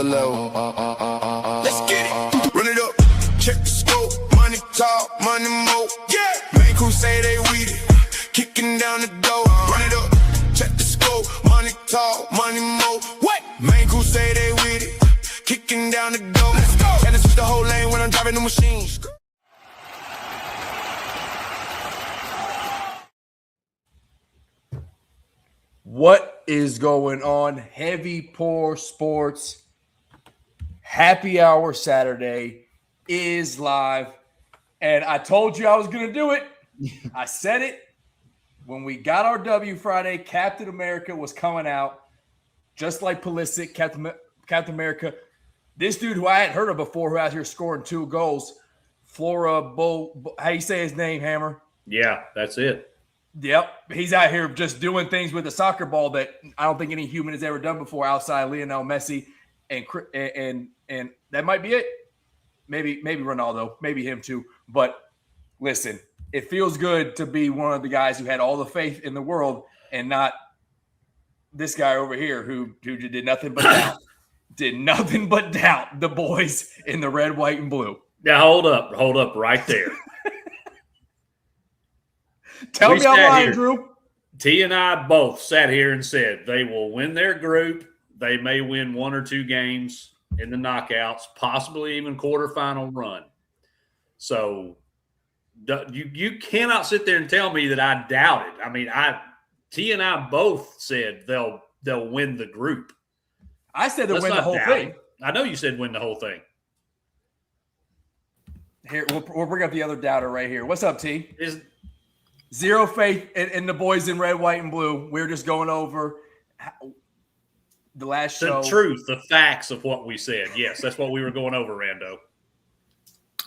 level. Let's get it. Run it up. Check the scope. Money talk, money more. Yeah. Main crew say they with it. Kicking down the door. Run it up. Check the scope. Money talk, money more. What? Main crew say they with it. Kicking down the door. Let's go. And it's just the whole lane when I'm driving the machine. What is going on? Heavy Pour Sports Happy Hour Saturday is live. And I told you I was going to do it. I said it. When we got our W Friday, Captain America was coming out. Just like Pulisic, Captain America. This dude who I hadn't heard of before, who out here scoring 2 goals. Flora Bull, how you say his name, Hammer? Yeah, that's it. Yep, he's out here just doing things with the soccer ball that I don't think any human has ever done before outside Lionel Messi and that might be it. Maybe Ronaldo, maybe him too. But listen, it feels good to be one of the guys who had all the faith in the world and not this guy over here who did nothing but doubt. Did nothing but doubt the boys in the red, white, and blue. Now hold up right there. Tell me I'm lying, Drew. T and I both sat here and said they will win their group. They may win 1 or 2 games in the knockouts, possibly even quarterfinal run. So you cannot sit there and tell me that I doubted. I mean, T and I both said they'll win the group. I said they'll win the whole thing. I know you said win the whole thing. Here, we'll bring up the other doubter right here. What's up, T? Zero faith in the boys in red, white, and blue. We're just going over the last show. The truth, the facts of what we said. Yes, that's what we were going over, Rando.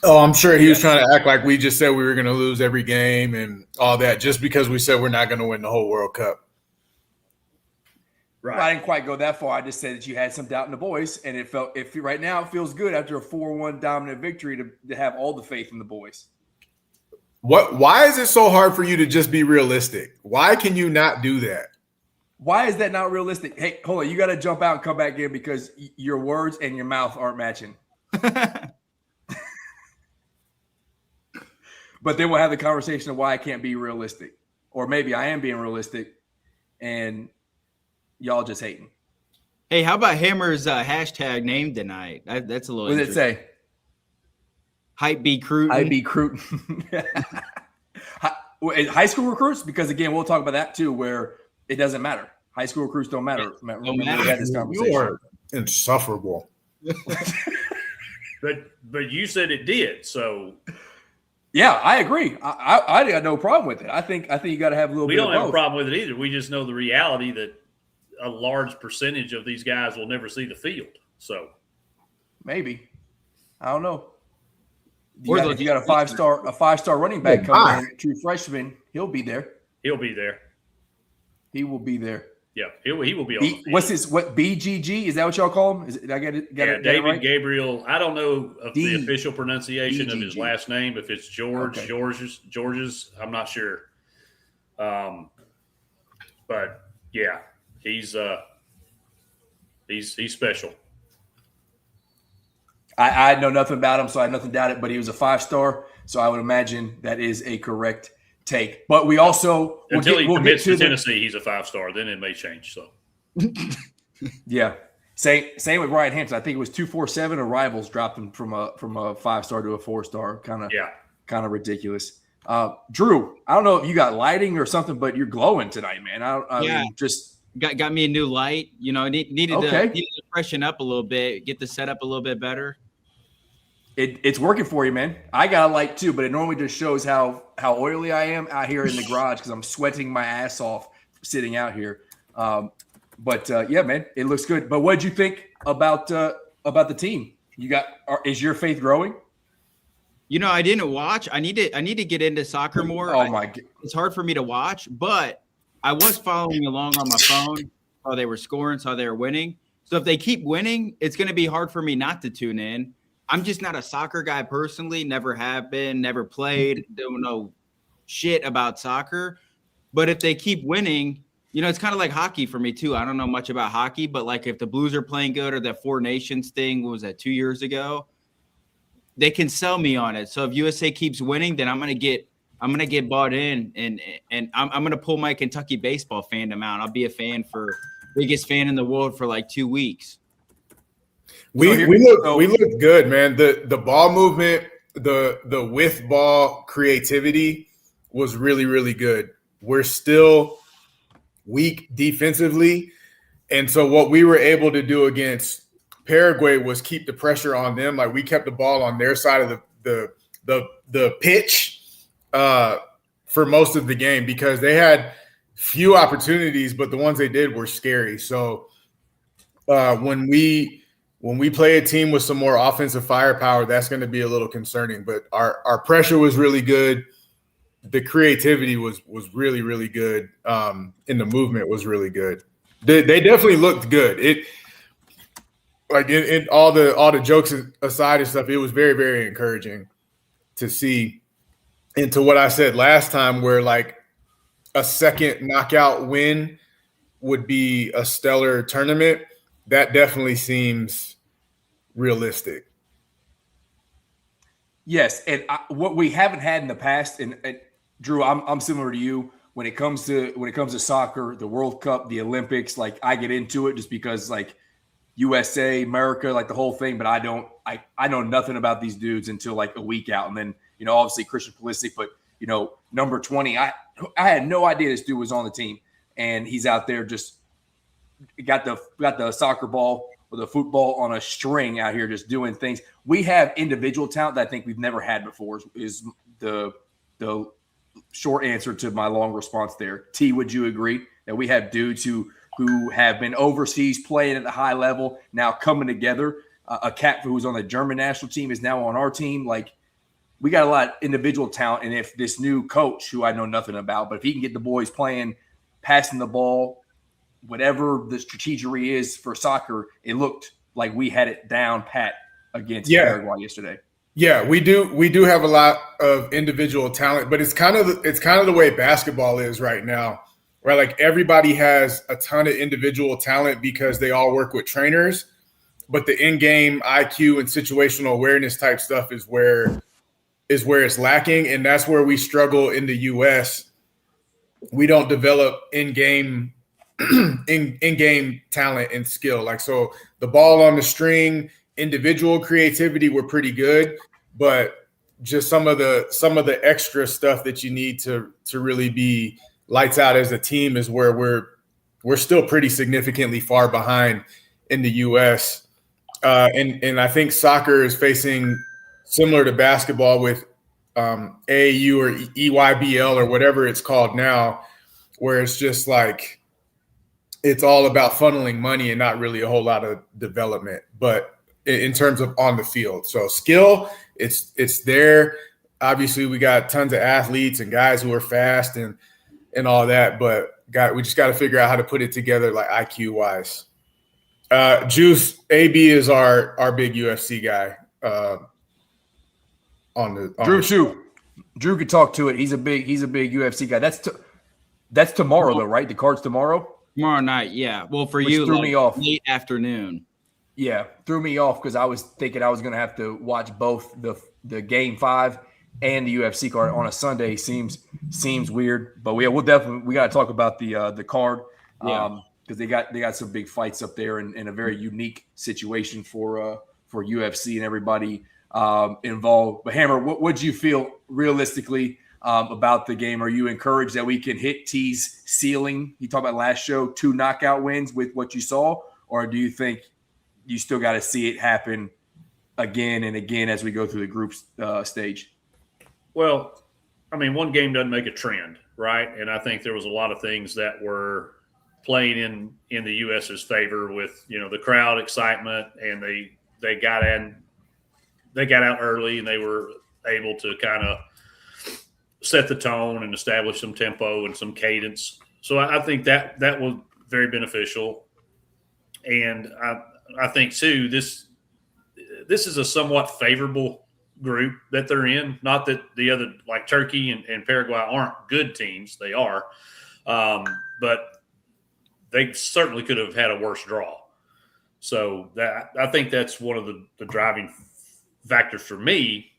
Oh, I'm sure he was trying to act like we just said we were going to lose every game and all that just because we said we're not going to win the whole World Cup. Right. I didn't quite go that far. I just said that you had some doubt in the boys, and right now it feels good after a 4-1 dominant victory to have all the faith in the boys. Why is it so hard for you to just be realistic? Why can you not do that? Why is that not realistic? Hey, hold on. You got to jump out and come back in because your words and your mouth aren't matching. But then we'll have the conversation of why I can't be realistic. Or maybe I am being realistic and y'all just hating. Hey, how about Hammer's hashtag name tonight? That's a little What does it say? Hype be Cruton. Hype be Cruton. High school recruits, because again, we'll talk about that too, where it doesn't matter. High school recruits don't matter. We had this conversation. You are insufferable. But you said it did, so yeah, I agree. I got no problem with it. I think you got to have a little. We bit don't of have both. a problem with it either. We just know the reality that a large percentage of these guys will never see the field. So maybe I don't know. If you got a 5-star running back coming in, true freshman, he'll be there. He'll be there. He will be there. Yeah, he will be on the field. What's his BGG? Is that what y'all call him? Did I get it? David right? Gabriel. I don't know of the official pronunciation of his last name. If it's George's, I'm not sure. But yeah, he's special. I know nothing about him, so I have nothing to doubt it. But he was a 5-star, so I would imagine that is a correct take. But we also until he commits to Tennessee, he's a 5-star. Then it may change. So yeah, same with Ryan Hampton. I think it was 247 or Rivals dropped him from a 5-star to a 4-star. Kind of ridiculous. Drew, I don't know if you got lighting or something, but you're glowing tonight, man. I mean, just got me a new light. You know, needed to freshen up a little bit, get the setup a little bit better. It's working for you, man. I got a light too, but it normally just shows how oily I am out here in the garage because I'm sweating my ass off sitting out here. But yeah, man, it looks good. But what did you think about the team? Is your faith growing? You know, I didn't watch. I need to get into soccer more. Oh my God. It's hard for me to watch, but I was following along on my phone how they were scoring, how they were winning. So if they keep winning, it's going to be hard for me not to tune in. I'm just not a soccer guy personally, never have been, never played, don't know shit about soccer. But if they keep winning, it's kind of like hockey for me too. I don't know much about hockey, but like if the Blues are playing good or that Four Nations thing, what was that, 2 years ago? They can sell me on it. So if USA keeps winning, then I'm gonna get bought in, and I'm gonna pull my Kentucky baseball fandom out. I'll be a fan for biggest fan in the world for like 2 weeks. We look good, man. The ball movement, the with ball creativity was really, really good. We're still weak defensively, and so what we were able to do against Paraguay was keep the pressure on them. Like we kept the ball on their side of the pitch for most of the game because they had few opportunities, but the ones they did were scary. So when we play a team with some more offensive firepower, that's going to be a little concerning. But our pressure was really good. The creativity was really, really good. And the movement was really good. They definitely looked good. It like in all the jokes aside and stuff, it was very, very encouraging to see. And to what I said last time, where like a second knockout win would be a stellar tournament, that definitely seems realistic. Yes, and what we haven't had in the past, and Drew, I'm similar to you when it comes to soccer, the World Cup, the Olympics. Like I get into it just because like USA, America, like the whole thing. But I know nothing about these dudes until like a week out, and then obviously Christian Pulisic, but number 20, I had no idea this dude was on the team, and he's out there just got the soccer ball or the football on a string out here just doing things. We have individual talent that I think we've never had before is the short answer to my long response there. T, would you agree that we have dudes who have been overseas playing at a high level now coming together? A cat who's on the German national team is now on our team. Like we got a lot of individual talent. And if this new coach, who I know nothing about, but if he can get the boys playing, passing the ball, whatever the strategy is for soccer, it looked like we had it down pat against Paraguay yesterday. Yeah, we do have a lot of individual talent, but it's kind of the way basketball is right now, where like everybody has a ton of individual talent because they all work with trainers, but the in-game IQ and situational awareness type stuff is where it's lacking, and that's where we struggle in the US. We don't develop in-game talent and skill. Like, so the ball on the string, individual creativity, we're pretty good, but just some of the extra stuff that you need to really be lights out as a team is where we're still pretty significantly far behind in the US. And I think soccer is facing similar to basketball with AAU or EYBL or whatever it's called now, where it's just like it's all about funneling money and not really a whole lot of development, but in terms of on the field. So skill, it's there. Obviously, we got tons of athletes and guys who are fast and all that, but we just got to figure out how to put it together like IQ wise. Juice AB is our big UFC guy. Drew could talk to it. He's a big UFC guy. That's tomorrow though, right? The card's tomorrow. Tomorrow night, yeah. Well, for Which you, threw me off. Late afternoon. Yeah, threw me off because I was thinking I was going to have to watch both the Game 5 and the UFC card on a Sunday. Seems weird, but we'll definitely got to talk about the card because they got some big fights up there and a very unique situation for UFC and everybody involved. But Hammer, what do you feel realistically about the game? Are you encouraged that we can hit T's ceiling? You talked about last show, 2 knockout wins with what you saw, or do you think you still got to see it happen again and again as we go through the group stage? Well, I mean, one game doesn't make a trend, right? And I think there was a lot of things that were playing in the U.S.'s favor with, the crowd excitement, and they got out early and they were able to kind of set the tone and establish some tempo and some cadence. So I think that was very beneficial. And I think too, this is a somewhat favorable group that they're in. Not that the other, like Turkey and Paraguay, aren't good teams. They are. But they certainly could have had a worse draw. So that I think that's one of the driving factors for me,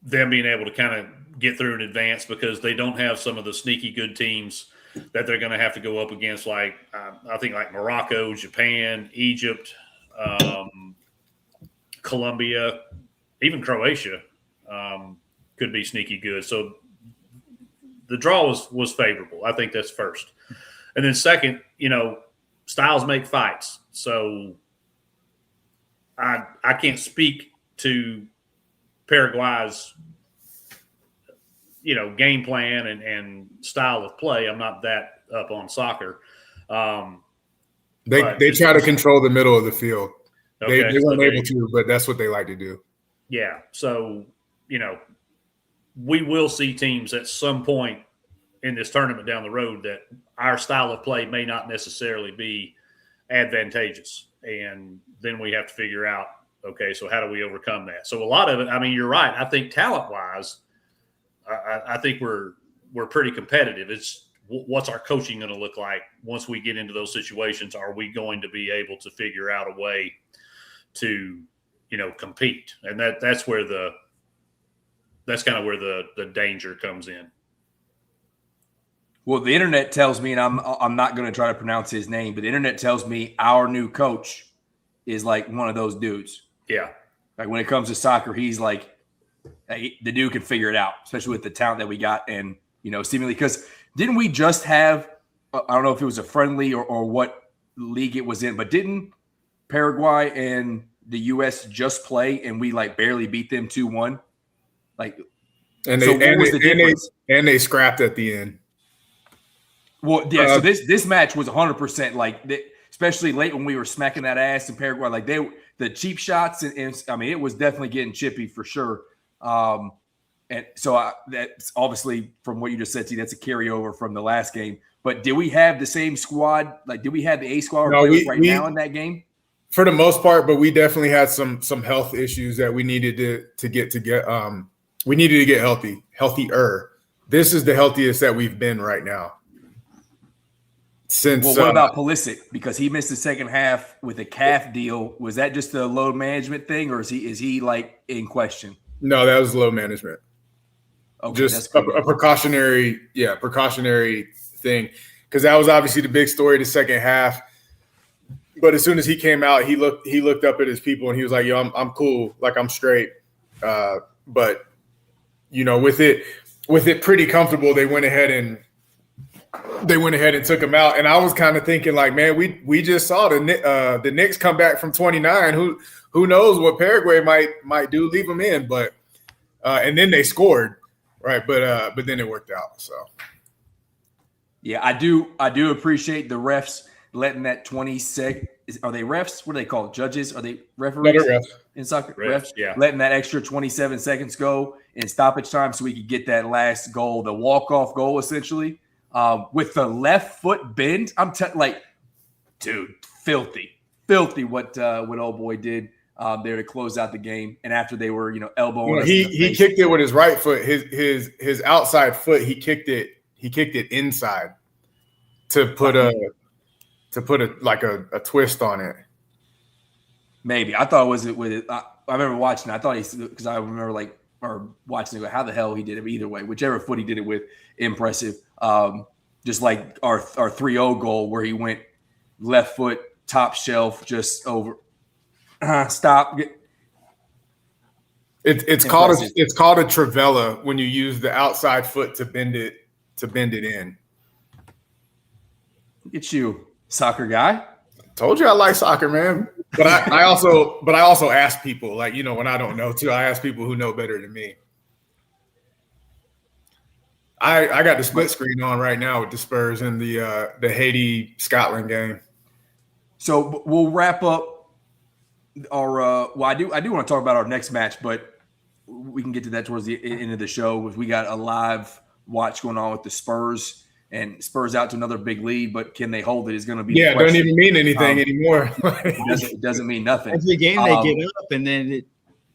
them being able to kind of get through in advance, because they don't have some of the sneaky good teams that they're going to have to go up against, like I think like Morocco, Japan, Egypt, Colombia, even Croatia could be sneaky good. So the draw was favorable. I think that's first. And then second, styles make fights. So I can't speak to Paraguay's game plan and style of play. I'm not that up on soccer. They try to control the middle of the field. Okay, they weren't able to, but that's what they like to do. Yeah. So, we will see teams at some point in this tournament down the road that our style of play may not necessarily be advantageous. And then we have to figure out, okay, so how do we overcome that? So a lot of it, I mean, you're right. I think talent-wise, I think we're pretty competitive. It's what's our coaching going to look like once we get into those situations? Are we going to be able to figure out a way to, compete? And that's kind of where the danger comes in. Well, the internet tells me, and I'm not going to try to pronounce his name, but the internet tells me our new coach is like one of those dudes. Yeah. Like when it comes to soccer, he's like, hey, the dude can figure it out, especially with the talent that we got. And, seemingly, because didn't we just have, I don't know if it was a friendly or what league it was in, but didn't Paraguay and the U.S. just play and we like barely beat them 2-1? Like, and so what was the difference? They scrapped at the end. Well, yeah. So this match was 100% like, especially late when we were smacking that ass in Paraguay. Like the cheap shots, and I mean, it was definitely getting chippy for sure. And so that's obviously from what you just said, that's a carryover from the last game. But did we have the same squad? Like, did we have the A squad now in that game? For the most part, but we definitely had some health issues that we needed to get. We needed to get healthier. This is the healthiest that we've been right now. Since what about Pulisic? Because he missed the second half with a calf deal. Was that just a load management thing, or is he like in question? No, that was load management. Okay, just a precautionary thing, because that was obviously the big story the second half. But as soon as he came out, he looked up at his people and he was like, "Yo, I'm cool, like I'm straight." But with it pretty comfortable, they went ahead and took him out. And I was kind of thinking, like, man, we just saw the Knicks come back from 29. Who knows what Paraguay might do? Leave them in, but and then they scored, right? But then it worked out. So yeah, I do appreciate the refs letting that 20 sec. Are they refs? What are they called? Judges? Are they referees? No, refs. In soccer? Refs, yeah. Letting that extra 27 seconds go in stoppage time so we could get that last goal, the walk-off goal, essentially. With the left foot bend, dude, filthy what old boy did there to close out the game. And after they were, elbowing us. He kicked it with his right foot. His outside foot, he kicked it inside to put a twist on it. Maybe I thought it was with it. I remember watching. I thought because I remember watching it. How the hell he did it? Either way, whichever foot he did it with, impressive. Just like our 3-0 goal where he went left foot, top shelf, just over. Stop. It's called a trivela when you use the outside foot to bend it in. Look at you, soccer guy. Told you I like soccer, man. But I also ask people, when I don't know too. I ask people who know better than me. I got the split screen on right now with the Spurs and the Haiti-Scotland game. So we'll wrap up our I do want to talk about our next match, but we can get to that towards the end of the show. We got a live watch going on with the Spurs, and Spurs out to another big lead, but can they hold it is going to be it doesn't even mean anything anymore. It doesn't mean nothing. Every game they get up and then it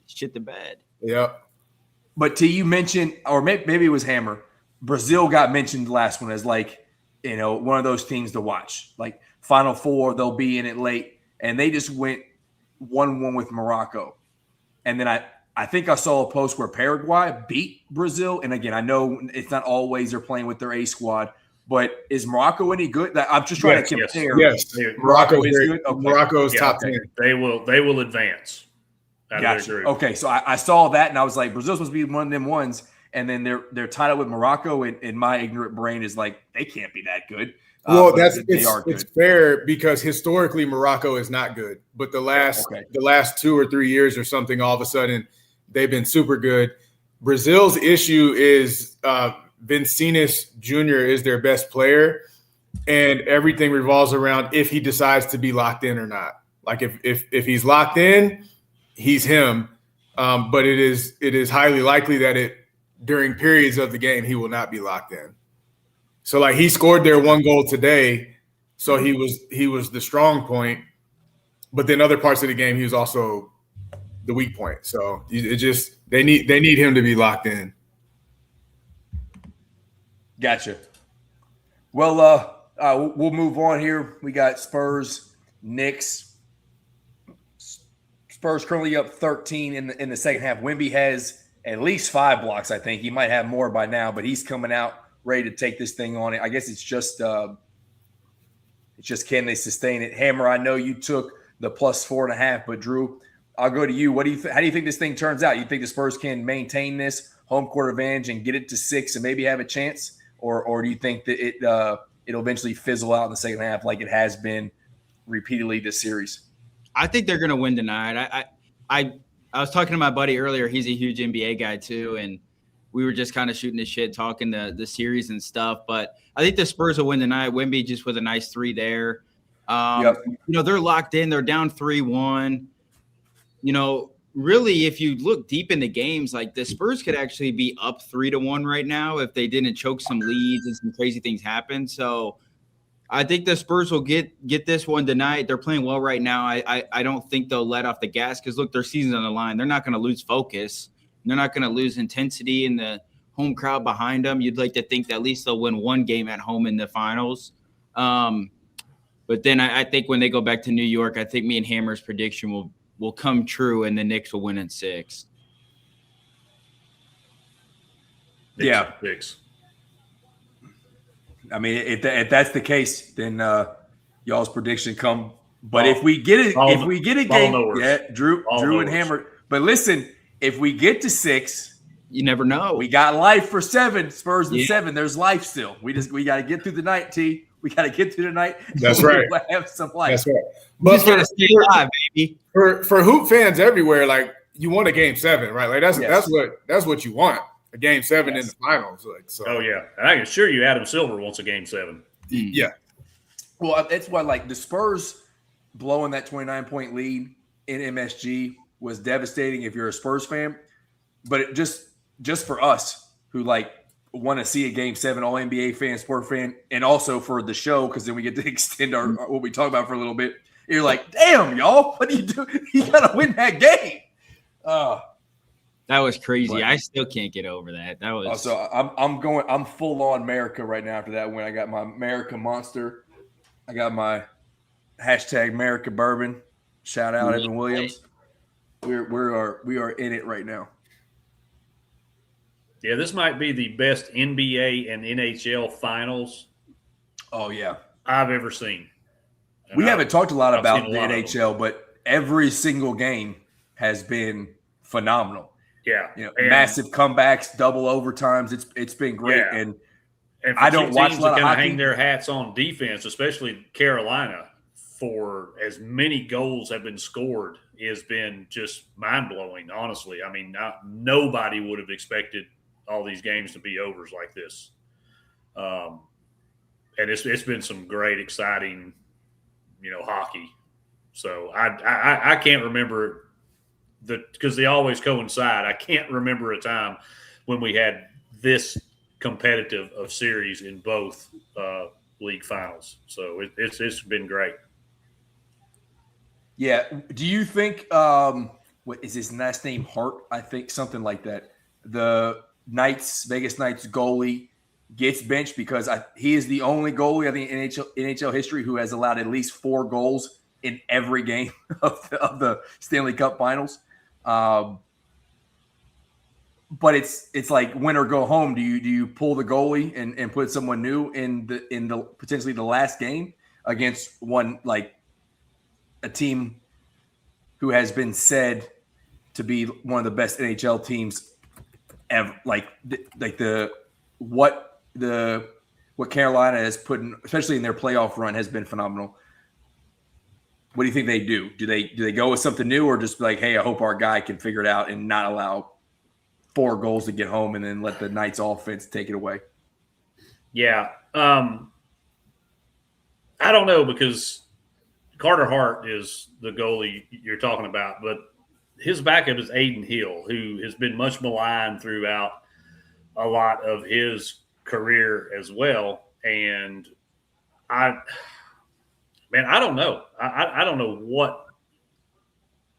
shit the bed. Yep. But you mentioned, or maybe it was Hammer, Brazil got mentioned last one as one of those teams to watch. Like Final Four, they'll be in it late, and they just went 1-1 with Morocco. And then I think I saw a post where Paraguay beat Brazil. And again, I know it's not always they're playing with their A squad, but is Morocco any good? I'm just trying to compare. Yes. Morocco is good. Okay. Morocco's top 10. They will advance. Gotcha. Okay, so I saw that and I was like, Brazil's supposed to be one of them ones, and then they're tied up with Morocco, and my ignorant brain is like, they can't be that good. Well, it's fair because historically Morocco is not good, but the last 2 or 3 years or something, all of a sudden they've been super good. Brazil's issue is Vinicius Jr. is their best player, and everything revolves around if he decides to be locked in or not. Like if he's locked in, he's him. But it is highly likely that during periods of the game he will not be locked in. So like he scored their 1 goal today, so he was the strong point, but then other parts of the game he was also the weak point. So they need him to be locked in. Gotcha. Well, we'll move on here. We got Spurs, Knicks. Spurs currently up 13 in the second half. Wemby has at least 5 blocks, I think. He might have more by now, but he's coming out ready to take this thing on. I guess it's just can they sustain it? Hammer, I know you took the plus 4.5, but Drew, I'll go to you. How do you think this thing turns out? You think the Spurs can maintain this home court advantage and get it to 6 and maybe have a chance, or do you think that it'll eventually fizzle out in the second half like it has been repeatedly this series? I think they're going to win tonight. I was talking to my buddy earlier. He's a huge NBA guy too, and we were just kind of shooting the shit, talking the series and stuff. But I think the Spurs will win tonight. Wemby just with a nice 3 there. They're locked in. They're down 3-1. Really, if you look deep in the games, like the Spurs could actually be up 3-1 right now if they didn't choke some leads and some crazy things happen. So I think the Spurs will get this one tonight. They're playing well right now. I don't think they'll let off the gas because, look, their season's on the line. They're not going to lose focus. They're not going to lose intensity in the home crowd behind them. You'd like to think that at least they'll win 1 game at home in the finals. But then I think when they go back to New York, I think me and Hammer's prediction will come true, and the Knicks will win in 6. Yeah. 6. I mean, if that's the case, then y'all's prediction come. But if we get a game, Drew and Hammer. But listen, if we get to 6, you never know. We got life for 7. Spurs and 7. There's life still. We got to get through the night, T. We got to get through the night. That's right. Have some life. That's right. But just gotta stay alive, baby. For hoop fans everywhere, like you want a game 7, right? Like that's what you want. A game 7 in the finals. Like so. Oh yeah, and I can assure you, Adam Silver wants a game 7. Yeah. Well, that's why like the Spurs blowing that 29-point lead in MSG was devastating if you're a Spurs fan. But it just for us who like want to see a game 7, all NBA fan, sport fan, and also for the show because then we get to extend our what we talk about for a little bit. You're like, damn, y'all, what do you do? You gotta win that game. That was crazy. I still can't get over that. That was so I'm full on America right now after that win. I got my America Monster. I got my hashtag America Bourbon. Shout out Evan Williams. We are in it right now. Yeah, this might be the best NBA and NHL finals. Oh yeah, I've ever seen. And we haven't talked a lot about the NHL, but every single game has been phenomenal. Yeah, massive comebacks, double overtimes. It's been great, Yeah. and for I don't watch a lot of kinda hockey. hang their hats on defense, especially Carolina, for as many goals have been scored has been just mind blowing. Honestly, I mean, nobody would have expected all these games to be overs like this, and it's been some great, exciting, hockey. So I can't remember because they always coincide. I can't remember a time when we had this competitive of series in both league finals. So it's been great. Yeah. Do you think what is his last name? Hart, I think, something like that. The Vegas Knights goalie gets benched because he is the only goalie I think in NHL history who has allowed at least 4 goals in every game of the Stanley Cup Finals. But it's like win or go home. Do you pull the goalie and put someone new in the potentially the last game against one like a team who has been said to be one of the best NHL teams ever? What Carolina has put in, especially in their playoff run, has been phenomenal. What do you think they do? Do they go with something new, or just be like, hey, I hope our guy can figure it out and not allow 4 goals to get home and then let the Knights offense take it away? Yeah. I don't know, because Carter Hart is the goalie you're talking about, but his backup is Aiden Hill, who has been much maligned throughout a lot of his career as well. And I don't know. I don't know what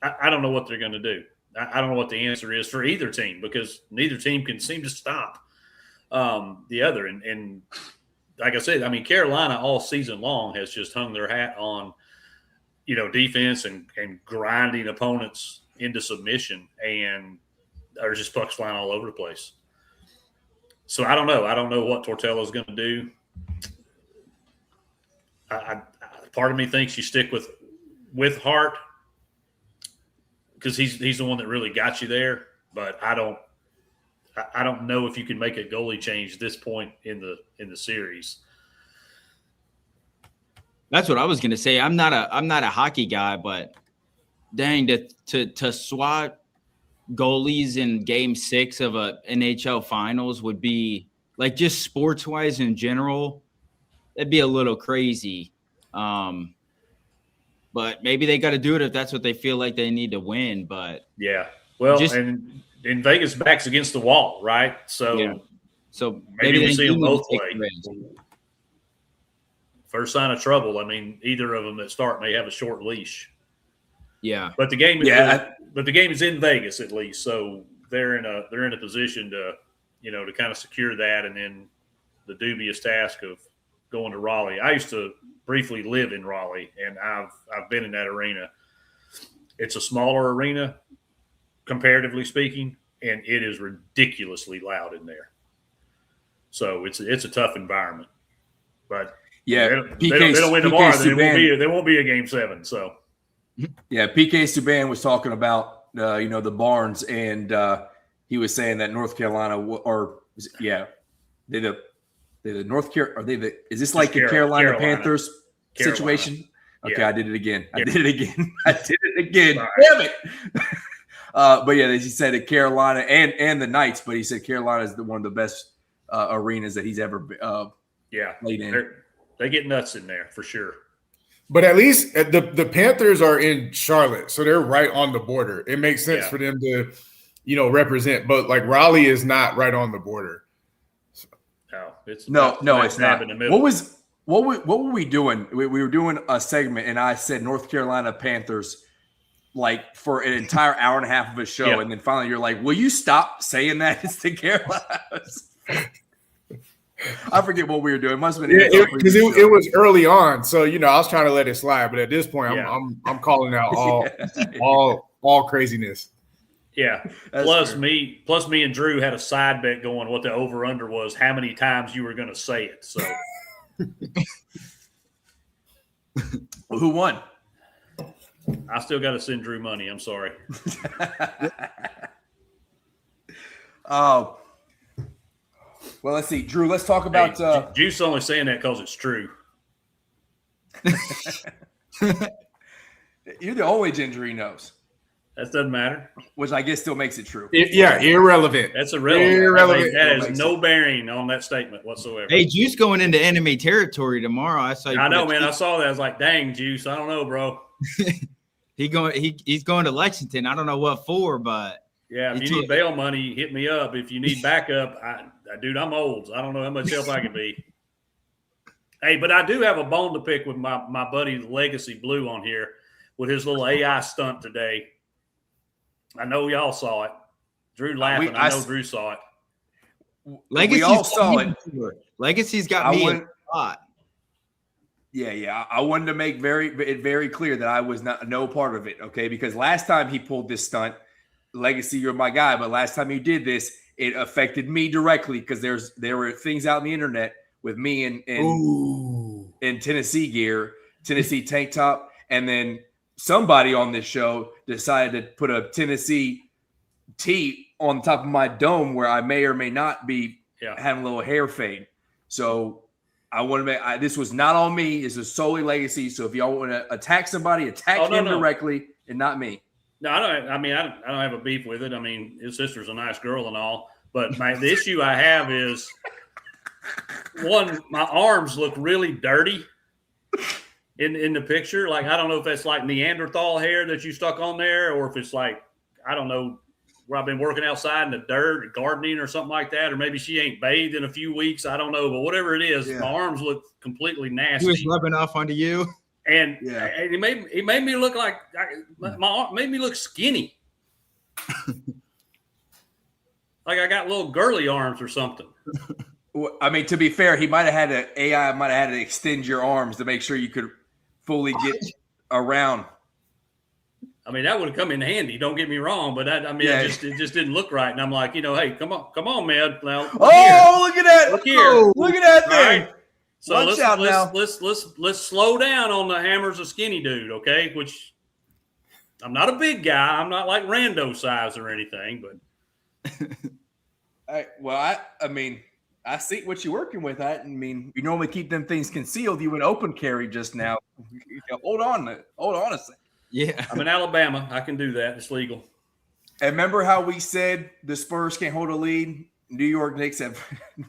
they're going to do. I don't know what the answer is for either team, because neither team can seem to stop the other. And like I said, I mean, Carolina all season long has just hung their hat on, defense and grinding opponents into submission, and there's just pucks flying all over the place. So I don't know. I don't know what Tortella's going to do. Part of me thinks you stick with Hart because he's the one that really got you there. But I don't know if you can make a goalie change at this point in the series. That's what I was gonna say. I'm not a hockey guy, but dang, to swap goalies in Game 6 of a NHL Finals would be like, just sports wise in general, that'd be a little crazy. But maybe they got to do it if that's what they feel like they need to win. But yeah, well, and Vegas backs against the wall, right? So yeah. So maybe we see them both play. First sign of trouble, I mean, either of them that start may have a short leash. Yeah, but the game is but the game is in Vegas at least, so they're in a position to to kind of secure that, and then the dubious task of going to Raleigh. I used to briefly live in Raleigh, and I've been in that arena. It's a smaller arena, comparatively speaking, and it is ridiculously loud in there. So it's a tough environment, but yeah, they don't win tomorrow. There won't be a Game 7. So yeah, PK Subban was talking about the Barnes, and he was saying that North Carolina is this like a Carolina Panthers situation? Okay, yeah. I did it again. I did it again. Right. Damn it. But yeah, as he said, at Carolina and the Knights, but he said Carolina is one of the best arenas that he's ever played in. They get nuts in there for sure. But at least the Panthers are in Charlotte, so they're right on the border. It makes sense for them to, represent. But like Raleigh is not right on the border. So. It's not. In the middle. What were we doing? We were doing a segment, and I said North Carolina Panthers like for an entire hour and a half of a show, and then finally you're like, "Will you stop saying that? It's the Carolinas." I forget what we were doing. It must have been because it was early on, so I was trying to let it slide. But at this point, I'm calling out all craziness. Yeah. Plus me and Drew had a side bet going. What the over under was, how many times you were going to say it. So, well, who won? I still got to send Drew money. I'm sorry. Oh. Well, let's see. Drew, let's talk about Juice only saying that because it's true. You're the only ginger he knows. That doesn't matter. Which I guess still makes it true. Irrelevant. That's irrelevant. That has no bearing on that statement whatsoever. Hey, Juice going into enemy territory tomorrow. I know, man. I saw that. I was like, dang, Juice. I don't know, bro. He's going to Lexington. I don't know what for, but yeah, if you need bail money, hit me up. If you need backup, dude, I'm old. So I don't know how much help I can be. Hey, but I do have a bone to pick with my buddy Legacy Blue on here with his little AI stunt today. I know y'all saw it. Drew laughing. I know Drew saw it. we all saw it. Legacy's got me a lot. Yeah. I wanted to make it very clear that I was no part of it, okay? Because last time he pulled this stunt, Legacy, you're my guy, but last time he did this, it affected me directly because there were things out on the internet with me in Tennessee gear, Tennessee tank top, and then somebody on this show decided to put a Tennessee tee on top of my dome where I may or may not be having a little hair fade. So I want to make this was not on me. This is solely Legacy. So if y'all want to attack somebody, attack him directly and not me. No, I don't. I mean, I don't have a beef with it. I mean, his sister's a nice girl and all, but the issue I have is one, my arms look really dirty in the picture. Like, I don't know if that's like Neanderthal hair that you stuck on there, or if it's like, I don't know, where I've been working outside in the dirt, or gardening or something like that, or maybe she ain't bathed in a few weeks. I don't know, but whatever it is, my arms look completely nasty. He was rubbing off onto you. And it made me look like made me look skinny, like I got little girly arms or something. Well, I mean, to be fair, he might have had AI might have had to extend your arms to make sure you could fully get around. I mean, that would have come in handy. Don't get me wrong, but it just didn't look right. And I'm like, hey, come on, man. Now, look at that! Look here! Look at that thing! Right? So let's slow down on the hammers of skinny dude, okay? Which I'm not a big guy. I'm not like Rando size or anything, but I mean, I see what you're working with. I mean, you normally keep them things concealed. You went open carry just now. Hold on a second. Yeah, I'm in Alabama. I can do that. It's legal. And remember how we said the Spurs can't hold a lead? New York Knicks have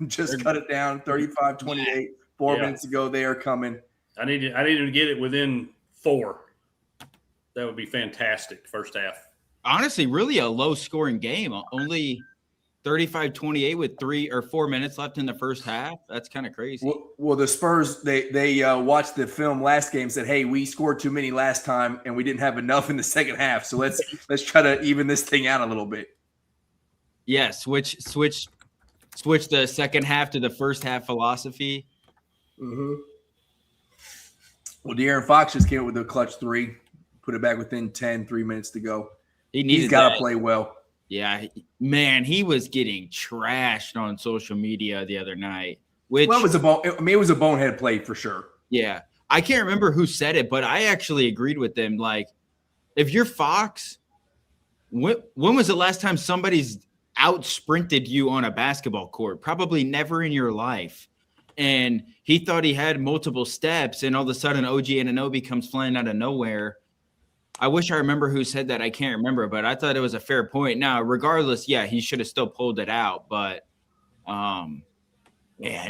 just cut it down 35-28. 4 minutes ago, they are coming. I need to get it within 4. That would be fantastic. First half. Honestly, really a low-scoring game. Only 35-28 with 3 or 4 minutes left in the first half. That's kind of crazy. Well, the Spurs they watched the film last game, said, "Hey, we scored too many last time, and we didn't have enough in the second half. So let's try to even this thing out a little bit." Yeah, switch the second half to the first half philosophy. Mm-hmm. Well, De'Aaron Fox just came up with a clutch 3, put it back within 3 minutes to go. He's got to play well. Yeah, man, he was getting trashed on social media the other night. It was a bonehead play for sure. Yeah, I can't remember who said it, but I actually agreed with them. Like, if you're Fox, when was the last time somebody's out sprinted you on a basketball court? Probably never in your life. And he thought he had multiple steps, and all of a sudden OG Anunoby comes flying out of nowhere. I wish I remember who said that. I can't remember, but I thought it was a fair point. Now, regardless, he should have still pulled it out. But, man,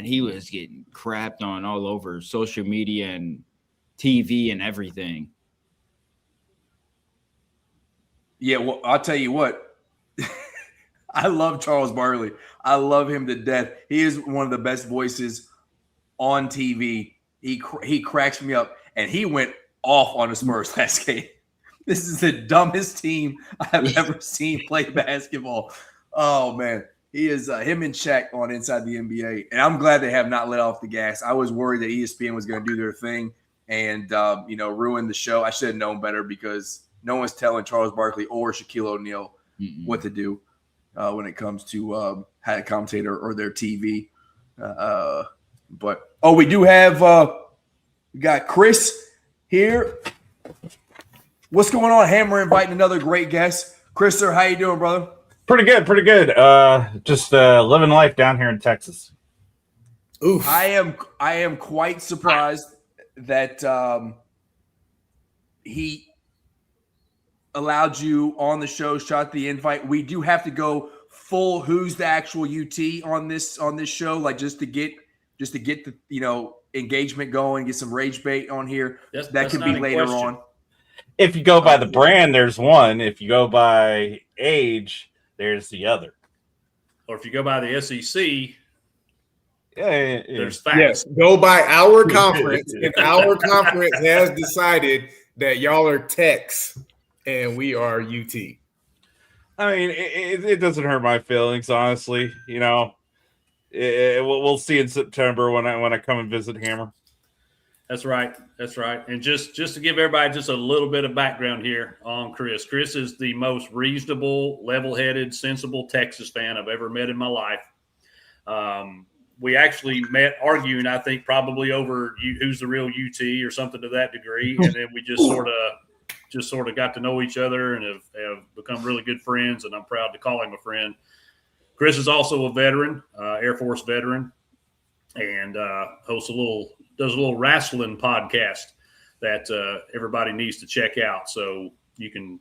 he was getting crapped on all over social media and TV and everything. Yeah, well, I'll tell you what. I love Charles Barkley. I love him to death. He is one of the best voices on TV. He cracks me up, and he went off on the Spurs last game. This is the dumbest team I've ever seen play basketball. Oh, man. He is him and Shaq on Inside the NBA, and I'm glad they have not let off the gas. I was worried that ESPN was going to do their thing and, ruin the show. I should have known better because no one's telling Charles Barkley or Shaquille O'Neal what to do when it comes to how to commentator or their TV. We do have we got Chris here. What's going on? Hammer inviting another great guest. Chris, sir, how you doing, brother? Pretty good. Just living life down here in Texas. Oof. I am quite surprised that he allowed you on the show, shot the invite. We do have to go full who's the actual UT on this show, like just to get the engagement going, get some rage bait on here. That could be later on. If you go by the brand, there's one. If you go by age, there's the other. Or if you go by the SEC, there's facts. Yes, go by our conference, and our conference has decided that y'all are Tex and we are UT. I mean, it doesn't hurt my feelings, honestly. we'll see in September when I come and visit Hammer. That's right. That's right. And just to give everybody just a little bit of background here on Chris. Chris is the most reasonable, level-headed, sensible Texas fan I've ever met in my life. We actually met arguing, I think, probably over who's the real UT or something to that degree, and then we just sort of got to know each other and have become really good friends. And I'm proud to call him a friend. Chris is also a veteran, Air Force veteran, and does a little wrestling podcast that everybody needs to check out. So you can,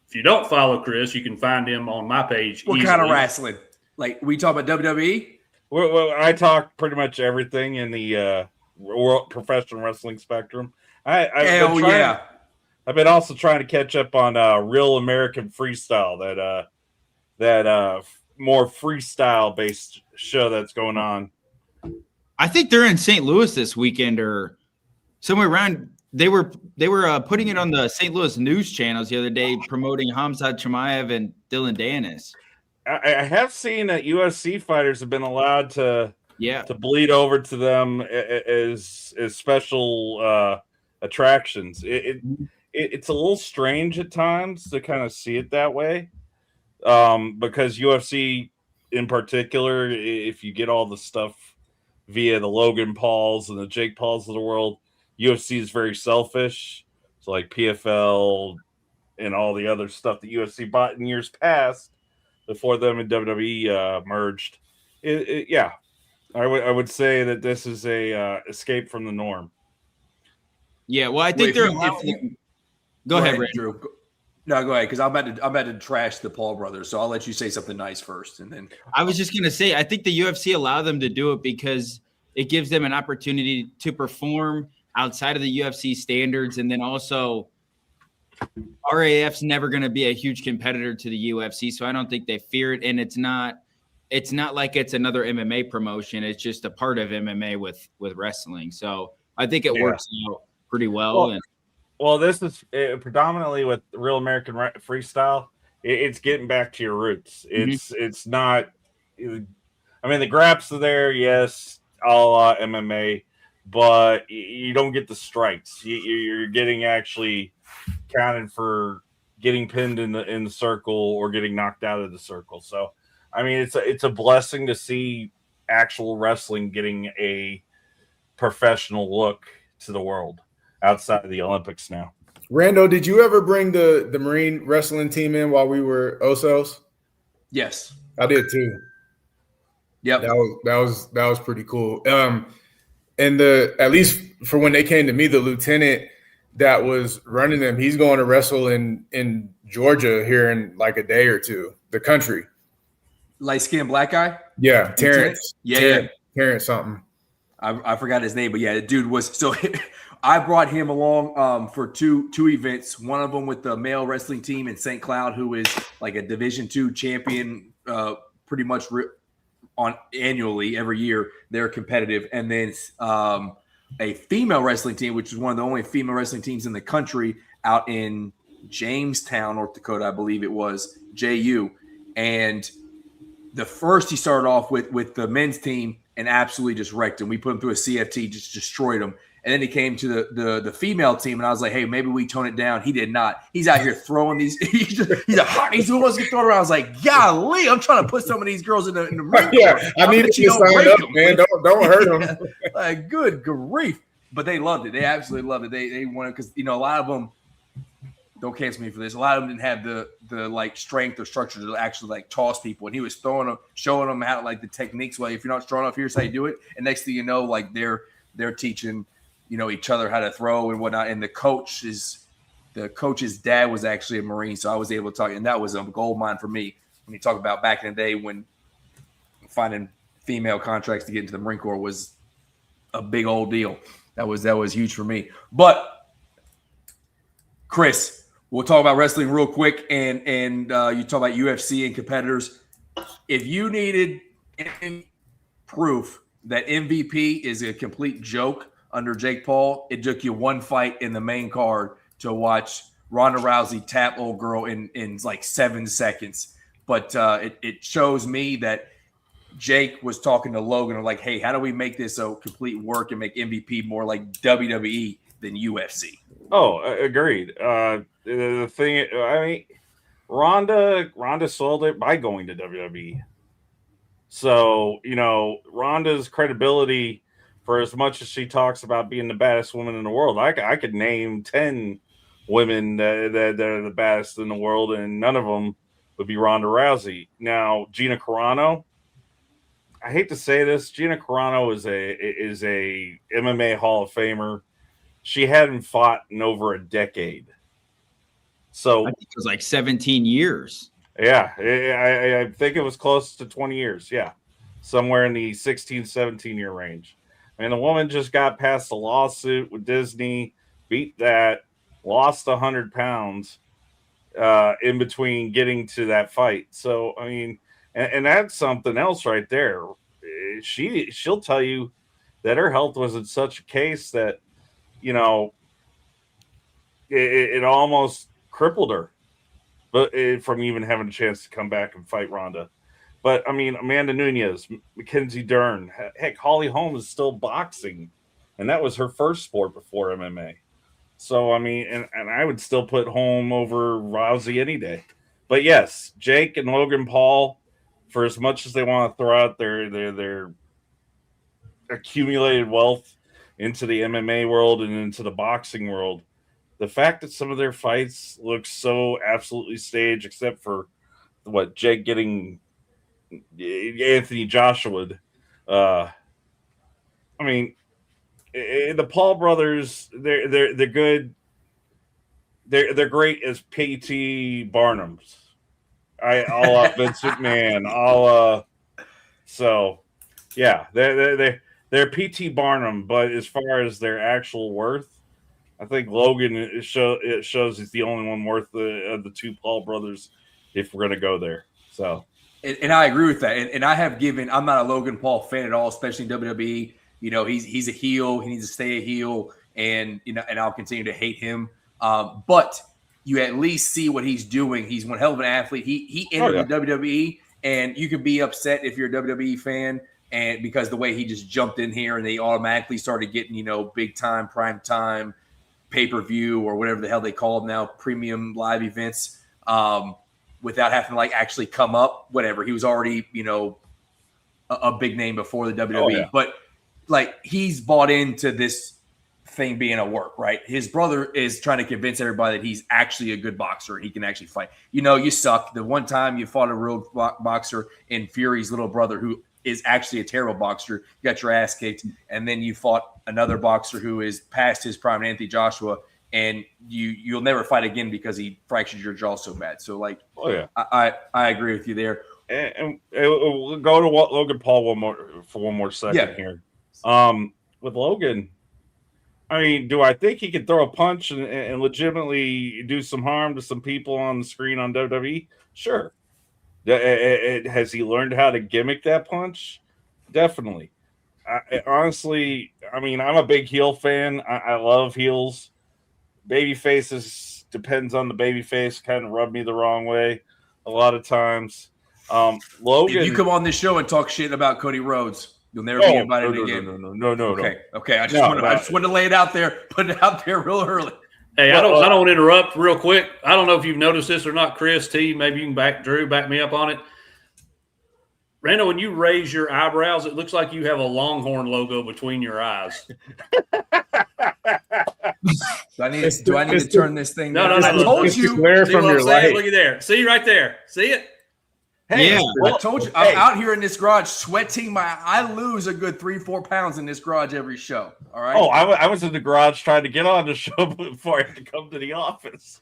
if you don't follow Chris, you can find him on my page. What easily. kind of wrestling? Like we talk about WWE? Well, I talk pretty much everything in the world professional wrestling spectrum. I've been also trying to catch up on Real American Freestyle, that more freestyle based show that's going on. I think they're in St. Louis this weekend or somewhere around. They were putting it on the St. Louis news channels the other day, promoting Hamzat Chimaev and Dylan Danis. I have seen that UFC fighters have been allowed to bleed over to them as special attractions. It's a little strange at times to kind of see it that way, because UFC in particular, if you get all the stuff via the Logan Pauls and the Jake Pauls of the world, UFC is very selfish. So like PFL and all the other stuff that UFC bought in years past before them and WWE merged. I would say that this is a escape from the norm. Yeah, well, I think they're Go ahead, Drew. No, go ahead, because I'm about to trash the Paul brothers. So I'll let you say something nice first, and then I was just gonna say I think the UFC allowed them to do it because it gives them an opportunity to perform outside of the UFC standards, and then also RAF's never going to be a huge competitor to the UFC, so I don't think they fear it. And it's not like it's another MMA promotion. It's just a part of MMA with wrestling. So I think it works out pretty well. Well, this is predominantly with Real American Freestyle. It's getting back to your roots. It's not. I mean, the graps are there, yes, a la MMA, but you don't get the strikes. You're getting actually counted for getting pinned in the circle or getting knocked out of the circle. So, I mean, it's a blessing to see actual wrestling getting a professional look to the world outside of the Olympics now. Rando, did you ever bring the Marine wrestling team in while we were Osos? yes, I did too. yep. That was pretty cool. And at least for when they came to me, the lieutenant that was running them, he's going to wrestle in Georgia here in like a day or two. The country, Light skinned black guy. yeah, Terrence, Yeah. Terrence something. I forgot his name, but yeah, the dude was so. I brought him along for two events. One of them with the male wrestling team in St. Cloud, who is like a Division II champion, pretty much on annually every year. They're competitive, and then a female wrestling team, which is one of the only female wrestling teams in the country, out in Jamestown, North Dakota, I believe it was JU. And the first he started off with the men's team and absolutely just wrecked him. We put him through a CFT, just destroyed him. And then he came to the female team, and I was like, hey, maybe we tone it down. He did not. He's out here throwing these. He's who wants to get thrown around. I was like, golly, I'm trying to put some of these girls in the ring. Yeah, I need you to sign up, man. Don't hurt them. Like, good grief. But they loved it. They absolutely loved it. They wanted, because a lot of them, don't cancel me for this, a lot of them didn't have the like strength or structure to actually like toss people. And he was throwing them, showing them how like the techniques. Like, if you're not strong enough, here's how you do it. And next thing you know, like they're teaching each other how to throw and whatnot. And the coach's dad was actually a Marine, so I was able to talk, and that was a gold mine for me. When you talk about back in the day when finding female contracts to get into the Marine Corps was a big old deal. That was huge for me. But Chris, we'll talk about wrestling real quick, and you talk about UFC and competitors. If you needed any proof that MVP is a complete joke under Jake Paul, it took you one fight in the main card to watch Ronda Rousey tap old girl in like 7 seconds. But it shows me that Jake was talking to Logan like, hey, how do we make this a complete work and make MVP more like WWE than UFC? Oh, agreed. The thing, I mean, Ronda sold it by going to WWE. So, Ronda's credibility, for as much as she talks about being the baddest woman in the world, I could name 10 women that are the baddest in the world, and none of them would be Ronda Rousey. Now, Gina Carano, I hate to say this, Gina Carano is a MMA Hall of Famer. She hadn't fought in over a decade. So I think it was like 17 years. Yeah, I think it was close to 20 years. Yeah, somewhere in the 16, 17-year range. And the woman just got past a lawsuit with Disney, beat that, lost 100 pounds in between getting to that fight. So, I mean, and that's something else right there. She'll tell you that her health was in such a case that, it almost crippled her. But from even having a chance to come back and fight Ronda. But, I mean, Amanda Nunes, Mackenzie Dern, heck, Holly Holm is still boxing. And that was her first sport before MMA. So, I mean, and I would still put Holm over Rousey any day. But, yes, Jake and Logan Paul, for as much as they want to throw out their accumulated wealth into the MMA world and into the boxing world, the fact that some of their fights look so absolutely staged, except for Jake getting Anthony Joshua. I mean, the Paul brothers, they're good. They're great as P.T. Barnums. I'll Vince McMahon. So yeah, they're P.T. Barnum, but as far as their actual worth, I think Logan it shows he's the only one worth of the two Paul brothers if we're going to go there. So, and I agree with that. And I have I'm not a Logan Paul fan at all, especially in WWE. He's a heel. He needs to stay a heel, and I'll continue to hate him. But you at least see what he's doing. He's one hell of an athlete. He entered the WWE, and you could be upset if you're a WWE fan, and because the way he just jumped in here and they automatically started getting big time, prime time, pay-per-view or whatever the hell they call them now, premium live events, without having to actually come up, whatever. He was already, a big name before the WWE, but he's bought into this thing being a work, right? His brother is trying to convince everybody that he's actually a good boxer and he can actually fight. You suck. The one time you fought a real boxer in Fury's little brother, who is actually a terrible boxer, you got your ass kicked, and then you fought another boxer who is past his prime, Anthony Joshua, and you'll never fight again because he fractured your jaw so bad. So I agree with you there. And we'll go to Logan Paul one more second here. With Logan, I mean, do I think he can throw a punch and legitimately do some harm to some people on the screen on WWE? Sure. Has he learned how to gimmick that punch? Definitely. Honestly, I mean, I'm a big heel fan. I love heels. Baby faces, depends on the baby face, kind of rub me the wrong way a lot of times. Logan, if you come on this show and talk shit about Cody Rhodes, you'll never be invited again. No. Okay. I just want to lay it out there, put it out there real early. Hey, I don't want to interrupt real quick. I don't know if you've noticed this or not, Chris T. Maybe you can back me up on it. Randall, when you raise your eyebrows, it looks like you have a Longhorn logo between your eyes. Do I need to turn this thing down? No. I told you. From your light. Look at there. See right there. See it? Hey, yeah. I told you. I'm out here in this garage sweating. I lose a good 3-4 pounds in this garage every show. All right. Oh, I was in the garage trying to get on the show before I had to come to the office.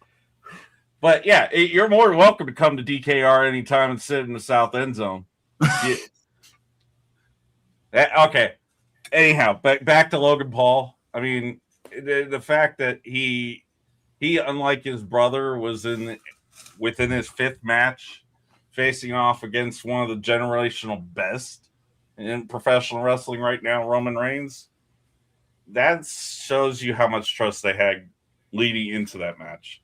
But yeah, you're more than welcome to come to DKR anytime and sit in the south end zone. Okay. Anyhow, back to Logan Paul. I mean, the fact that he unlike his brother was within his fifth match facing off against one of the generational best in professional wrestling right now, Roman Reigns. That shows you how much trust they had leading into that match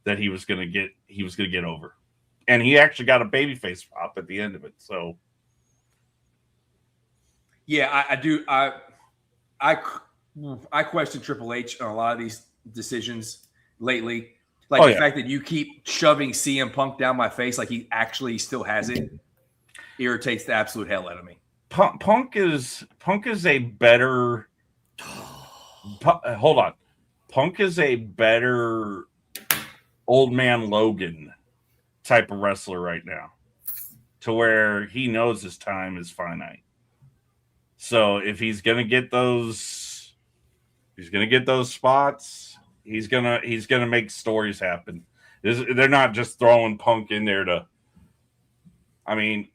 that he was going to get over. And he actually got a babyface pop at the end of it. So Yeah, I do. I question Triple H on a lot of these decisions lately. Like the fact that you keep shoving CM Punk down my face like he actually still has it irritates the absolute hell out of me. Punk is a better hold on. Punk is a better old man Logan type of wrestler right now, to where he knows his time is finite. So if he's gonna get those spots, he's gonna make stories happen. They're not just throwing Punk in there to. I mean,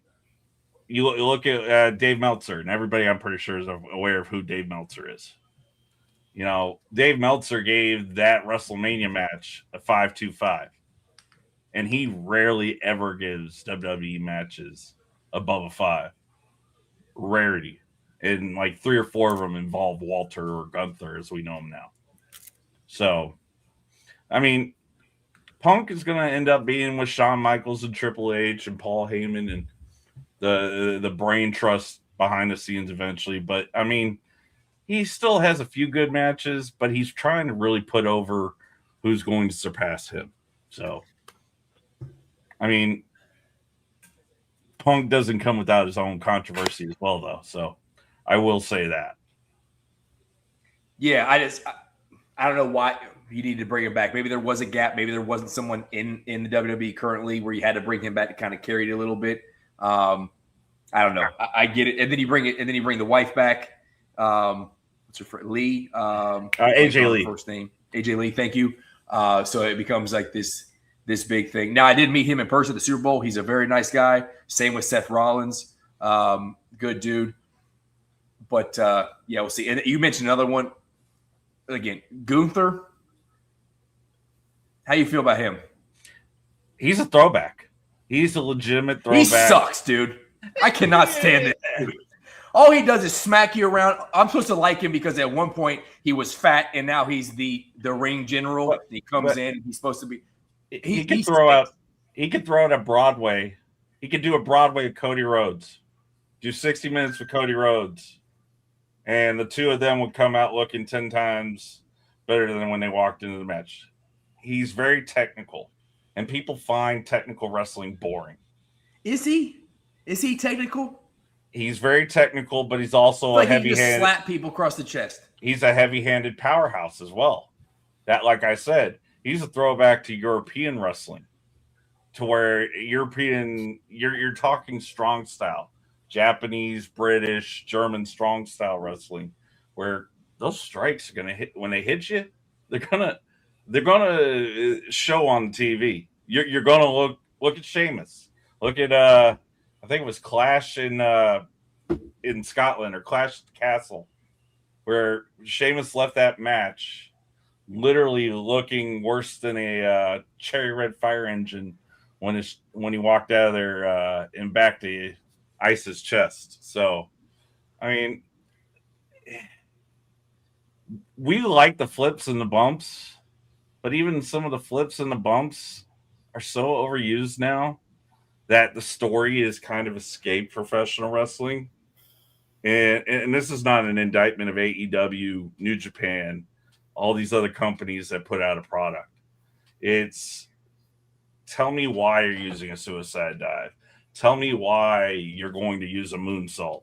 you look at Dave Meltzer, and everybody I'm pretty sure is aware of who Dave Meltzer is. You know, Dave Meltzer gave that WrestleMania match a 5.25, and he rarely ever gives WWE matches above a 5. Rarity. And like 3 or 4 of them involve Walter or Gunther as we know him now. So, I mean, Punk is going to end up being with Shawn Michaels and Triple H and Paul Heyman and the brain trust behind the scenes eventually. But, I mean, he still has a few good matches, but he's trying to really put over who's going to surpass him. So, I mean, Punk doesn't come without his own controversy as well, though. So, I will say that. Yeah, I don't know why you need to bring him back. Maybe there was a gap. Maybe there wasn't someone in the WWE currently where you had to bring him back to kind of carry it a little bit. I don't know. I get it. And then you bring the wife back. What's her friend? Lee? AJ Lee. First name. AJ Lee. Thank you. So it becomes like this big thing. Now, I did meet him in person at the Super Bowl. He's a very nice guy. Same with Seth Rollins. Good dude. But, yeah, we'll see. And you mentioned another one. Again, Gunther. How you feel about him? He's a throwback. He's a legitimate throwback. He sucks, dude. I cannot stand it. All he does is smack you around. I'm supposed to like him because at one point he was fat and now he's the ring general. He comes in and he's supposed to be. He could throw out a Broadway. He could do a Broadway of Cody Rhodes. Do 60 minutes with Cody Rhodes. And the two of them would come out looking 10 times better than when they walked into the match. He's very technical. And people find technical wrestling boring. Is he? Is he technical? He's very technical, but he's also a heavy-handed. He can slap people across the chest. He's a heavy-handed powerhouse as well. That, like I said, he's a throwback to European wrestling, to where you're talking strong style, Japanese, British, German strong style wrestling, where those strikes are gonna hit. When they hit you, they're gonna show on TV. You're gonna look at Sheamus. Look at I think it was Clash in Scotland or Clash at the Castle, where Sheamus left that match literally looking worse than a cherry red fire engine when he walked out of there and back to ice his chest. So, I mean, we like the flips and the bumps, but even some of the flips and the bumps are so overused now that the story is kind of escaped professional wrestling. And this is not an indictment of AEW, New Japan, all these other companies that put out a product. It's tell me why you're using a suicide dive. Tell me why you're going to use a moonsault.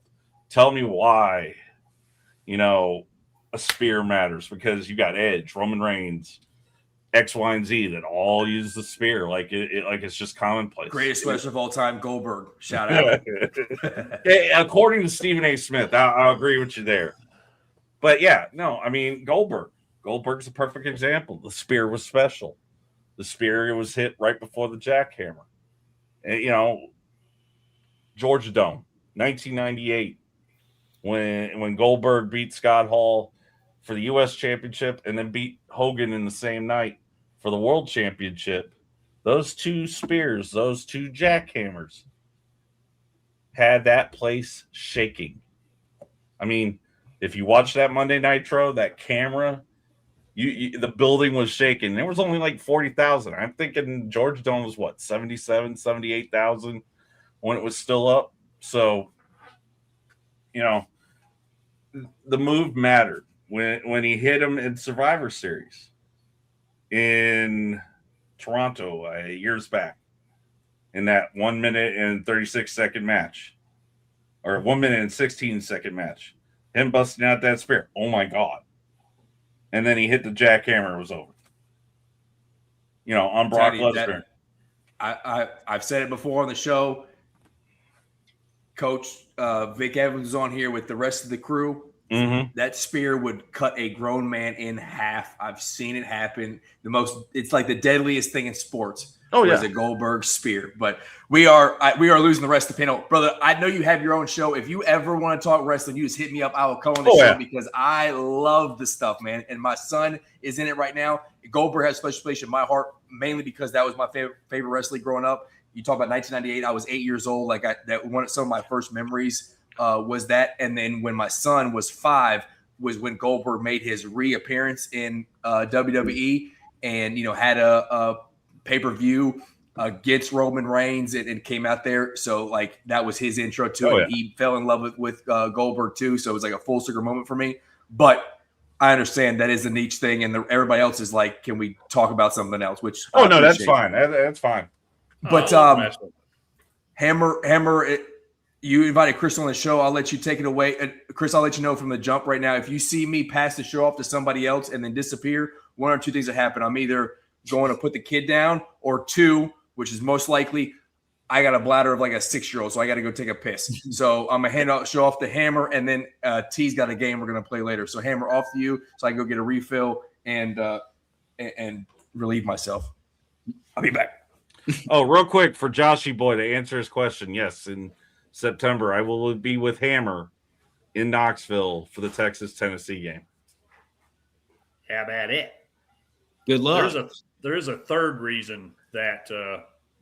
Tell me why, a spear matters, because you got Edge, Roman Reigns, X, Y, and Z that all use the spear like it's just commonplace. Greatest wrestler of all time, Goldberg. Shout out. According to Stephen A. Smith, I'll agree with you there. But yeah, no, I mean Goldberg's a perfect example. The spear was special. The spear was hit right before the jackhammer. And, Georgia Dome, 1998, when Goldberg beat Scott Hall for the U.S. Championship and then beat Hogan in the same night for the World Championship, those two spears, those two jackhammers had that place shaking. I mean, if you watch that Monday Nitro, that camera, the building was shaking. There was only like 40,000. I'm thinking Georgia Dome was what, 77, 78,000 when it was still up. So, the move mattered when he hit him in Survivor Series in Toronto years back in that 1 minute and 36-second match, or 1 minute and 16-second match. Him busting out that spear. Oh my God. And then he hit the jackhammer. It was over. On Brock Lesnar. I've said it before on the show. Coach Vic Evans was on here with the rest of the crew. Mm-hmm. That spear would cut a grown man in half. I've seen it happen. It's like the deadliest thing in sports. Oh, yeah. Was a Goldberg spear. But we are losing the rest of the panel. Brother, I know you have your own show. If you ever want to talk wrestling, you just hit me up. I will come on the show because I love the stuff, man. And my son is in it right now. Goldberg has a special place in my heart, mainly because that was my favorite wrestling growing up. You talk about 1998. I was 8 years old. Some of my first memories was that. And then when my son was 5 was when Goldberg made his reappearance in WWE and, had a pay-per-view against Roman Reigns and came out there. So that was his intro to it. Yeah. He fell in love with Goldberg too. So it was like a full circle moment for me, but I understand that is a niche thing. And everybody else is like, can we talk about something else? Which, no, that's fine. That's fine. But Hammer, you invited Chris on the show. I'll let you take it away. And Chris, I'll let you know from the jump right now. If you see me pass the show off to somebody else and then disappear, one or two things that happen. I'm either going to put the kid down, or 2, which is most likely, I got a bladder of like a 6-year-old, so I got to go take a piss. So I'm gonna show off the Hammer, and then T's got a game we're gonna play later. So Hammer, off to you, so I can go get a refill and relieve myself. I'll be back. Oh, real quick for Joshy Boy to answer his question. Yes, in September I will be with Hammer in Knoxville for the Texas-Tennessee game. How about it? Good luck. There is a third reason that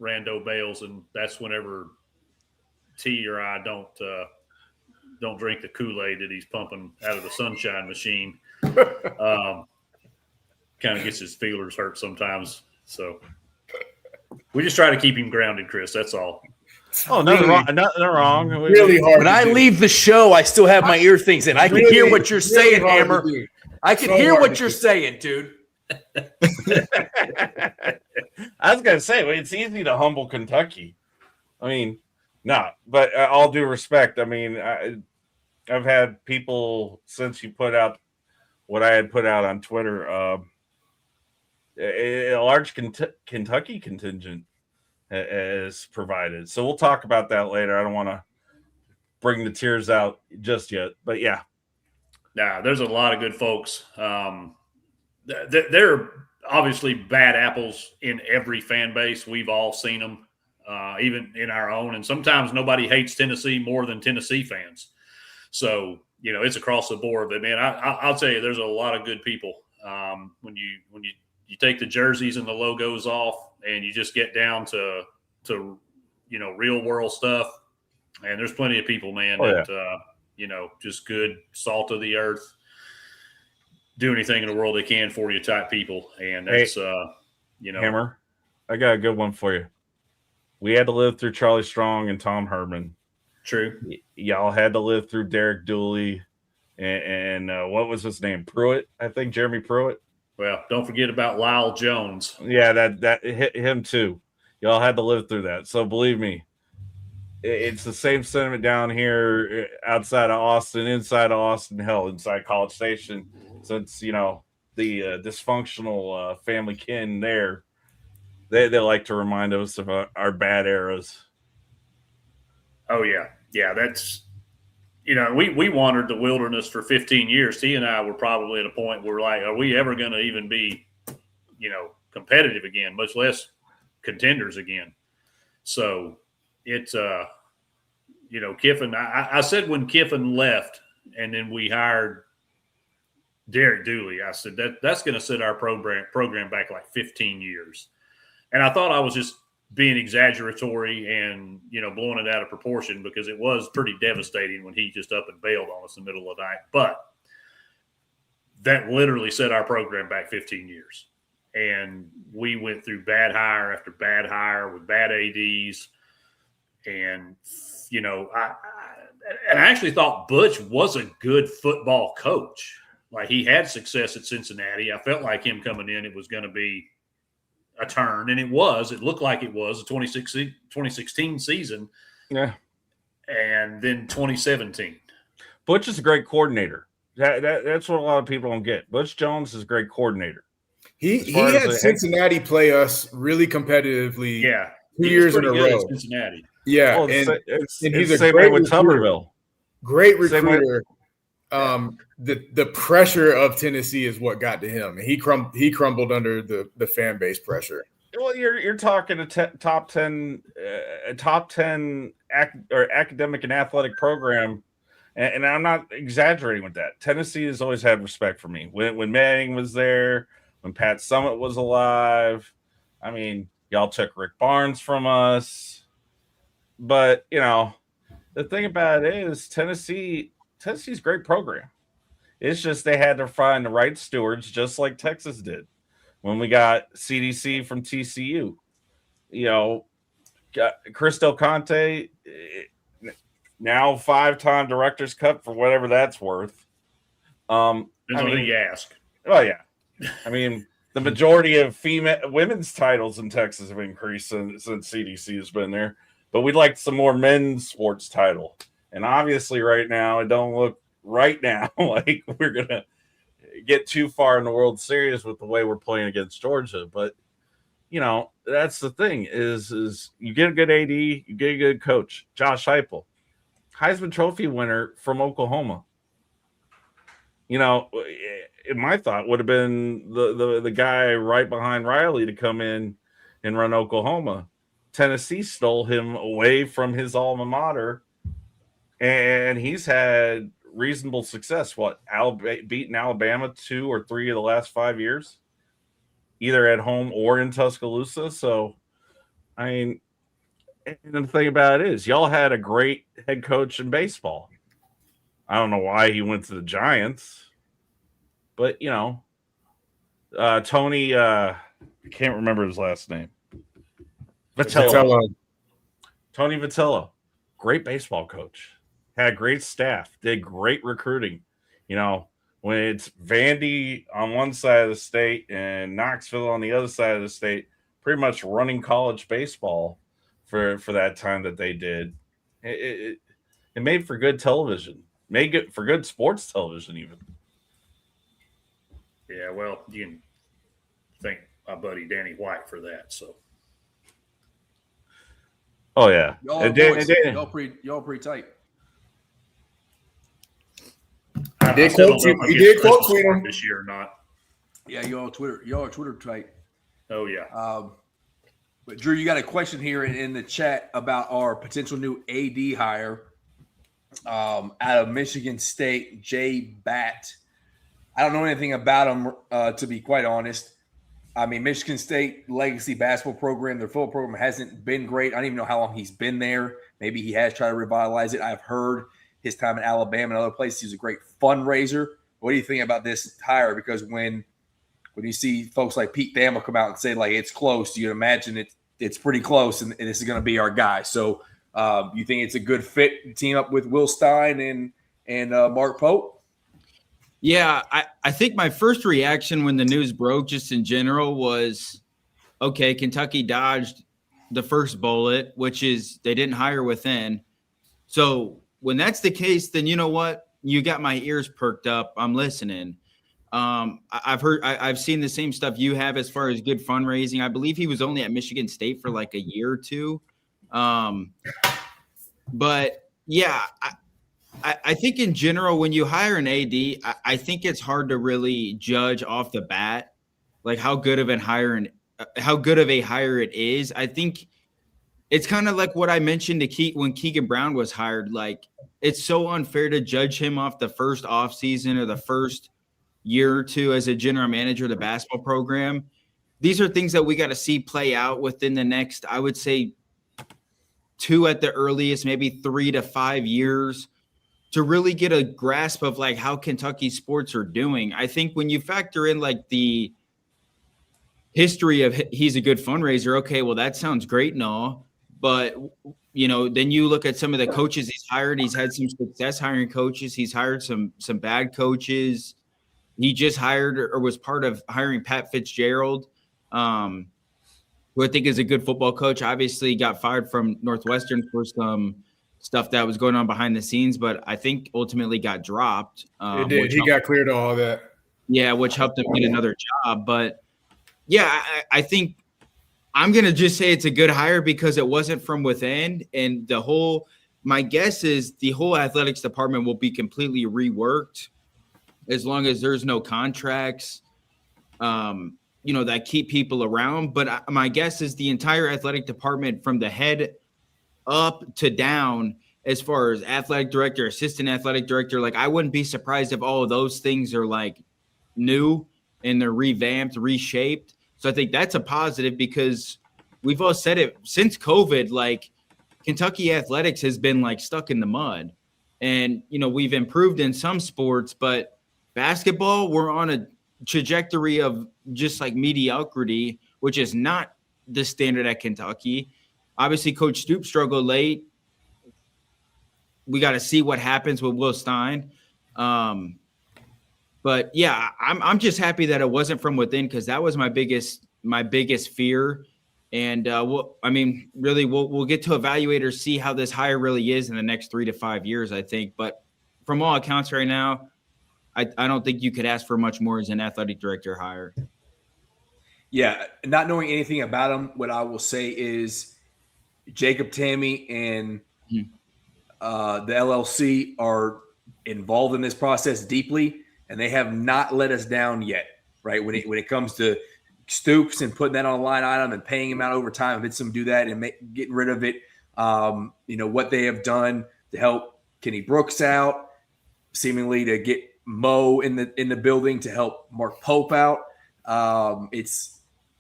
Rando bails, and that's whenever T or I don't drink the Kool-Aid that he's pumping out of the sunshine machine. Kind of gets his feelers hurt sometimes. So we just try to keep him grounded, Chris. That's all. Oh, nothing wrong. Really hard. When I leave the show, I still have my ear things in. I can hear what you're saying, Hammer. I can hear what you're saying, dude. I was going to say, it's easy to humble Kentucky. I mean, but all due respect, I mean, I've had people, since you put out what I had put out on Twitter, a large Kentucky contingent is provided. So we'll talk about that later. I don't want to bring the tears out just yet, but yeah. Nah, there's a lot of good folks. There are obviously bad apples in every fan base. We've all seen them, even in our own. And sometimes nobody hates Tennessee more than Tennessee fans. So, it's across the board. But, man, I'll tell you, there's a lot of good people. When you take the jerseys and the logos off and you just get down to real world stuff, and there's plenty of people, man, just good, salt of the earth, do anything in the world they can for you type people. And that's, Hammer, I got a good one for you. We had to live through Charlie Strong and Tom Herman. True. Y'all had to live through Derek Dooley and what was his name? Pruitt, I think, Jeremy Pruitt. Well, don't forget about Lyle Jones. Yeah, that hit him too. Y'all had to live through that. So believe me, it's the same sentiment down here outside of Austin, inside of Austin, hell, inside College Station. Since, the dysfunctional family kin there, they like to remind us of our bad eras. Oh, yeah. Yeah, that's, we wandered the wilderness for 15 years. T and I were probably at a point where we're like, are we ever going to even be, competitive again, much less contenders again? So it's, Kiffin, I said when Kiffin left and then we hired Derek Dooley, I said that's going to set our program back like 15 years. And I thought I was just being exaggeratory and, blowing it out of proportion, because it was pretty devastating when he just up and bailed on us in the middle of the night. But that literally set our program back 15 years. And we went through bad hire after bad hire with bad ADs. And, And I actually thought Butch was a good football coach. Like, he had success at Cincinnati. I felt like him coming in, it was going to be a turn, and it was. It looked like it was a 2016 season. Yeah. And then 2017. Butch is a great coordinator. That's what a lot of people don't get. Butch Jones is a great coordinator. He had Cincinnati play us really competitively. Yeah. 2 years in a row. Cincinnati. Yeah. Well, and he's a same great way with Tuberville. Great recruiter. The pressure of Tennessee is what got to him. He crumbled under the fan base pressure. Well, you're talking a top 10 academic and athletic program, and I'm not exaggerating with that. Tennessee has always had respect for me. When Manning was there, when Pat Summitt was alive, I mean, y'all took Rick Barnes from us, but the thing about it is Tennessee's a great program. It's just they had to find the right stewards, just like Texas did when we got CDC from TCU. Got Chris Del Conte, now 5-time Director's Cup for whatever that's worth. Depends on who you ask. Oh yeah, I mean the majority of women's titles in Texas have increased since CDC has been there. But we'd like some more men's sports title, and obviously, right now it don't look right now like we're gonna get too far in the World Series with the way we're playing against Georgia. But that's the thing is you get a good AD, you get a good coach. Josh Heupel, Heisman Trophy winner from Oklahoma. My thought would have been the guy right behind Riley to come in and run Oklahoma. Tennessee stole him away from his alma mater, and he's had reasonable success. Beaten Alabama 2 or 3 of the last 5 years, either at home or in Tuscaloosa. So, I mean, and the thing about it is, y'all had a great head coach in baseball. I don't know why he went to the Giants, but Tony, I can't remember his last name. Vitello. Tony Vitello, great baseball coach. Had great staff, did great recruiting. When it's Vandy on one side of the state and Knoxville on the other side of the state, pretty much running college baseball for that time that they did. It made for good television. Made it for good sports television even. Yeah, well, you can thank my buddy Danny White for that. So. Oh yeah, y'all pretty tight. He did quote tweet him this year or not. Yeah, y'all are Twitter tight. Oh yeah. But Drew, you got a question here in the chat about our potential new AD hire out of Michigan State, Jay Batt. I don't know anything about him, to be quite honest. I mean, Michigan State legacy basketball program, their football program hasn't been great. I don't even know how long he's been there. Maybe he has tried to revitalize it. I've heard his time in Alabama and other places, he's a great fundraiser. What do you think about this hire? Because when you see folks like Pete Thamel come out and say, like, it's close, you imagine it's pretty close, and this is going to be our guy. So you think it's a good fit, team up with Will Stein and Mark Pope? Yeah, I think my first reaction when the news broke, just in general, was, okay, Kentucky dodged the first bullet, which is they didn't hire within. So when that's the case, then you know what? You got my ears perked up. I'm listening. I've seen the same stuff you have as far as good fundraising. I believe he was only at Michigan State for like a year or two. But yeah, I think in general, when you hire an AD, I think it's hard to really judge off the bat, like how good of a hire it is. I think it's kind of like what I mentioned to when Keegan Brown was hired. Like, it's so unfair to judge him off the first offseason or the first year or two as a general manager of the basketball program. These are things that we got to see play out within the next, I would say, 2 at the earliest, maybe 3 to 5 years, to really get a grasp of like how Kentucky sports are doing. I think when you factor in like the history of he's a good fundraiser, okay, well, that sounds great and all, But, then you look at some of the coaches he's hired. He's had some success hiring coaches. He's hired some bad coaches. He just hired or was part of hiring Pat Fitzgerald, who I think is a good football coach. Obviously got fired from Northwestern for some stuff that was going on behind the scenes, but I think ultimately got dropped. It did. He got cleared of all that. Yeah, which helped him get another job. But, yeah, I think I'm going to just say it's a good hire because it wasn't from within. And my guess is the whole athletics department will be completely reworked as long as there's no contracts, that keep people around. But my guess is the entire athletic department from the head up to down, as far as athletic director, assistant athletic director, like I wouldn't be surprised if all of those things are like new and they're revamped, reshaped. So I think that's a positive because we've all said it since COVID, like Kentucky athletics has been like stuck in the mud. And, we've improved in some sports, but basketball, we're on a trajectory of just like mediocrity, which is not the standard at Kentucky. Obviously, Coach Stoops struggled late. We got to see what happens with Will Stein. But yeah, I'm just happy that it wasn't from within because that was my biggest fear. And we'll get to evaluate or see how this hire really is in the next 3 to 5 years, I think. But from all accounts right now, I don't think you could ask for much more as an athletic director hire. Yeah, not knowing anything about him, what I will say is Jacob Tammy and the LLC are involved in this process deeply, and they have not let us down yet, right? When it comes to Stoops and putting that on a line item and paying him out over time, if it's them do that and getting rid of it, what they have done to help Kenny Brooks out, seemingly to get Mo in the building to help Mark Pope out.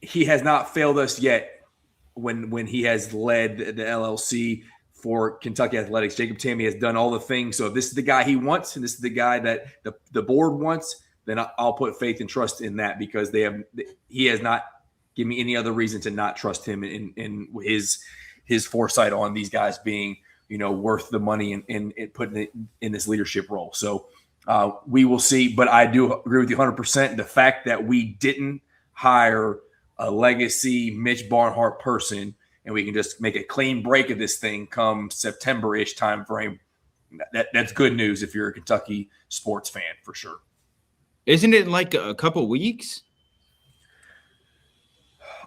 He has not failed us yet when he has led the LLC for Kentucky Athletics. Jacob Tammy has done all the things. So if this is the guy he wants and this is the guy that the board wants, then I'll put faith and trust in that because he has not given me any other reason to not trust him in his foresight on these guys being, worth the money and putting it in this leadership role. So we will see, but I do agree with you 100%. The fact that we didn't hire a legacy Mitch Barnhart person and we can just make a clean break of this thing come September-ish time frame, that's good news if you're a Kentucky sports fan for sure. Isn't it like a couple weeks?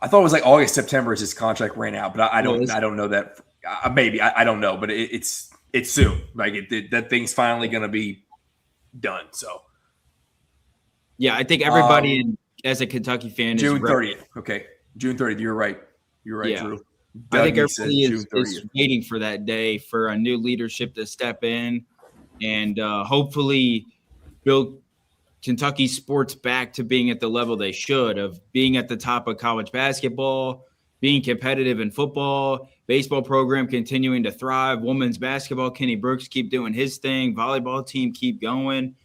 I thought it was like August, September as his contract ran out, but I don't know that. Maybe I don't know, but it's soon. Like that thing's finally going to be done. So yeah, I think everybody as a Kentucky fan June 30th. Okay, June 30th. You're right. Yeah. Drew. I think everybody is waiting for that day for a new leadership to step in and hopefully build Kentucky sports back to being at the level they should, of being at the top of college basketball, being competitive in football, baseball program continuing to thrive, women's basketball, Kenny Brooks keep doing his thing, volleyball team keep going,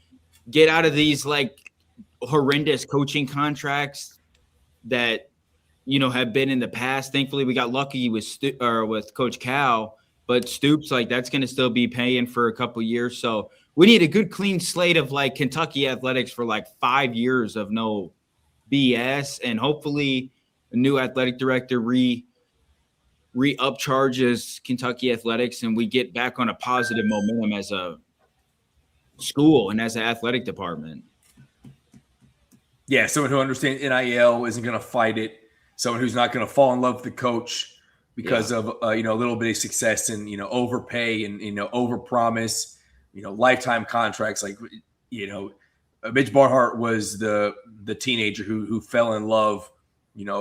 get out of these like horrendous coaching contracts that have been in the past. Thankfully, we got lucky with Coach Cal, but Stoops, like that's going to still be paying for a couple years. So we need a good clean slate of like Kentucky athletics for like 5 years of no BS, and hopefully a new athletic director upcharges Kentucky athletics and we get back on a positive momentum as a school and as an athletic department. Yeah, someone who understands NIL isn't going to fight it. Someone who's not going to fall in love with the coach because of a little bit of success and overpay and overpromise. Lifetime contracts. Like Mitch Barnhart was the teenager who fell in love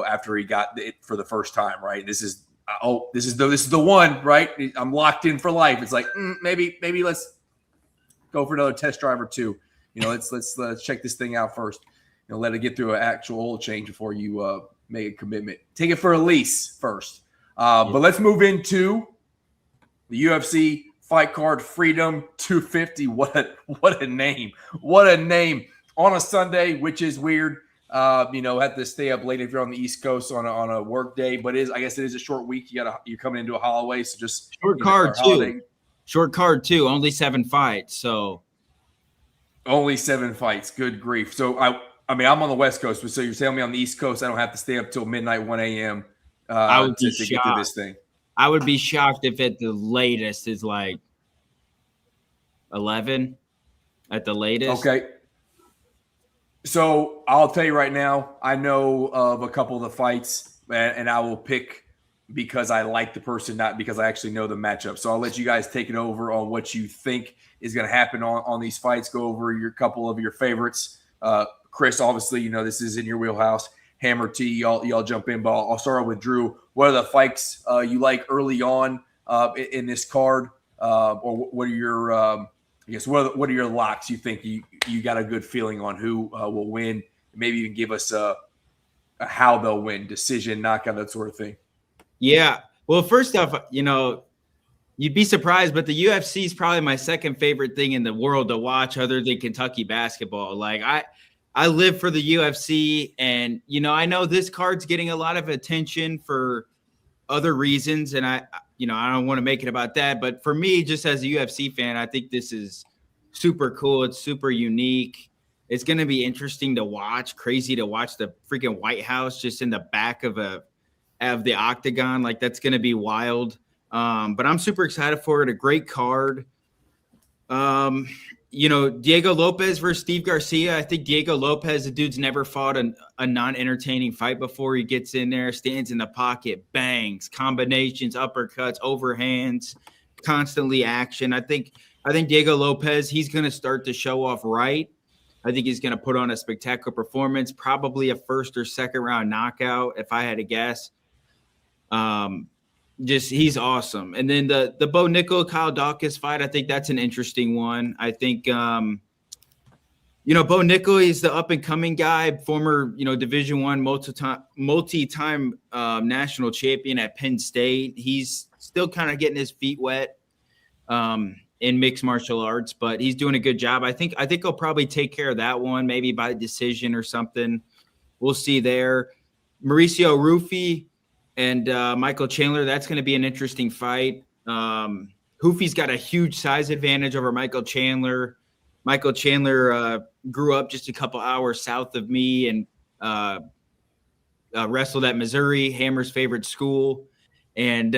after he got it for the first time. Right. This is the one. Right. I'm locked in for life. It's like maybe let's go for another test drive or two. Let's check this thing out first. Let it get through an actual oil change before you make a commitment. Take it for a lease first. But let's move into the UFC fight card Freedom 250. What a name. What a name on a Sunday, which is weird. Have to stay up late if you're on the East Coast on a work day. But I guess it is a short week. You're coming into a Holloway, so just short card too. Short card too. Only 7 fights, so only 7 fights. Good grief! So I'm on the West Coast, so you're telling me on the East Coast I don't have to stay up till midnight, 1 a.m. To get to this thing. I would be shocked if at the latest is like 11 at the latest. Okay. So I'll tell you right now, I know of a couple of the fights, and I will pick because I like the person, not because I actually know the matchup. So I'll let you guys take it over on what you think is going to happen on these fights. Go over your couple of your favorites. Chris, obviously, this is in your wheelhouse. Hammer T, y'all jump in, but I'll start with Drew. What are the fights you like early on in this card, or what are your what are your locks? You think you got a good feeling on who will win? Maybe even give us a how they'll win, decision, knockout, that sort of thing. Yeah. Well, first off, you'd be surprised, but the UFC is probably my second favorite thing in the world to watch, other than Kentucky basketball. Like I live for the UFC, and I know this card's getting a lot of attention for other reasons, and I don't want to make it about that, but for me, just as a UFC fan, I think this is super cool. It's super unique. It's going to be interesting to watch. Crazy to watch the freaking White House just in the back of the octagon. Like, that's going to be wild. But I'm super excited for it. A great card. Diego Lopez versus Steve Garcia. I think Diego Lopez, the dude's never fought a non-entertaining fight before. He gets in there, stands in the pocket, bangs, combinations, uppercuts, overhands, constantly action. I think Diego Lopez, he's going to start to show off right. I think he's going to put on a spectacular performance, probably a first or second round knockout, if I had to guess. He's awesome. And then the Bo Nickel, Kyle Dawkins fight, I think that's an interesting one. I think, Bo Nickel is the up and coming guy, former, Division I multi-time national champion at Penn State. He's still kind of getting his feet wet in mixed martial arts, but he's doing a good job. I think he'll probably take care of that one, maybe by decision or something. We'll see there. Mauricio Rufy and Michael Chandler, that's going to be an interesting fight. Hoofy's got a huge size advantage over Michael Chandler. Michael Chandler grew up just a couple hours south of me and wrestled at Missouri, Hammer's favorite school. And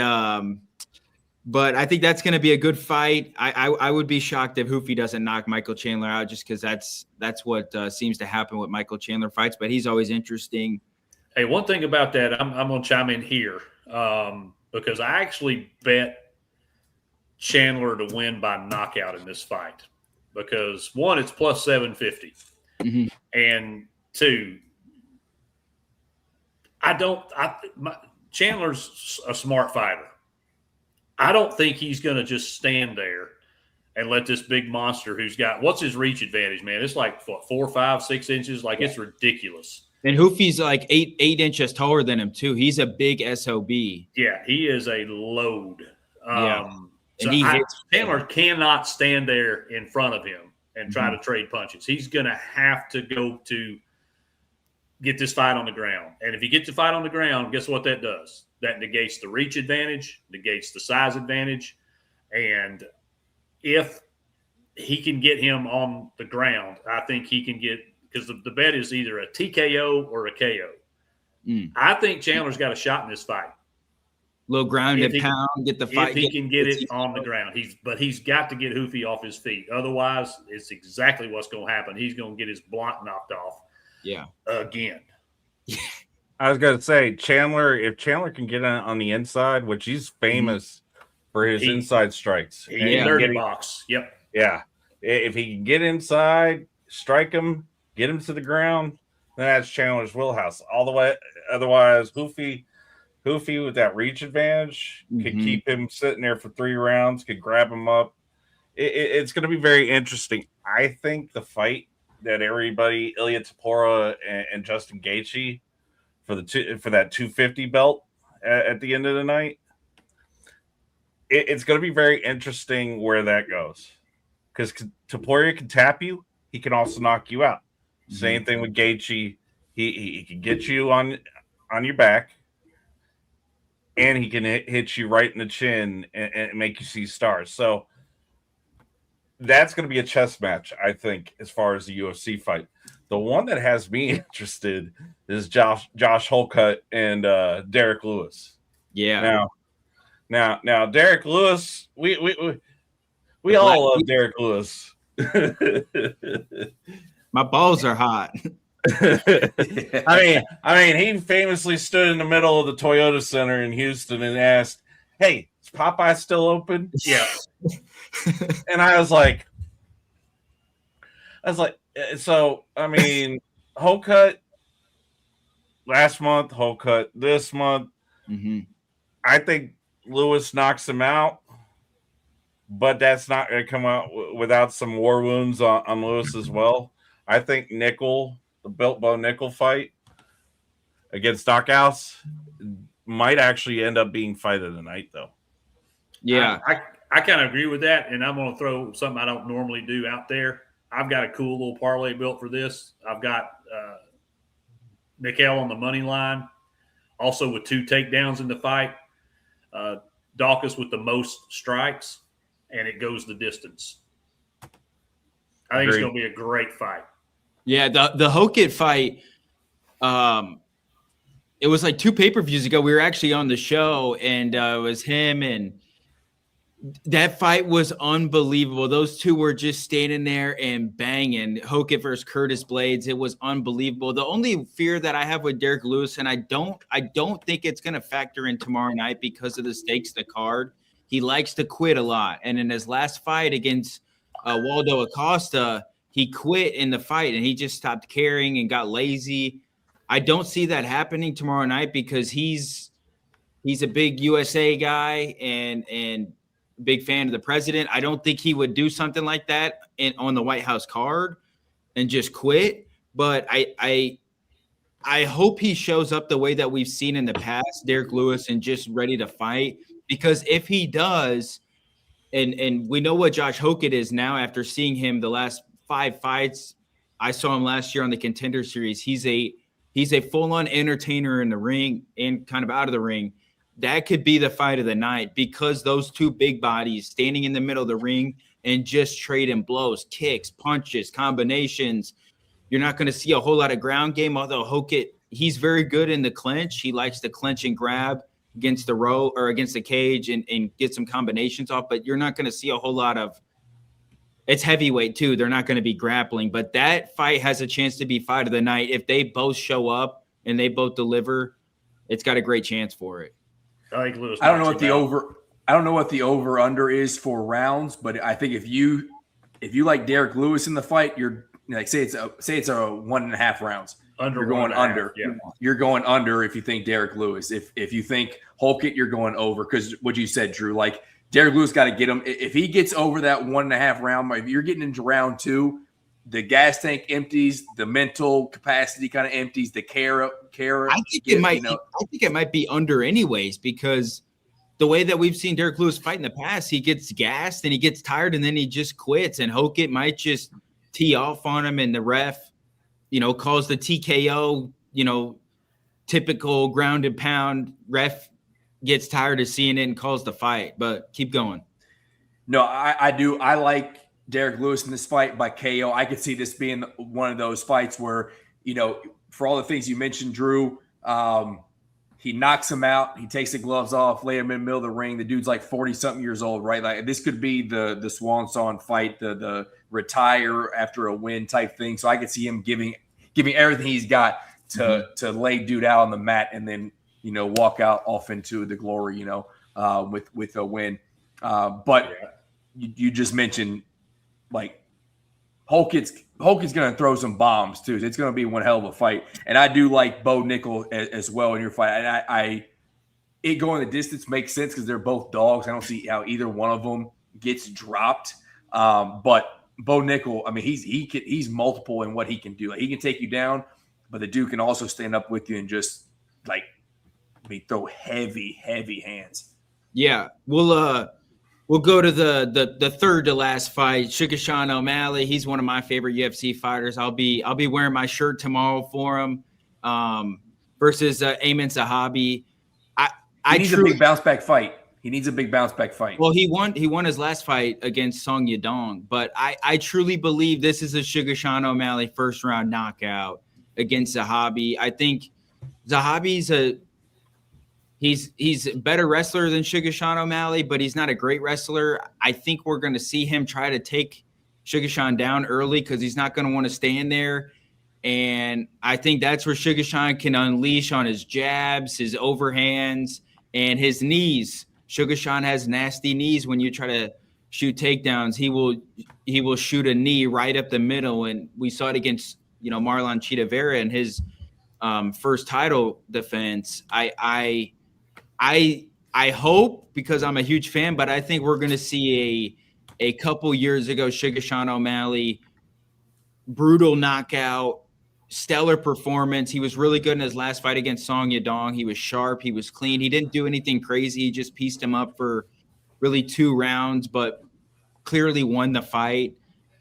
but I think that's going to be a good fight. I would be shocked if Hoofy doesn't knock Michael Chandler out, just because that's what seems to happen with Michael Chandler fights. But he's always interesting. Hey, one thing about that, I'm going to chime in here because I actually bet Chandler to win by knockout in this fight because, one, it's plus 750. Mm-hmm. And two, Chandler's a smart fighter. I don't think he's going to just stand there and let this big monster who's got – what's his reach advantage, man? It's like, 4, 5, 6 inches? Like, it's ridiculous. And Hoofy's like 8 inches taller than him, too. He's a big SOB. Yeah, he is a load. So Chandler cannot stand there in front of him and try to trade punches. He's going to have to go to get this fight on the ground. And if he gets the fight on the ground, guess what that does? That negates the reach advantage, negates the size advantage. And if he can get him on the ground, I think he can get – because the bet is either a TKO or a KO. I think Chandler's got a shot in this fight. Little ground and pound, get the fight. If he can get it on the ground. He's got to get Hoofy off his feet. Otherwise, it's exactly what's going to happen. He's going to get his block knocked off again. I was going to say, Chandler, if Chandler can get on the inside, which he's famous for his inside strikes. Dirty box. Yep. Yeah. If he can get inside, strike him, get him to the ground, then that's Chandler's wheelhouse. All the way. Otherwise, Hoofy with that reach advantage could keep him sitting there for 3 rounds, could grab him up. It's going to be very interesting. I think the fight that everybody, Ilya Tapora and Justin Gaethje, for that 250 belt at the end of the night, it's going to be very interesting where that goes. Because Taporia can tap you, he can also knock you out. Same thing with Gaethje. He can get you on your back, and he can hit you right in the chin and make you see stars. So that's going to be a chess match, I think, as far as the UFC fight. The one that has me interested is Josh Holcutt and Derek Lewis. Yeah. Now, Derek Lewis, we all love Derek Lewis. My balls are hot. I mean, he famously stood in the middle of the Toyota Center in Houston and asked, "Hey, is Popeye still open?" Yeah. And I was like, so I mean, Holcutt last month, Holcutt this month. Mm-hmm. I think Lewis knocks him out, but that's not going to come out without some war wounds on Lewis as well. I think Nickel, the Built Bo Nickel fight against Stockhouse, might actually end up being fight of the night, though. Yeah. I kind of agree with that, and I'm going to throw something I don't normally do out there. I've got a cool little parlay built for this. I've got Nickel on the money line, also with 2 takedowns in the fight. Dawkins with the most strikes, and it goes the distance. I think it's going to be a great fight. Yeah, the Hokit fight, it was like 2 pay-per-views ago. We were actually on the show, and it was him, and that fight was unbelievable. Those two were just standing there and banging. Hokit versus Curtis Blades, it was unbelievable. The only fear that I have with Derek Lewis, and I don't think it's going to factor in tomorrow night because of the stakes of the card. He likes to quit a lot, and in his last fight against Waldo Acosta, he quit in the fight and he just stopped caring and got lazy. I don't see that happening tomorrow night because he's a big USA guy and big fan of the president. I don't think he would do something like that on the White House card and just quit. But I hope he shows up the way that we've seen in the past, Derek Lewis, and just ready to fight. Because if he does, and we know what Josh Hokit is now after seeing him the last 5 fights. I saw him last year on the Contender Series. He's a full-on entertainer in the ring and kind of out of the ring. That could be the fight of the night because those 2 big bodies standing in the middle of the ring and just trading blows, kicks, punches, combinations. You're not going to see a whole lot of ground game, although Hokit, he's very good in the clinch. He likes to clinch and grab against the row or against the cage and get some combinations off, but you're not going to see a whole lot of – it's heavyweight too. They're not going to be grappling, but that fight has a chance to be fight of the night. If they both show up and they both deliver, it's got a great chance for it. I think Lewis. I don't know what the over under is for rounds, but I think if you like Derek Lewis in the fight, you're like say it's a 1.5 rounds. You're going under. Yeah. You're going under if you think Derek Lewis. If you think Holkett, you're going over because what you said, Drew. Like Derek Lewis got to get him. If he gets over that 1.5 round, if you're getting into round 2, the gas tank empties, the mental capacity kind of empties, the care. I think it might be under anyways because the way that we've seen Derek Lewis fight in the past, he gets gassed and he gets tired and then he just quits. And Hokit might just tee off on him and the ref, calls the TKO, typical ground and pound. Ref gets tired of seeing it and calls the fight. But keep going. No, I do. I like Derek Lewis in this fight by KO. I could see this being one of those fights where, for all the things you mentioned, Drew, he knocks him out. He takes the gloves off, lay him in the middle of the ring. The dude's like 40-something years old, right? Like this could be the swan song fight, the retire after a win type thing. So I could see him giving everything he's got to lay dude out on the mat and then, walk out off into the glory, with a win. But you just mentioned like Holkett's going to throw some bombs too. It's going to be one hell of a fight. And I do like Bo Nickel as well in your fight. And it going the distance makes sense because they're both dogs. I don't see how either one of them gets dropped. But Bo Nickel, I mean, he's multiple in what he can do. Like, he can take you down, but the dude can also stand up with you and just throw heavy hands. Yeah, we'll go to the third to last fight. Sugar Sean O'Malley. He's one of my favorite UFC fighters. I'll be wearing my shirt tomorrow for him. versus Ayman Sahabi. He needs a big bounce back fight. Well, he won his last fight against Song Yadong, but I truly believe this is a Sugar Sean O'Malley first round knockout against Zahabi. I think Zahabi's he's a better wrestler than Sugar Sean O'Malley, but he's not a great wrestler. I think we're going to see him try to take Sugar Sean down early because he's not going to want to stand there. And I think that's where Sugar Sean can unleash on his jabs, his overhands, and his knees. Sugar Sean has nasty knees when you try to shoot takedowns. He will shoot a knee right up the middle, and we saw it against Marlon Chita Vera in his first title defense. I hope, because I'm a huge fan, but I think we're going to see a couple years ago Sugar Sean O'Malley brutal knockout, stellar performance. He was really good in his last fight against Song Yadong. He was sharp. He was clean. He didn't do anything crazy. He just pieced him up for really 2 rounds, but clearly won the fight.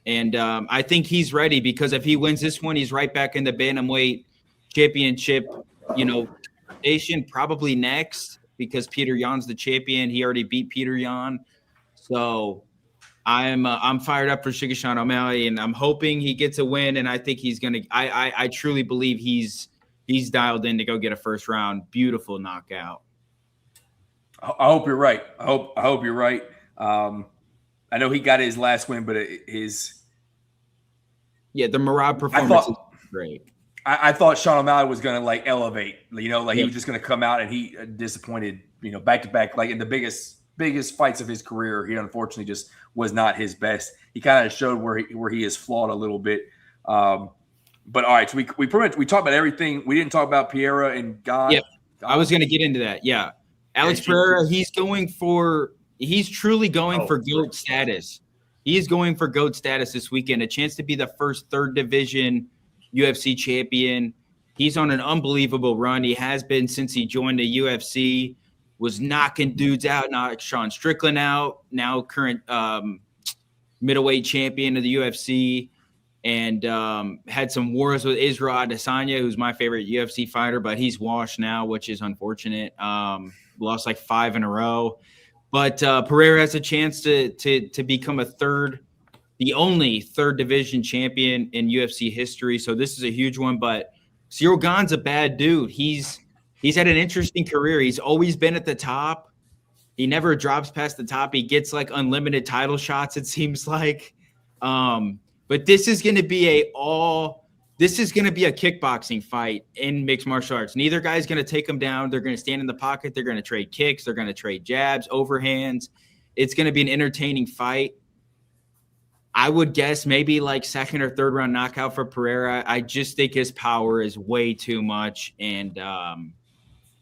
And I think he's ready, because if he wins this one, he's right back in the bantamweight championship, station probably next, because Peter Yan's the champion. He already beat Peter Yan. So I'm fired up for Sugar Sean O'Malley, and I'm hoping he gets a win. And I think he's gonna. I truly believe he's dialed in to go get a first round beautiful knockout. I hope you're right. I hope you're right. I know he got his last win, but the Merab performance is great. I thought Sean O'Malley was gonna elevate. He was just gonna come out, and he disappointed. Back to back, in the biggest fights of his career, he unfortunately just was not his best. He kind of showed where he is flawed a little bit. But all right, so we pretty much we talked about everything. We didn't talk about Pereira and God. Yep. I was going to get into that. Yeah, Alex Pereira, he's truly going for GOAT status. He is going for GOAT status this weekend. A chance to be the first 3rd division UFC champion. He's on an unbelievable run. He has been since he joined the UFC. Was knocking dudes out, knocked Sean Strickland out, now current middleweight champion of the UFC, and had some wars with Israel Adesanya, who's my favorite UFC fighter, but he's washed now, which is unfortunate. Lost 5 in a row. But Pereira has a chance to become the only 3rd division champion in UFC history. So this is a huge one, but Ciryl Gane's a bad dude. He's had an interesting career. He's always been at the top. He never drops past the top. He gets unlimited title shots, it seems like. But this is going to be a kickboxing fight in mixed martial arts. Neither guy's going to take him down. They're going to stand in the pocket. They're going to trade kicks. They're going to trade jabs, overhands. It's going to be an entertaining fight. I would guess maybe 2nd or 3rd round knockout for Pereira. I just think his power is way too much. And,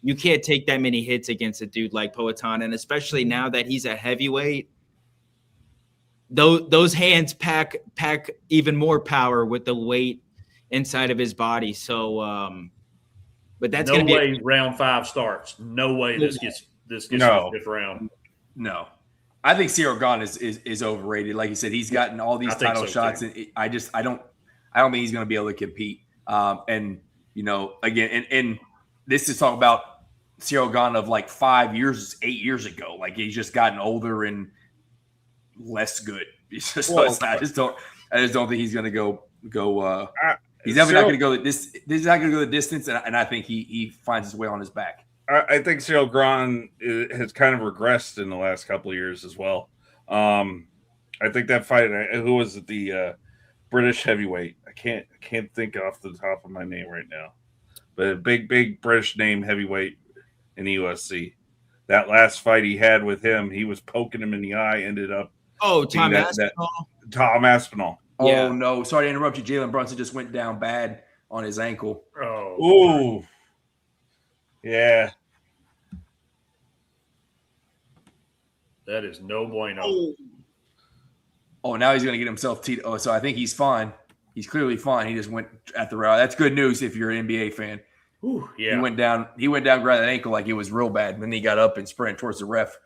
you can't take that many hits against a dude like Poatan, and especially now that he's a heavyweight, those hands pack even more power with the weight inside of his body. So, but that's no way round 5 starts. No way this gets no. Fifth round. No, I think Ciryl Gane is overrated. Like you said, he's gotten all these title shots, and I don't think he's going to be able to compete. And again, and this is talking about Ciryl Gane of 8 years ago. He's just gotten older and less good. I just don't think he's going to go. He's definitely not going to go this. This is not going to go the distance, and I think he finds his way on his back. I think Ciryl Gane has kind of regressed in the last couple of years as well. I think that fight. Who was it? The British heavyweight. I can't think off the top of my name right now, but a big British name heavyweight in the UFC. That last fight he had with him, he was poking him in the eye. Ended up. Oh, Tom Aspinall. Tom Aspinall. Yeah. Oh no! Sorry to interrupt you. Jalen Brunson just went down bad on his ankle. Oh. Ooh. Yeah. That is no bueno. Oh, now he's going to get himself teed. Oh, so I think he's fine. He's clearly fine. He just went at the route. That's good news if you're an NBA fan. Ooh, yeah. He went down, grabbed that ankle like it was real bad. And then he got up and sprinted towards the ref.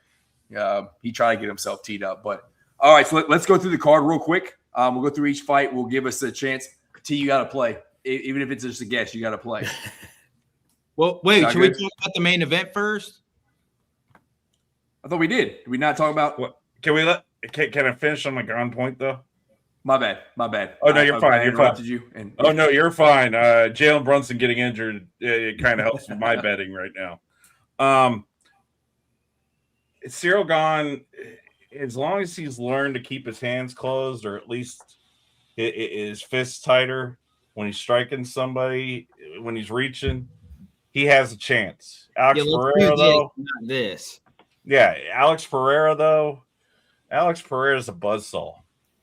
He tried to get himself teed up. But all right, so let's go through the card real quick. We'll go through each fight. We'll give us a chance. T, you got to play. even if it's just a guess, you got to play. Well, wait, should we talk about the main event first? I thought we did. Did we not talk about what? Can I finish on my ground point though? My bad. Oh no, you're fine. I interrupted you. Oh no, you're fine. Jalen Brunson getting injured, it kind of helps with my betting right now. Cyril Gahn, as long as he's learned to keep his hands closed, or at least his fists tighter when he's striking somebody, when he's reaching, he has a chance. Alex Pereira, though, not this. Yeah, Alex Pereira, though. Alex Pereira is a buzzsaw.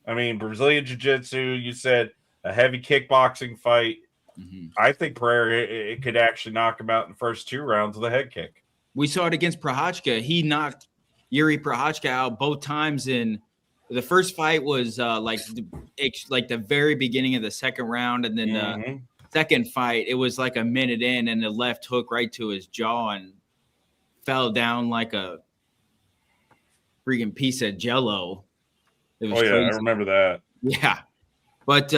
I mean, Brazilian Jiu-Jitsu, you said a heavy kickboxing fight. Mm-hmm. I think Pereira it could actually knock him out in the first 2 rounds with a head kick. We saw it against Prochazka. He knocked Yuri Prochazka out both times. In the first fight was like the very beginning of the second round, and then the second fight, it was like a minute in, and the left hook right to his jaw and fell down like a freaking piece of Jello. It was crazy. I remember that. Yeah, but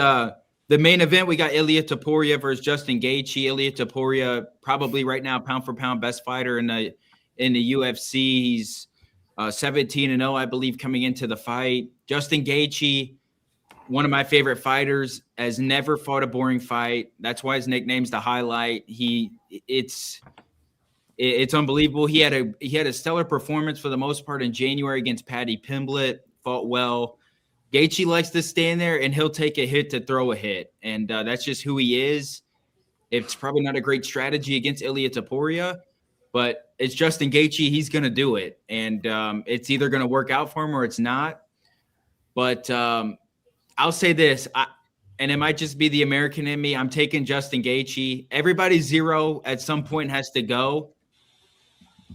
the main event, we got Ilia Topuria versus Justin Gaethje. Ilia Topuria, probably right now pound for pound best fighter in the UFC. He's 17-0, I believe, coming into the fight. Justin Gaethje, one of my favorite fighters, has never fought a boring fight. That's why his nickname's the Highlight. It's unbelievable. He had a stellar performance for the most part in January against Paddy Pimblett. Fought well. Gaethje likes to stand there and he'll take a hit to throw a hit, and that's just who he is. It's probably not a great strategy against Ilia Topuria, but it's Justin Gaethje. He's going to do it, and it's either going to work out for him or it's not. But I'll say this, and it might just be the American in me. I'm taking Justin Gaethje. Everybody 0 at some point has to go,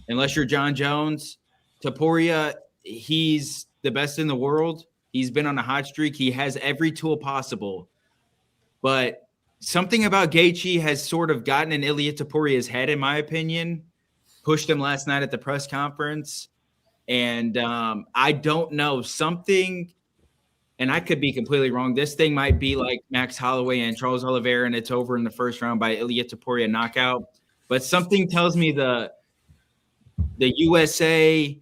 unless you're John Jones. Topuria, he's the best in the world. He's been on a hot streak. He has every tool possible. But something about Gaethje has sort of gotten in Ilia Topuria's head, in my opinion. Pushed him last night at the press conference. And I don't know, something, and I could be completely wrong. This thing might be like Max Holloway and Charles Oliveira, and it's over in the first round by Ilia Topuria knockout. But something tells me the USA,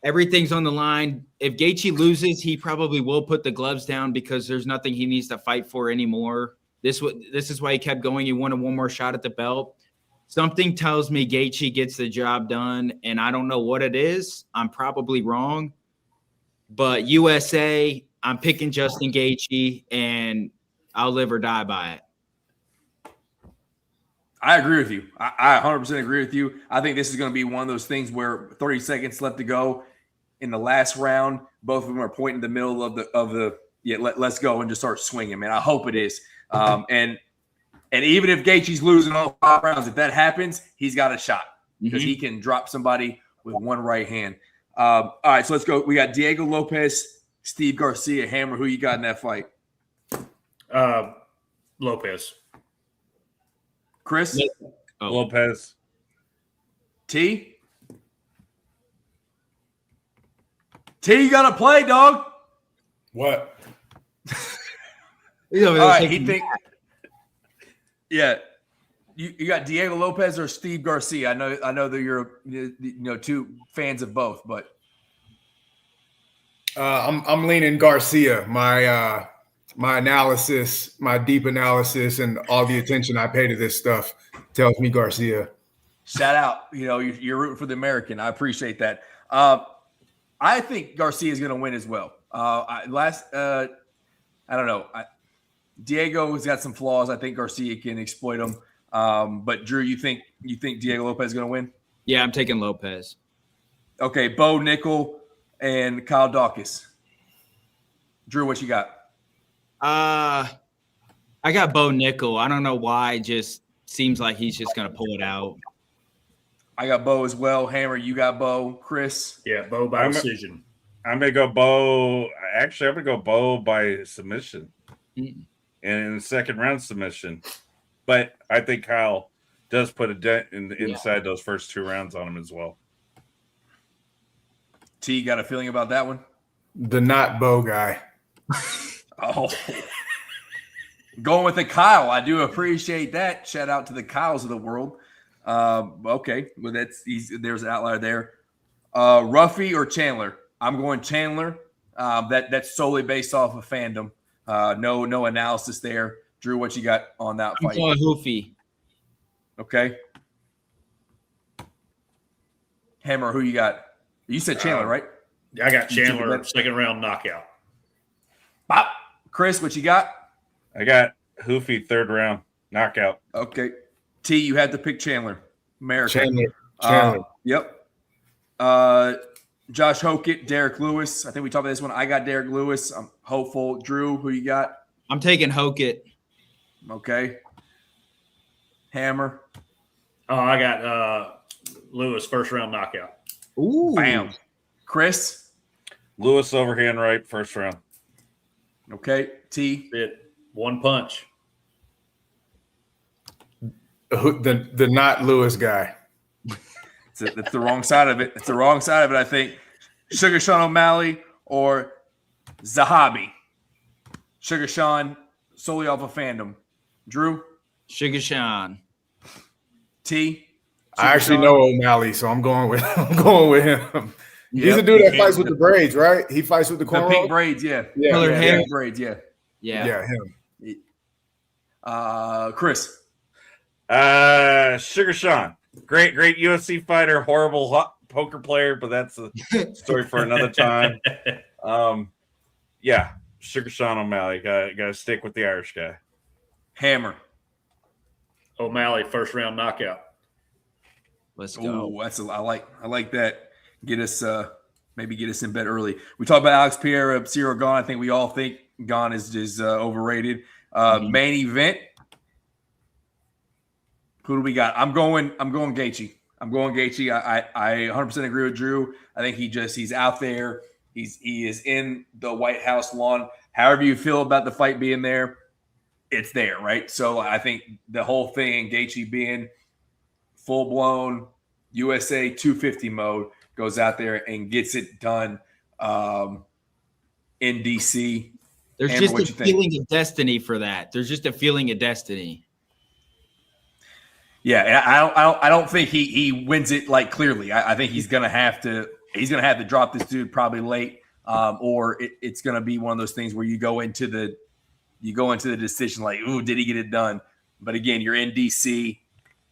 everything's on the line. If Gaethje loses, he probably will put the gloves down because there's nothing he needs to fight for anymore. This is why he kept going. He wanted one more shot at the belt. Something tells me Gaethje gets the job done, and I don't know what it is. I'm probably wrong. But USA, I'm picking Justin Gaethje, and I'll live or die by it. I agree with you. I 100% agree with you. I think this is going to be one of those things where 30 seconds left to go in the last round. Both of them are pointing in the middle of the let's go and just start swinging, man. I hope it is. And even if Gaethje's losing all 5 rounds, if that happens, he's got a shot because he can drop somebody with one right hand. All right, so let's go. We got Diego Lopez, Steve Garcia. Hammer, who you got in that fight? Lopez. Chris? Lopez. T, you got to play, dog. What? All right, yeah. You got Diego Lopez or Steve Garcia. I know that you're 2 fans of both, but I'm leaning Garcia. My analysis, my deep analysis, and all the attention I pay to this stuff tells me Garcia. Shout out. You're rooting for the American. I appreciate that. I think Garcia is going to win as well. I don't know. Diego's got some flaws. I think Garcia can exploit them. But Drew, you think Diego Lopez is going to win? Yeah, I'm taking Lopez. Okay, Bo Nickel and Kyle Dawkins. Drew, what you got? I got Bo Nickel. I don't know why. It just seems like he's just going to pull it out. I got Bo as well. Hammer, you got Bo. Chris? Yeah, Bo by decision. I'm going to go Bo. Actually, I'm going to go Bo by submission. Mm-hmm. And in the second round submission. But I think Kyle does put a dent inside those first 2 rounds on him as well. T, got a feeling about that one? The not Bo guy. Oh. Going with the Kyle. I do appreciate that. Shout out to the Kyles of the world. Okay, well there's an outlier there. Ruffy or Chandler? I'm going Chandler. That's solely based off of fandom. No analysis there. Drew, what you got on that fight? I'm going Hoofy. Okay. Hammer, who you got? You said Chandler, right? I got Chandler, second round knockout. Bop. Chris, what you got? I got Hoofy, third round knockout. Okay. T, you had to pick Chandler. America. Chandler. Yep. Josh Hokett, Derek Lewis. I think we talked about this one. I got Derek Lewis. I'm hopeful. Drew, who you got? I'm taking Hokett. Okay. Hammer. Oh, I got Lewis, first round knockout. Ooh. Bam. Chris. Lewis overhand right, first round. Okay. T. One punch. The not Lewis guy. That's the wrong side of it. It's the wrong side of it, I think. Sugar Sean O'Malley or Zahabi. Sugar Sean, solely off of fandom. Drew? Sugar Sean. T? I actually know O'Malley, so I'm going with him. He's a dude that fights with the braids, right? He fights with the cornrows? The pink braids, yeah. Colored hair. Pink braids, yeah. Yeah, him. Chris? Sugar Sean. Great UFC fighter, horrible poker player, but that's a story for another time. Yeah, Sugar Sean O'Malley. Got to stick with the Irish guy. Hammer. O'Malley, first round knockout. Let's go. Ooh, I like that. Get us maybe get us in bed early. We talked about Alex Pereira, Cyril Gane. I think we all think Gane is overrated. Main event. Who do we got? I'm going Gaethje. I 100% agree with Drew. I think he's out there. He is in the White House lawn. However you feel about the fight being there, it's there, right? So I think the whole thing, Gaethje being full-blown USA 250 mode, goes out there and gets it done in DC. There's Amber, just a feeling of destiny for that. There's just a feeling of destiny. Yeah, I don't think he wins it like clearly. I think he's gonna have to drop this dude probably late, or it's gonna be one of those things where you go into the decision like, ooh, did he get it done? But again, you're in DC,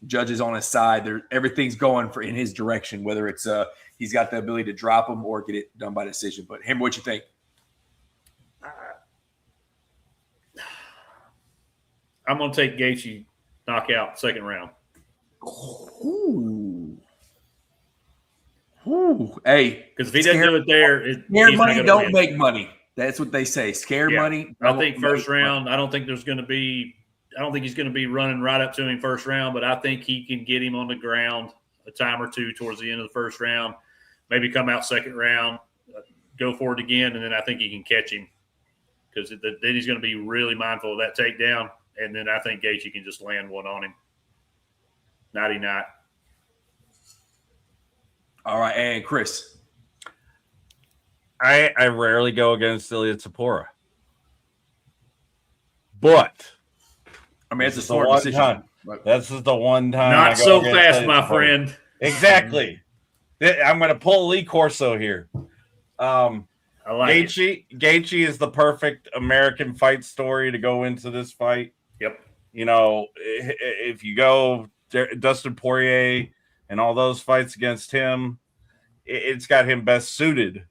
judges on his side. Everything's going in his direction. Whether it's he's got the ability to drop him or get it done by decision. But him, what you think? I'm gonna take Gaethje knockout second round. Ooh. Hey, because if he doesn't do it there, scared money don't make money. That's what they say. Scared money. I think first round. I don't think he's going to be running right up to him first round, but I think he can get him on the ground a time or two towards the end of the first round. Maybe come out second round, go for it again, and then I think he can catch him because then he's going to be really mindful of that takedown, and then I think Gaethje can just land one on him. Naughty not. All right, and Chris. I rarely go against Ilya Tapora. But I mean, it's a smart decision. This is the one time. Not so fast, my friend. Exactly. I'm going to pull Lee Corso here. I like Gaethje is the perfect American fight story to go into this fight. Yep. You know, if you go Dustin Poirier and all those fights against him, it's got him best suited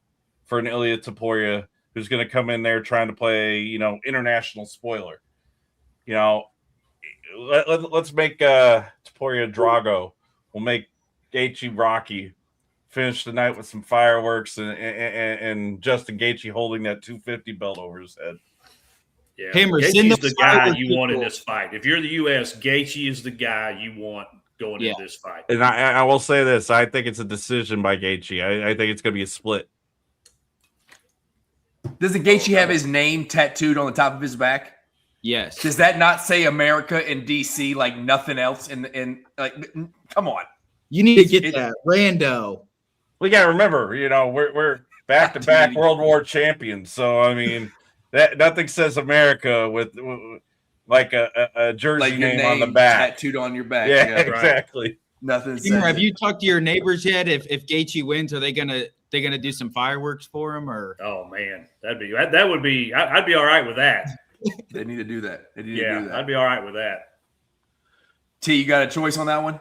for an Ilya Taporia who's going to come in there trying to play, international spoiler. Let's make Taporia Drago. We'll make Gaethje Rocky. Finish the night with some fireworks and Justin Gaethje holding that 250 belt over his head. Yeah, Hammer, Gaethje's the guy you want in this fight. If you're the U.S., Gaethje is the guy you want going into this fight. And I will say this: I think it's a decision by Gaethje. I think it's going to be a split. Doesn't Gaethje have his name tattooed on the top of his back? Yes. Does that not say America in DC like nothing else? In like, come on. You need to get that rando. We got to remember, we're back-to-back World War champions. So I mean, that nothing says America with like a jersey like your name on the back, tattooed on your back. Yeah, Right. exactly. Nothing. Have you talked to your neighbors yet? If Gaethje wins, are they gonna do some fireworks for him? Or oh man, I'd be all right with that. They need to do that. I'd be all right with that. T, you got a choice on that one?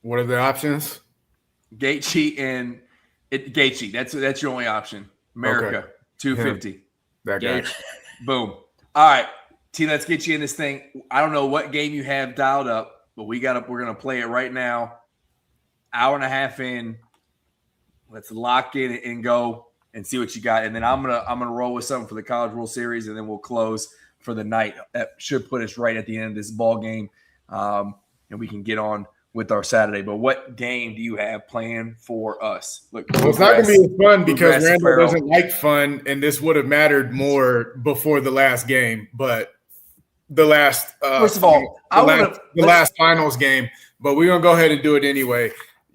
What are the options? Gaethje and Gaethje. That's your only option. America, Okay. 250. That guy. Boom. All right, T, let's get you in this thing. I don't know what game you have dialed up, but we're gonna play it right now. Hour and a half in. Let's lock in and go and see what you got. And then I'm gonna roll with something for the College World Series, and then we'll close for the night. That should put us right at the end of this ball game. And we can get on with our Saturday. But what game do you have planned for us? Look, well, it's not going to be as fun because Randall doesn't like fun, and this would have mattered more before the last game. But the last, first of all, the last finals game. But we're going to go ahead and do it anyway.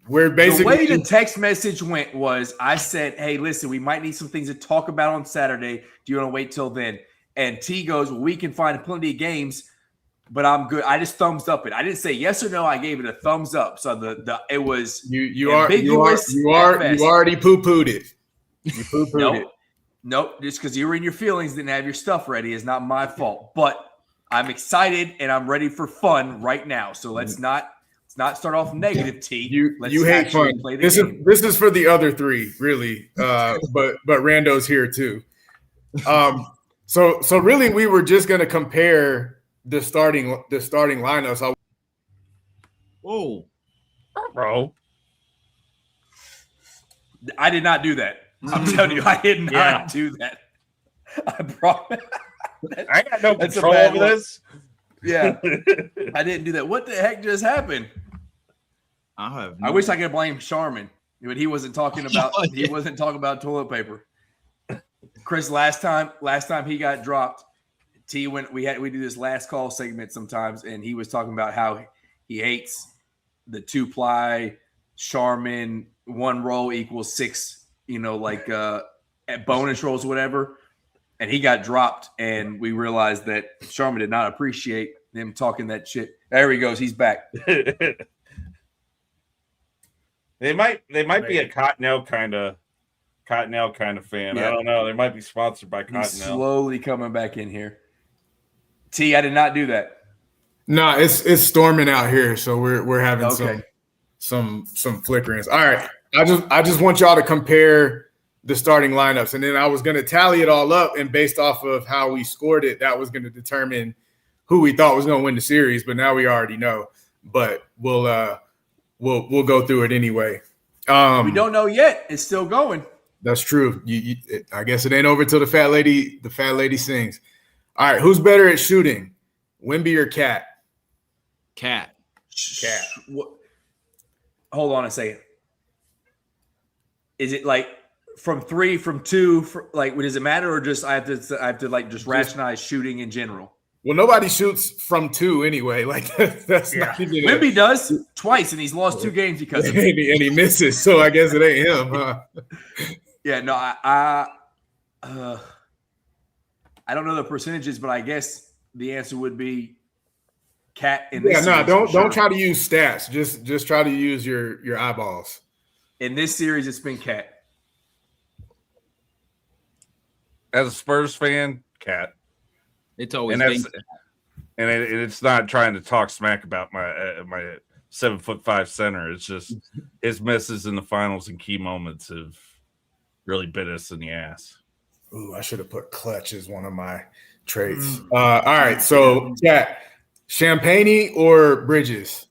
We're basically the way the text message went was I said, "Hey, listen, we might need some things to talk about on Saturday. Do you want to wait till then?" And T goes, "We can find plenty of games." But I'm good. I just thumbs up it. I didn't say yes or no. I gave it a thumbs up. So it was you already poo-pooed it. You poo-pooed it. Nope. Just because you were in your feelings, didn't have your stuff ready is not my fault. But I'm excited and I'm ready for fun right now. So let's not start off negative. T. You hate fun. This is for the other three, really. But Rando's here too. So really, we were just going to compare the starting lineups. Whoa, bro! I did not do that. I'm telling you, I did not do that. I promise. I got no control over this. Yeah, I didn't do that. What the heck just happened? I wish I could blame Sharman, but he wasn't talking about toilet paper. Chris, last time he got dropped. T we do this last call segment sometimes, and he was talking about how he hates the 2-ply Charmin 1 roll equals 6, at bonus rolls, whatever. And he got dropped, and we realized that Charmin did not appreciate him talking that shit. There he goes, he's back. They might be a Cottonelle kind of fan. Yeah. I don't know. They might be sponsored by Cottonelle. He's slowly coming back in here. T, I did not do that. No, it's storming out here, so we're having some flickerings. All right, I just want y'all to compare the starting lineups, and then I was going to tally it all up, and based off of how we scored it, that was going to determine who we thought was going to win the series. But now we already know. But we'll go through it anyway. We don't know yet. It's still going. That's true. I guess it ain't over till the fat lady sings. All right, who's better at shooting, Wemby or Cat? Cat. Hold on a second. Is it like from 3, from 2? Does it matter, or just I have to just rationalize shooting in general? Well, nobody shoots from 2 anyway. That's not even Wemby does twice, and he's lost 2 games because of it. and he misses. So I guess it ain't him, huh? Yeah, no, I don't know the percentages, but I guess the answer would be Cat. Don't try to use stats. Just try to use your eyeballs. In this series, it's been Cat. As a Spurs fan, Cat. It's always been Cat. And it's not trying to talk smack about my 7'5" center. It's just his misses in the finals and key moments have really bit us in the ass. Ooh, I should have put clutch as one of my traits. All right, so Cat, Champagne or Bridges?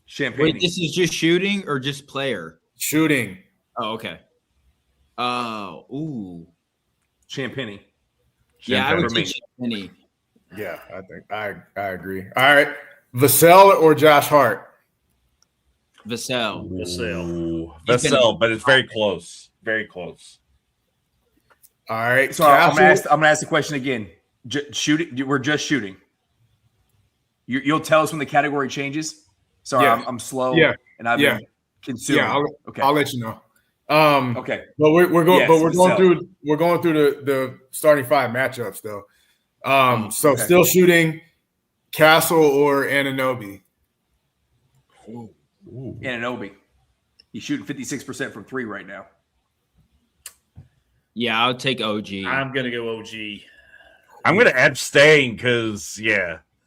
Champagne. Wait, this is just shooting or just player? Shooting. Oh, okay. Champagne. Yeah, I would say Champagne. Yeah, I think I agree. All right, Vassell or Josh Hart? Vassell, but it's very close. Very close. All right. So I'm gonna ask the question again. Shooting. We're just shooting. You'll tell us when the category changes. Sorry, yeah. I'm slow. Yeah. And I've been consuming. Yeah. Okay. I'll let you know. Okay. But we're going through the starting 5 matchups though. So still shooting Castle or Anunoby. Anunoby. He's shooting 56% from 3 right now. Yeah, I'll take OG. I'm going to go OG. I'm going to abstain because,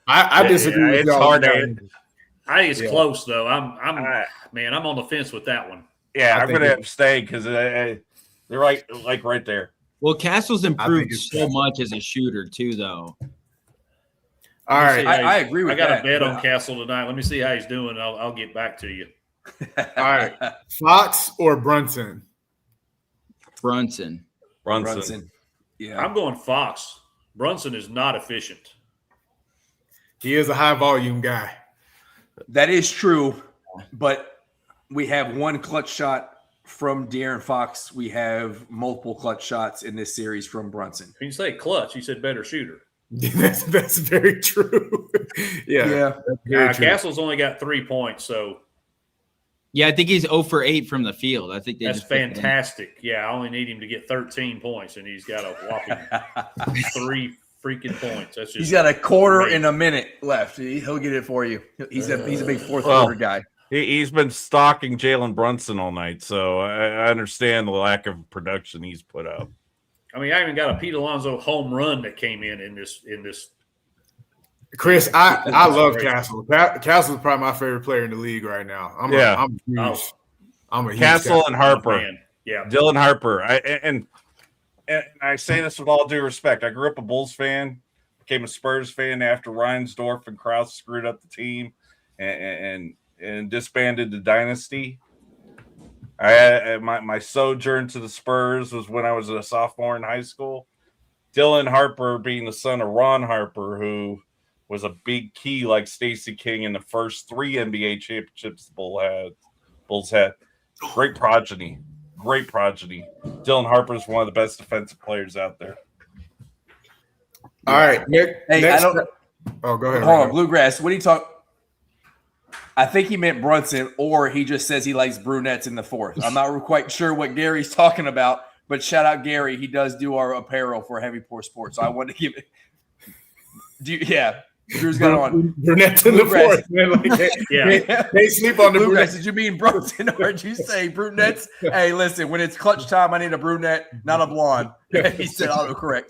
I disagree with it's y'all. hard. I think it's close, though. I'm on the fence with that one. Yeah, I'm going to abstain because they're right there. Well, Castle's improved so much as a shooter, too, though. All right. I agree with that. I got a bet on Castle tonight. Let me see how he's doing. I'll get back to you. All right. Fox or Brunson? Brunson. Yeah. I'm going Fox. Brunson is not efficient. He is a high volume guy. That is true, but we have one clutch shot from De'Aaron Fox. We have multiple clutch shots in this series from Brunson. When you say clutch, you said better shooter. That's very true. Yeah. Castle's only got 3 points, so yeah, I think he's 0 for 8 from the field. I think that's fantastic. Yeah, I only need him to get 13 points, and he's got a whopping 3 freaking points. That's just he's got a quarter and a minute left. He'll get it for you. He's a big fourth quarter guy. He's been stalking Jalen Brunson all night, so I understand the lack of production he's put up. I mean, I even got a Pete Alonso home run that came in this. Chris, I love Castle. Castle's probably my favorite player in the league right now. I'm a huge Castle and Harper. Man. Yeah, Dylan Harper. And I say this with all due respect. I grew up a Bulls fan, became a Spurs fan after Reinsdorf and Krause screwed up the team and disbanded the dynasty. My sojourn to the Spurs was when I was a sophomore in high school. Dylan Harper being the son of Ron Harper, who was a big key like Stacey King in the first 3 NBA championships the Bulls had. Great progeny. Dylan Harper is one of the best defensive players out there. All right, Nick. Hey, next, go ahead. Hold on, Bluegrass. What do you talk? I think he meant Brunson, or he just says he likes brunettes in the 4th. I'm not quite sure what Gary's talking about, but shout out Gary. He does do our apparel for Heavy Pour Sports. So I wanted to give it. Drew's got on brunettes in the 4th. Man, they sleep on the Bluegrass. Did you mean Brunson, or did you say brunettes? Hey, listen, when it's clutch time, I need a brunette, not a blonde. He said autocorrect.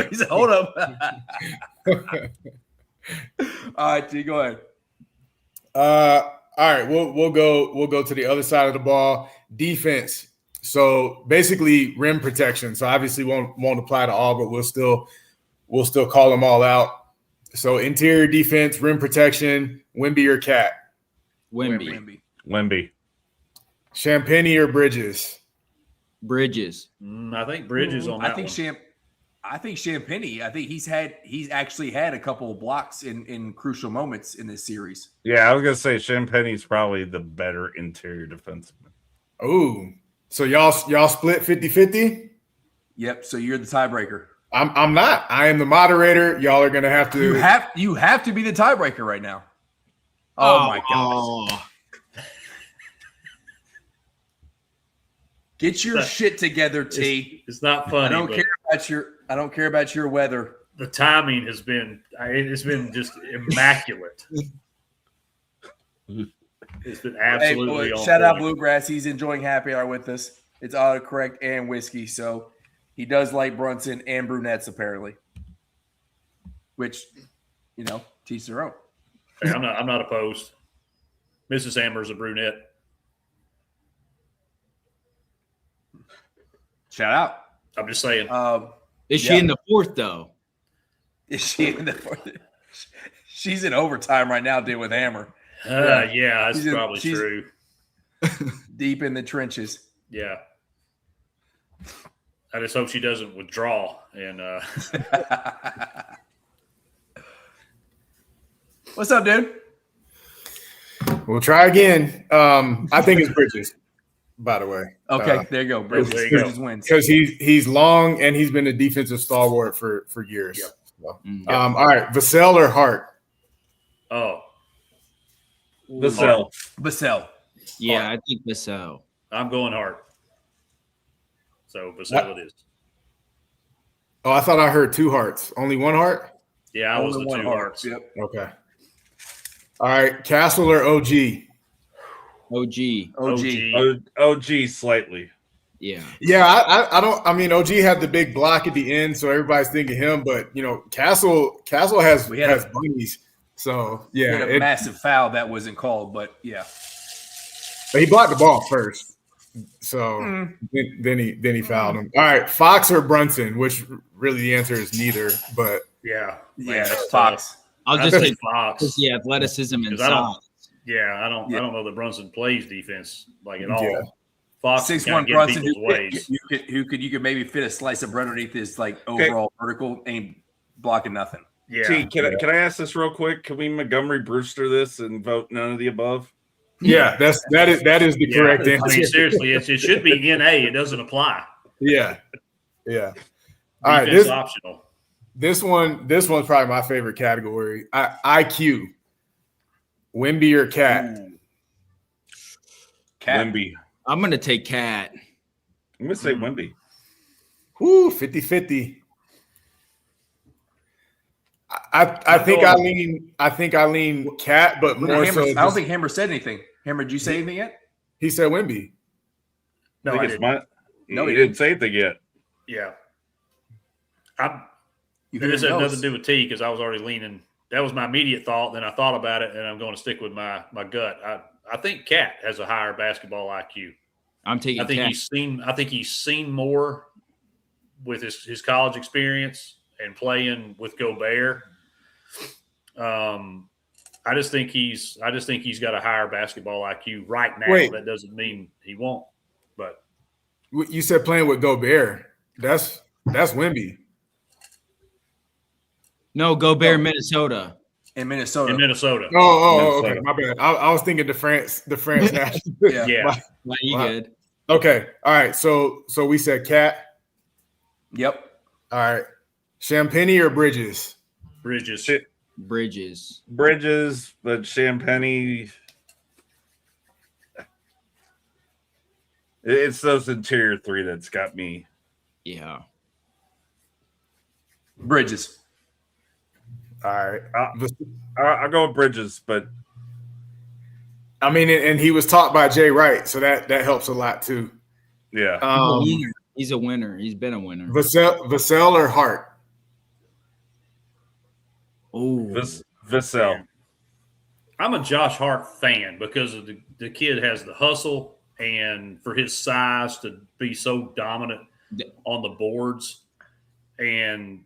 He said, hold up. All right, T, go ahead. All right, we'll go to the other side of the ball. Defense. So basically rim protection. So obviously won't apply to all, but we'll still call them all out. So interior defense, rim protection, Wemby or Cat? Wemby. Champagnie or Bridges? Bridges. I think Bridges on that one. I think Champagnie. I think he's actually had a couple of blocks in crucial moments in this series. Yeah, I was gonna say Champagnie's probably the better interior defenseman. Oh, so y'all split 50-50? Yep. So you're the tiebreaker. I'm not. I am the moderator. Y'all are gonna have to. You have to be the tiebreaker right now. Oh my gosh. Get your shit together, T. It's not funny. I don't care about your weather. The timing has been just immaculate. It's been absolutely on shout out point. Bluegrass. He's enjoying happy hour with us. It's autocorrect and whiskey, so he does like Brunson and brunettes apparently. Which, teach their own. Hey, I'm not opposed. Mrs. Amber's a brunette. Shout out. I'm just saying. Is she in the 4th, though? Is she in the 4th? She's in overtime right now dealing with Hammer. Yeah, that's probably true. Deep in the trenches. Yeah. I just hope she doesn't withdraw. And what's up, dude? We'll try again. I think it's Bridges, by the way. Okay, there you go. Bridges wins. Because he's long and he's been a defensive stalwart for years. Yep. So, all right, Vassell or Hart? Oh. Vassell. Yeah, Hart. I think Vassell. I'm going Hart. So Vassell it is. Oh, I thought I heard 2 hearts. Only 1 heart? Yeah, I was the 2 hearts. Yep. Okay. All right, Castle or OG? OG. OG slightly. Yeah. Yeah, I don't. I mean, OG had the big block at the end, so everybody's thinking him. But Castle has bunnies. So yeah, he had a massive foul that wasn't called, but yeah. But he blocked the ball first, so then he fouled him. All right, Fox or Brunson? Which really the answer is neither. But yeah, it's Fox. I'll just say Fox. The athleticism and size. I don't know that Brunson plays defense like at all. Yeah. Fox 6'1" Brunson who could maybe fit a slice of bread underneath his overall vertical, ain't blocking nothing. Yeah. Can I ask this real quick? Can we Montgomery Brewster this and vote none of the above? Yeah, that is the correct answer. I mean, seriously, it should be NA. It doesn't apply. Yeah. All right, this optional. This one's probably my favorite category. IQ. Wemby or Cat? Wemby. I'm going to take Cat. I'm going to say Wemby. Whoo, 50-50. I think I lean Cat, but more so. I don't think Hammer said anything. Hammer, did you say anything yet? He said Wemby. No, I didn't. No, he didn't say anything yet. Yeah. It has nothing to do with T because I was already leaning. That was my immediate thought. Then I thought about it, and I'm going to stick with my gut. I think Cat has a higher basketball IQ. I'm taking. I think he's seen more with his college experience and playing with Gobert. I just think he's got a higher basketball IQ right now. Wait. That doesn't mean he won't. But you said playing with Gobert. That's Wemby. No, Gobert, Minnesota. In Minnesota. Oh, okay. My bad. I was thinking the France national. Yeah. Well, you good. Okay. All right. So we said Cat. Yep. All right. Champagne or Bridges? Bridges, but Champagne. It's those interior 3 that's got me. Yeah. Bridges. All right. I'll go with Bridges, but I mean, and he was taught by Jay Wright, so that helps a lot too. Yeah. He's a winner. He's been a winner. Vassell or Hart? Oh, Vassell. I'm a Josh Hart fan because of the kid has the hustle, and for his size to be so dominant on the boards, and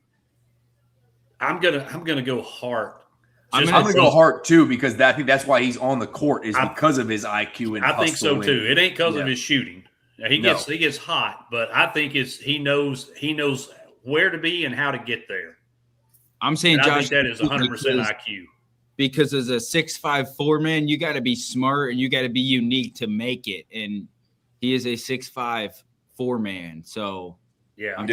I'm gonna go Hart. I'm gonna go Hart too because I think that's why he's on the court is because of his IQ and I think so too. It ain't because of his shooting. He gets hot, but I think he knows where to be and how to get there. I'm saying and Josh, I think that is 100% IQ. Because as a 6'5" 4-man, you got to be smart and you got to be unique to make it. And he is a 6'5" 4-man. So yeah, and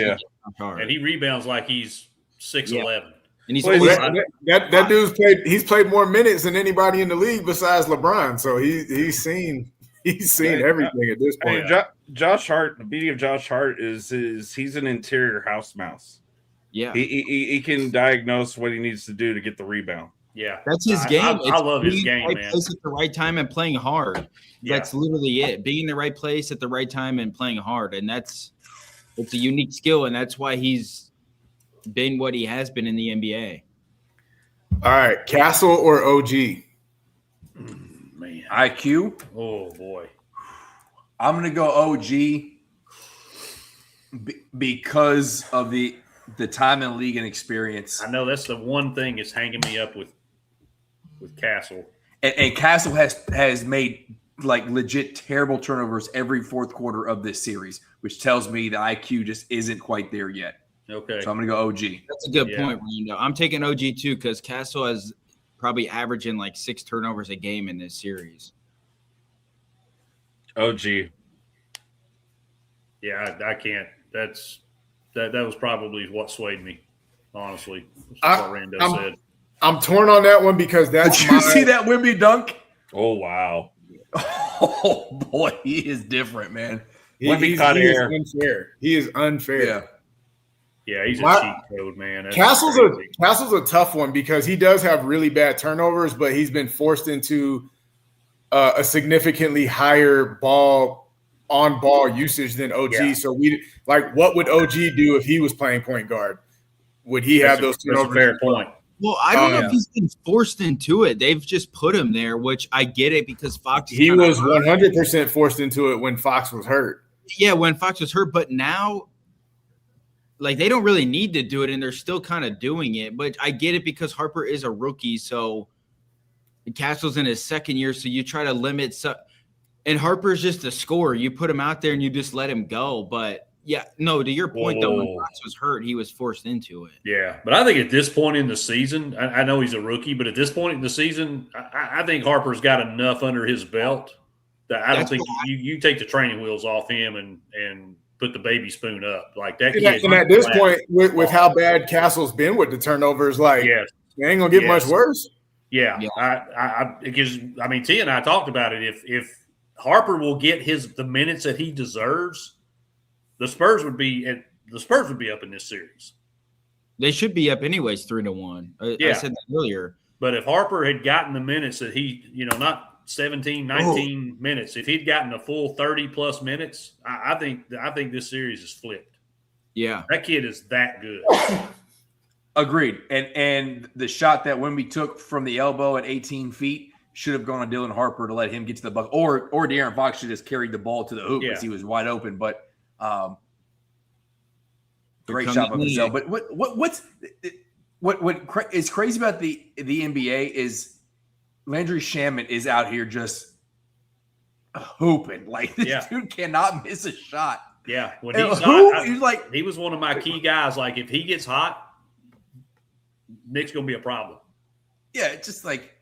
he rebounds like he's 6'11". Yeah. And he's that dude's played. He's played more minutes than anybody in the league besides LeBron. So he's seen everything at this point. Josh Hart. The beauty of Josh Hart is he's an interior house mouse. Yeah, he can diagnose what he needs to do to get the rebound. Yeah, that's his game. I love his game, right man. Place at the right time and playing hard. Yeah. That's literally it. Being in the right place at the right time and playing hard, and it's a unique skill, and that's why he's been what he has been in the NBA. All right, Castle or OG? Man, IQ. Oh boy, I'm gonna go OG because of the time in the league and experience. I know that's the one thing that's hanging me up with Castle. And Castle has made like legit terrible turnovers every fourth quarter of this series, which tells me the IQ just isn't quite there yet. Okay. So I'm going to go OG. That's a good point, Rando. I'm taking OG too because Castle is probably averaging like 6 turnovers a game in this series. OG. Yeah, I can't. That was probably what swayed me, honestly. What Rando said. I'm torn on that one because that's. Did you see that Wemby dunk? Oh wow! Oh boy, he is different, man. He is unfair. He is unfair. Yeah, he's a cheat code, man. That's Castle's a tough one because he does have really bad turnovers, but he's been forced into a significantly higher on-ball usage than OG. Yeah. So what would OG do if he was playing point guard? Would he have those turnovers? That's a fair point. Well, I don't know if he's been forced into it. They've just put him there, which I get it because Fox. He was 100% forced into it when Fox was hurt. Yeah, when Fox was hurt, but now, like, they don't really need to do it, and they're still kind of doing it. But I get it because Harper is a rookie, so Castle's in his second year, so you try to limit. And Harper's just a scorer. You put him out there and you just let him go. But yeah, no, to your point, though, when Fox was hurt, he was forced into it. Yeah, but I think at this point in the season, I know he's a rookie, but at this point in the season, I think Harper's got enough under his belt that I don't think you take the training wheels off him and put the baby spoon up like that. And at this point, with how bad Castle's been with the turnovers, like, it ain't gonna get much worse. Yeah, because I mean, T and I talked about it. If Harper will get the minutes that he deserves, the Spurs would be up in this series. They should be up anyways, 3-1. I said that earlier. But if Harper had gotten the minutes that he, not 17, 19 minutes, if he'd gotten a full 30-plus minutes, I think this series is flipped. Yeah. That kid is that good. Agreed. And the shot that Wemby took from the elbow at 18 feet should have gone to Dylan Harper to let him get to the bucket. Or De'Aaron Fox should have just carried the ball to the hoop because he was wide open. But great shot by Vassell. But what is crazy about the NBA is Landry Shamet is out here just hooping. Like, this dude cannot miss a shot. Yeah. When he's hot, he was one of my key guys. Like, if he gets hot, Nick's going to be a problem. Yeah, it's just like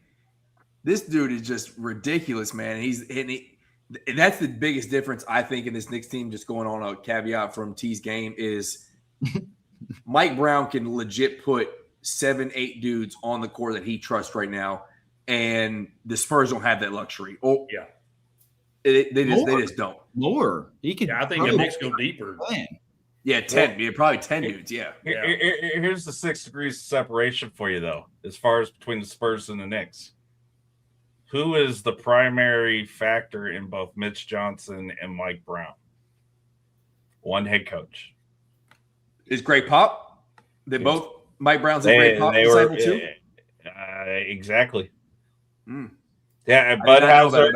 this dude is just ridiculous, man. And that's the biggest difference, I think, in this Knicks team. Just going on a caveat from T's game is Mike Brown can legit put 7-8 dudes on the court that he trusts right now, and the Spurs don't have that luxury. They just don't. More. He could. Yeah, I think the Knicks go deeper. Yeah, 10. Probably 10 dudes. Yeah. Here's the 6 degrees of separation for you, though, as far as between the Spurs and the Knicks. Who is the primary factor in both Mitch Johnson and Mike Brown? One head coach. Is Greg Pop? Mike Brown's and Greg Pop disciple too? Exactly. Mm. Yeah, Budhauser,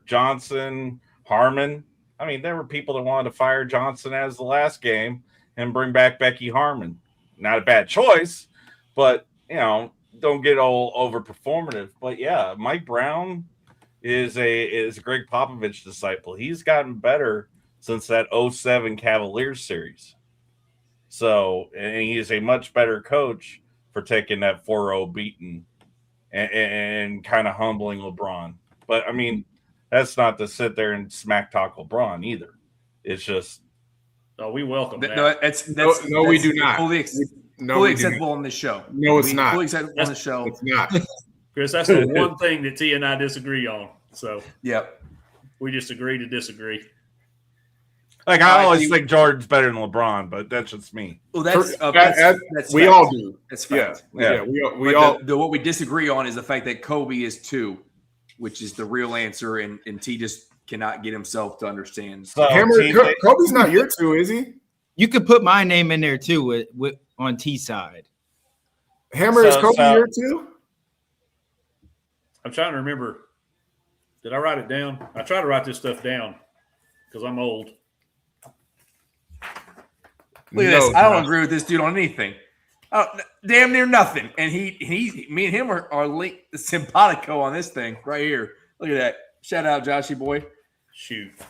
Johnson, Harmon. I mean, there were people that wanted to fire Johnson as the last game and bring back Becky Harmon. Not a bad choice, but, don't get all over performative. But, yeah, Mike Brown is a Greg Popovich disciple. He's gotten better since that 07 Cavaliers series. So, and he is a much better coach for taking that 4-0 beating and kind of humbling LeBron. But, I mean, that's not to sit there and smack talk LeBron either. It's just. Oh, we welcome that. No, we do not. Fully acceptable on this show. No, it's not. Fully acceptable on the show. It's not. Chris, that's the one thing that T and I disagree on. So, yep. We just agree to disagree. Like, I always think Jordan's better than LeBron, but that's just me. Well, that's we fact. all do. That's fact. Yeah. We all. What we disagree on is the fact that Kobe is 2, which is the real answer, and T just cannot get himself to understand. So, Kobe's not your 2, is he? You could put my name in there too with on T side. Hammer, is Kobe your 2? I'm trying to remember. Did I write it down? I try to write this stuff down because I'm old. Look at this. I don't agree with this dude on anything. Oh, damn near nothing. And me and him are linked simpatico on this thing right here. Look at that. Shout out, Joshy boy. Shoot. I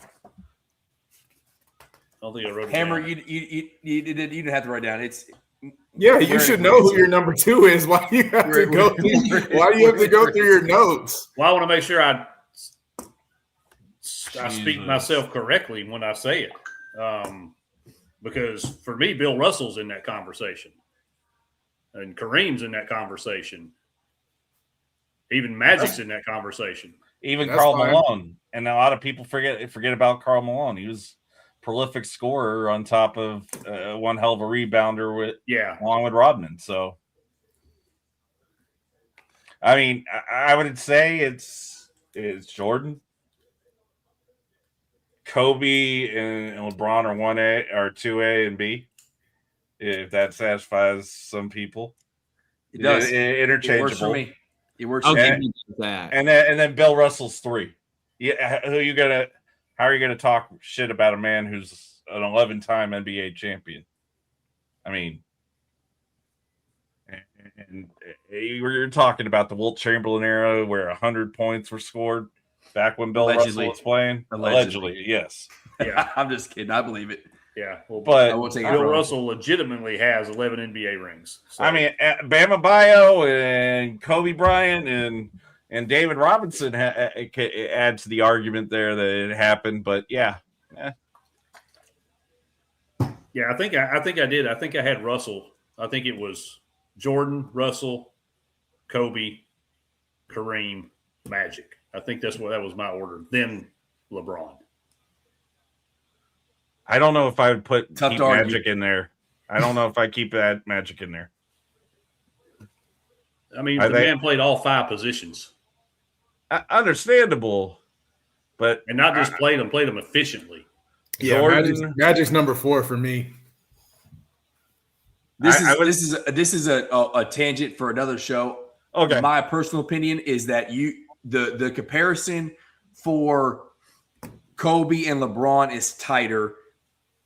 don't think I wrote it Hammer, down. you didn't have to write down. You should know who your number 2 is. Why do you have to go through your notes? Well, I want to make sure I speak myself correctly when I say it. Because for me, Bill Russell's in that conversation. And Kareem's in that conversation. Even Magic's in that conversation. Even Karl Malone. And a lot of people forget about Karl Malone. He was prolific scorer on top of one hell of a rebounder along with Rodman. So, I mean, I would say it's Jordan, Kobe, and LeBron are 1A or 2A and B. If that satisfies some people, it does. Interchangeable. It works for me. It works. I'll for give me. you that. And then Bill Russell's 3. Yeah, how are you gonna talk shit about a man who's an 11-time NBA champion? I mean, and you're talking about the Wilt Chamberlain era where 100 points were scored back when Bill Russell was playing. Allegedly, yes. Yeah, I'm just kidding. I believe it. Yeah, well, but I will take Bill Russell legitimately has 11 NBA rings. So. I mean, Bam Adebayo and Kobe Bryant and David Robinson add to the argument there that it happened. But yeah. Yeah, I think I did. I think I had Russell. I think it was Jordan, Russell, Kobe, Kareem, Magic. I think that was my order. Then LeBron. I don't know if I would keep Magic in there. I don't know if I keep that Magic in there. I mean, the man played all 5 positions. Understandable, but and not just played them efficiently. Yeah, Magic's number 4 for me. This is a tangent for another show. Okay, my personal opinion is that the comparison for Kobe and LeBron is tighter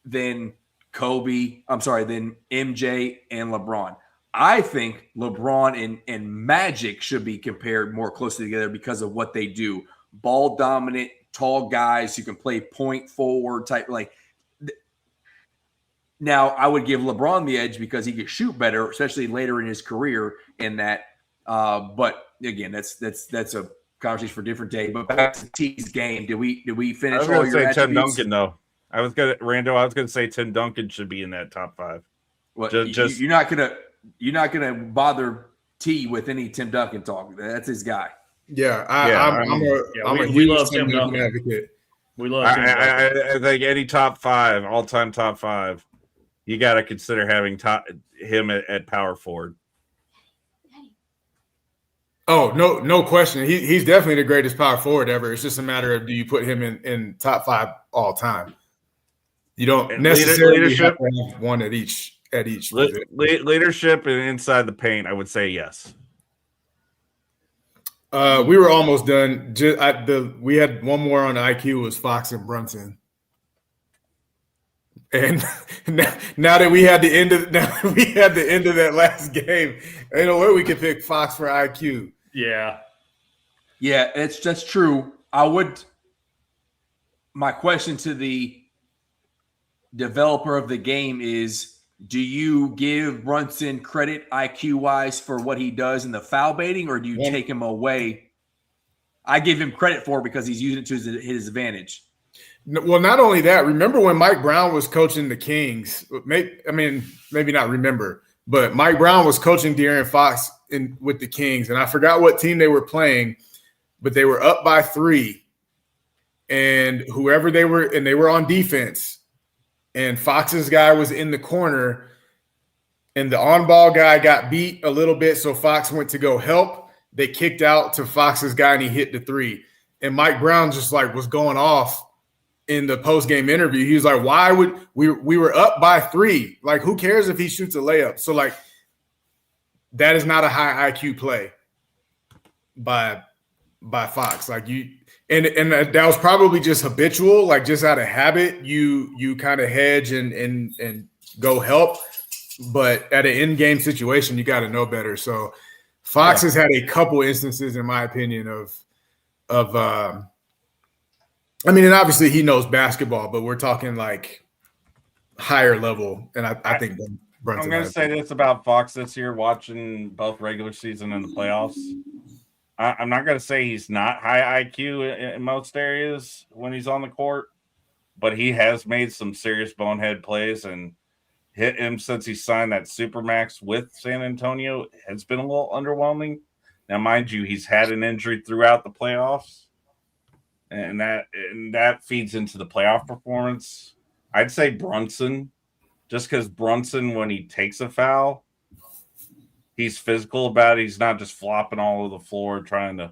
than MJ and LeBron. I think LeBron and Magic should be compared more closely together because of what they do. Ball dominant, tall guys who can play point forward type. Now, I would give LeBron the edge because he could shoot better, especially later in his career. In that, but again, that's a conversation for a different day. But back to T's game, did we finish all your attributes? Tim Duncan, though. I was gonna say Tim Duncan should be in that top 5. Well, you're not gonna bother T with any Tim Duncan talk. That's his guy. Yeah, I'm a huge Tim Duncan advocate. We love Tim Duncan. I think any top 5, all-time top 5, you got to consider having him at power forward. Oh, no question. He's definitely the greatest power forward ever. It's just a matter of, do you put him in top 5 all time? You don't necessarily have to have one at each leadership and inside the paint. I would say yes. We were almost done. We had one more on the IQ, was Fox and Brunson. And now that we had the end of that last game, ain't no way we could pick Fox for IQ. Yeah, that's true. My question to the developer of the game is, do you give Brunson credit IQ-wise for what he does in the foul baiting, or do you take him away? I give him credit for it because he's using it to his advantage. Well, not only that, remember when Mike Brown was coaching the Kings? Maybe not remember, but Mike Brown was coaching De'Aaron Fox with the Kings, and I forgot what team they were playing, but they were up by 3, and whoever they were on defense, and Fox's guy was in the corner, and the on-ball guy got beat a little bit, so Fox went to go help. They kicked out to Fox's guy, and he hit the 3. And Mike Brown just was going off in the post-game interview. He was like, why would we were up by 3. Who cares if he shoots a layup? So, that is not a high IQ play by Fox. And that was probably just habitual, just out of habit. You kind of hedge and go help, but at an in-game situation, you got to know better. So Fox has had a couple instances, in my opinion, of and obviously he knows basketball, but we're talking higher level, and I think Brunson. I'm going to say this about Fox this year, watching both regular season and the playoffs. I'm not going to say he's not high IQ in most areas when he's on the court, but he has made some serious bonehead plays, and hit him since he signed that Supermax with San Antonio has been a little underwhelming. Now, mind you, he's had an injury throughout the playoffs, and that feeds into the playoff performance. I'd say Brunson, just because Brunson, when he takes a foul, he's physical about it. He's not just flopping all over the floor trying to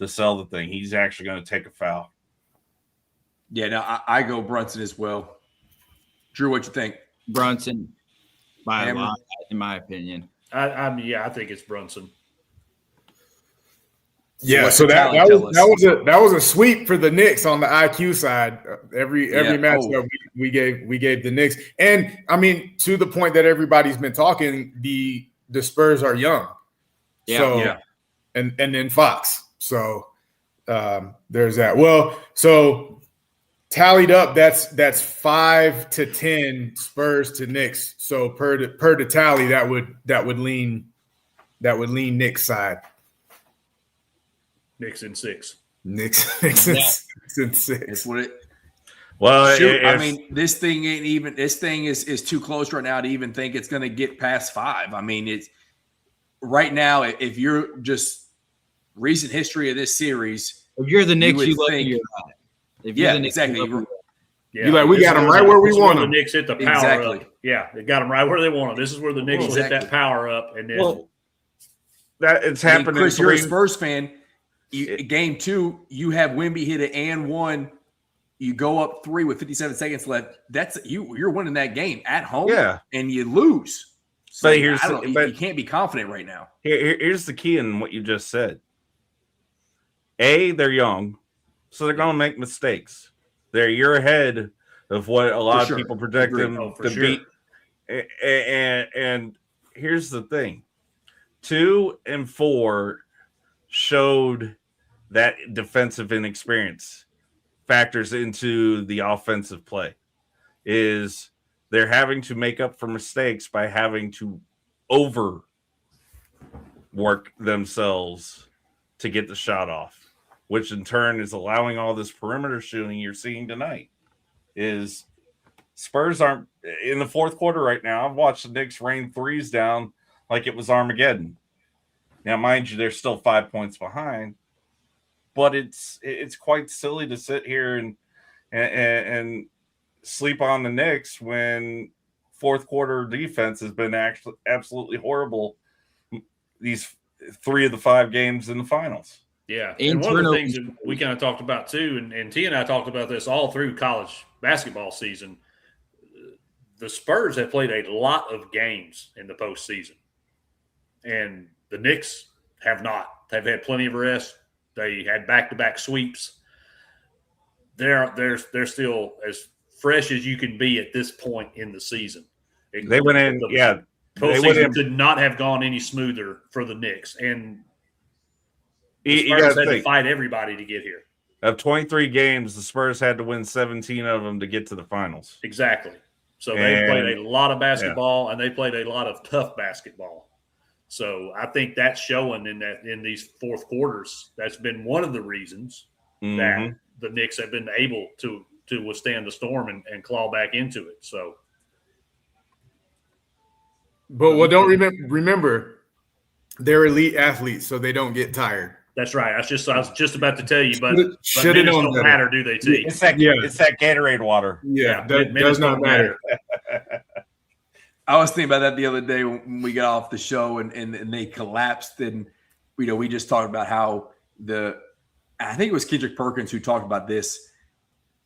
sell the thing. He's actually going to take a foul. Yeah, no, I go Brunson as well. Drew, what you think? Brunson, by a lot, in my opinion. I think it's Brunson. Yeah, so that was a sweep for the Knicks on the IQ side. Every matchup we gave the Knicks, and I mean, to the point that everybody's been talking, the Spurs are young, and then Fox. So there's that. Well, so tallied up, that's 5-10 Spurs to Knicks. So per the tally, that would lean Knicks side. Knicks in 6. Knicks in 6. That's what it. Well, I mean, this thing ain't even. This thing is too close right now to even think it's going to get past 5. I mean, it's right now. If you're just recent history of this series, if you're the Knicks, you look at your right. If you're the Knicks, exactly. You're like, we got them right where we want them. The Knicks hit the power up. Yeah, they got them right where they want them. This is where the Knicks will hit that power up, and then that it's happening. Chris, you're a Spurs fan. Game 2, you have Wemby hit an and 1. You go up 3 with 57 seconds left. That's you're winning that game at home, and you lose. So but you can't be confident right now. Here's the key in what you just said. They're young, so they're going to make mistakes. They're a year ahead of what a lot of people project them to beat. And here's the thing: 2 and 4 showed that defensive inexperience factors into the offensive play. Is they're having to make up for mistakes by having to overwork themselves to get the shot off, which in turn is allowing all this perimeter shooting you're seeing tonight. Is Spurs aren't in the fourth quarter right now. I've watched the Knicks rain threes down like it was Armageddon. Now, mind you, they're still 5 points behind, but it's quite silly to sit here and sleep on the Knicks when fourth quarter defense has been actually absolutely horrible these 3 of the 5 games in the finals. Yeah, and one of the things that we kind of talked about too, and T and I talked about this all through college basketball season, the Spurs have played a lot of games in the postseason, and the Knicks have not. They've had plenty of rest. They had back-to-back sweeps. They're still as fresh as you can be at this point in the season. They went in, Postseason could not have gone any smoother for the Knicks, and the Spurs had to fight everybody to get here. Of 23 games, the Spurs had to win 17 of them to get to the finals. Exactly. So they played a lot of basketball, and they played a lot of tough basketball. So I think that's showing in these fourth quarters. That's been one of the reasons that the Knicks have been able to withstand the storm and claw back into it. So, but don't remember, they're elite athletes, so they don't get tired. That's right. I was just about to tell you, but minutes don't matter, do they, T? It's that Gatorade water. Yeah, that does not matter. I was thinking about that the other day when we got off the show and they collapsed. And, we just talked about how I think it was Kendrick Perkins who talked about this.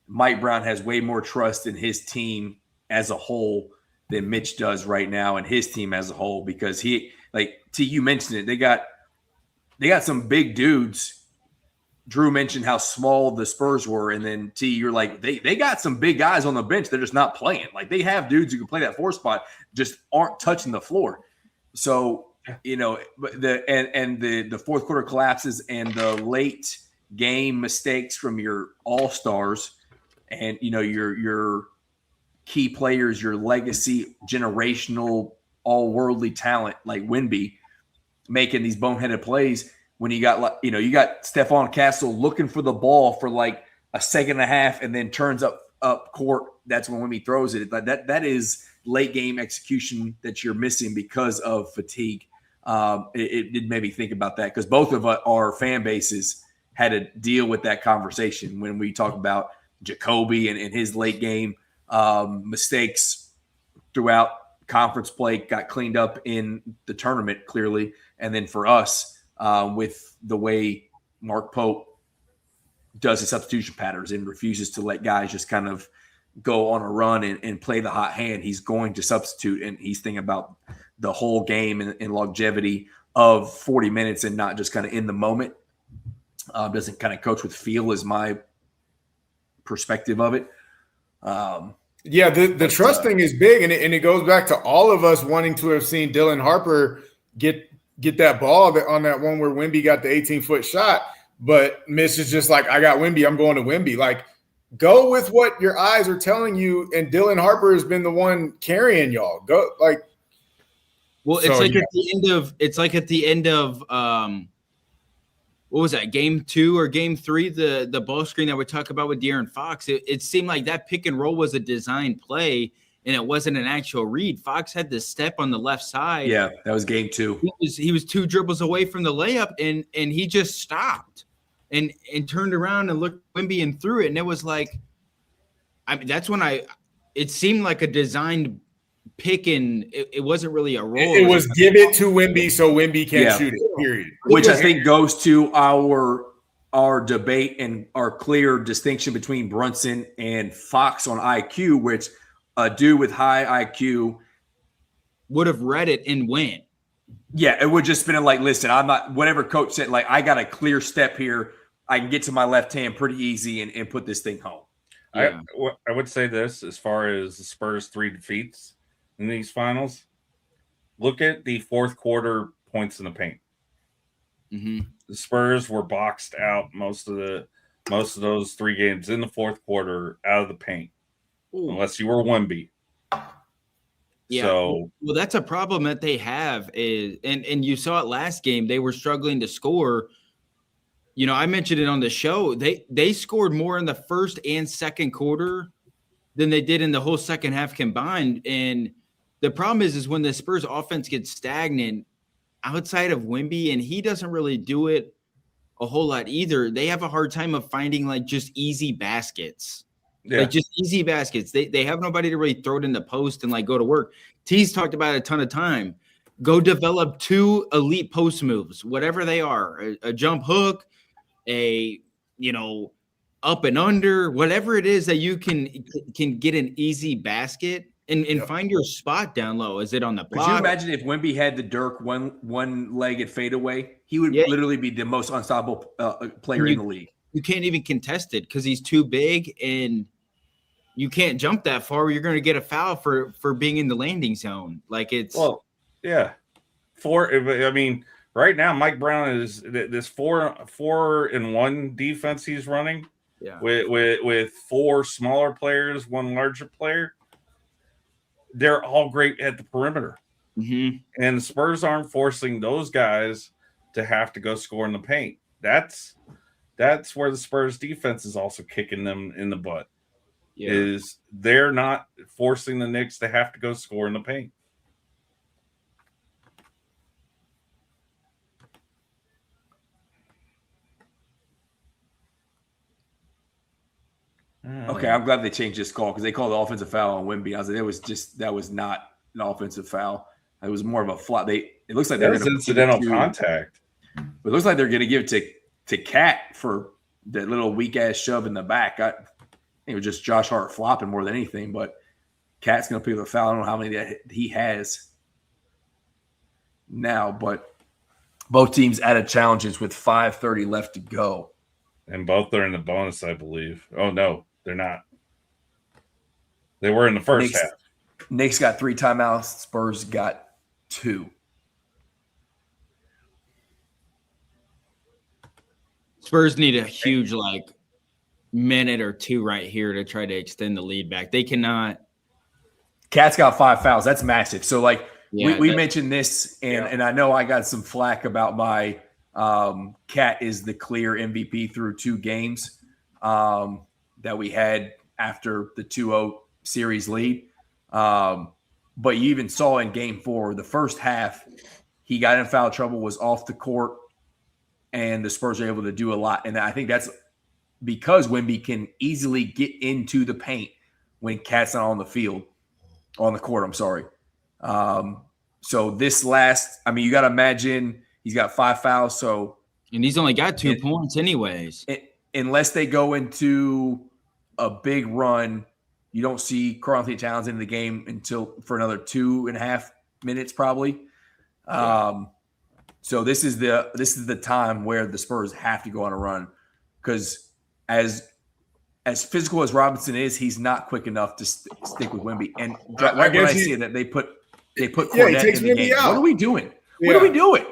Mike Brown has way more trust in his team as a whole than Mitch does right now and his team as a whole, because T, you mentioned it. They got some big dudes. Drew mentioned how small the Spurs were, and then T, you're like, they got some big guys on the bench. They're just not playing. Like, they have dudes who can play that 4 spot, just aren't touching the floor. So, the fourth quarter collapses and the late game mistakes from your all-stars and, your key players, your legacy, generational, all-worldly talent like Wemby making these boneheaded plays. When you got Stephon Castle looking for the ball for like a second and a half and then turns up court, that's when Wemby throws it. That is late game execution that you're missing because of fatigue. It did maybe think about that, because both of our fan bases had to deal with that conversation when we talk about Jacoby and his late game Mistakes throughout conference play got cleaned up in the tournament, clearly. And then for us, with the way Mark Pope does his substitution patterns and refuses to let guys just kind of go on a run and play the hot hand, he's going to substitute, and he's thinking about the whole game and longevity of 40 minutes and not just kind of in the moment. Doesn't kind of coach with feel is my perspective of it. Yeah, the trust thing is big, and it goes back to all of us wanting to have seen Dylan Harper get that ball on that one where Wemby got the 18-foot shot, but Mitch is just like, I got Wemby, I'm going to Wemby. Like, go with what your eyes are telling you, and Dylan Harper has been the one carrying y'all. Go like. Well, it's like at the end of what was that, game 2 or game 3, the ball screen that we talk about with De'Aaron Fox. It seemed like that pick and roll was a design play, and it wasn't an actual read. Fox had the step on the left side. Yeah, that was game 2. He was 2 dribbles away from the layup, and he just stopped and turned around and looked at Wemby and threw it. And it was like, I mean, that's when it seemed like a designed pick, and it wasn't really a roll. It was give it to Wemby so Wemby can't shoot it, period. Which I think goes to our debate and our clear distinction between Brunson and Fox on IQ, which a dude with high IQ would have read it and went. Yeah, it would just been like, listen, I'm not, whatever coach said, like, I got a clear step here. I can get to my left hand pretty easy and put this thing home. Yeah. I would say this as far as the Spurs' 3 defeats in these finals. Look at the fourth quarter points in the paint. Mm-hmm. The Spurs were boxed out most of those 3 games in the fourth quarter out of the paint. Ooh. Unless you were Wemby. Yeah. So, well, that's a problem that they have is, and you saw it last game. They were struggling to score. You know, I mentioned it on the show. They scored more in the first and second quarter than they did in the whole second half combined. And the problem is when the Spurs offense gets stagnant outside of Wemby, and he doesn't really do it a whole lot either. They have a hard time of finding like just easy baskets. Yeah. Like just easy baskets. They have nobody to really throw it in the post and like go to work. T's talked about it a ton of time. Go develop 2 elite post moves, whatever they are, a jump hook, a, you know, up and under, whatever it is that you can get an easy basket and find your spot down low. Is it on the block? Could you imagine if Wemby had the Dirk one-legged fadeaway? He would literally be the most unstoppable player in the league. You can't even contest it because he's too big and you can't jump that far. You're going to get a foul for being in the landing zone. Like it's right now Mike Brown is this 4-1 defense he's running. Yeah. With 4 smaller players, 1 larger player. They're all great at the perimeter. Mm-hmm. And the Spurs aren't forcing those guys to have to go score in the paint. That's where the Spurs defense is also kicking them in the butt. Yeah. Is they're not forcing the Knicks to have to go score in the paint. Okay, I'm glad they changed this call because they called the offensive foul on Wemby. I was like, that was not an offensive foul. It was more of a flop. It looks like they're going to incidental contact. But it looks like they're going to give it to Cat for that little weak ass shove in the back. I think it was just Josh Hart flopping more than anything. But Cat's going to pick up the foul. I don't know how many that he has now, but both teams added challenges with 5:30 left to go. And both are in the bonus, I believe. Oh, no, they're not. They were in the first half. Knicks got 3 timeouts. Spurs got 2. Spurs need a huge, minute or 2 right here to try to extend the lead back. They cannot. Cat's got 5 fouls. That's massive. So, we mentioned this, and I know I got some flack about my Cat is the clear MVP through 2 games that we had after the 2-0 series lead. But you even saw in game 4, the first half, he got in foul trouble, was off the court, and the Spurs are able to do a lot. And I think that's because Wemby can easily get into the paint when Cat's not on the court. I'm sorry. So this you got to imagine he's got 5 fouls. And he's only got 2 points anyways. Unless they go into a big run, you don't see Karl-Anthony Towns in the game for another 2.5 minutes probably. So this is the time where the Spurs have to go on a run, because as physical as Robinson is, he's not quick enough to stick with Wemby. And right when I see that they put Cornette in the game. What are we doing? What are we doing?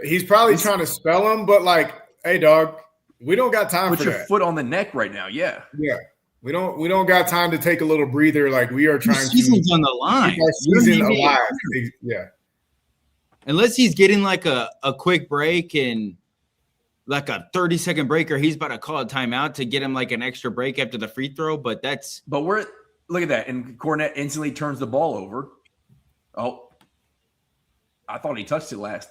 He's probably trying to spell him, but like, hey, dog, we don't got time for that. Put your foot on the neck right now. Yeah. Yeah. We don't got time to take a little breather. Like, we are trying to season's on the line. keep our season alive. Yeah. Unless he's getting like a quick break and like a 30-second break, or he's about to call a timeout to get him like an extra break after the free throw. But look at that. And Cornette instantly turns the ball over. Oh, I thought he touched it last.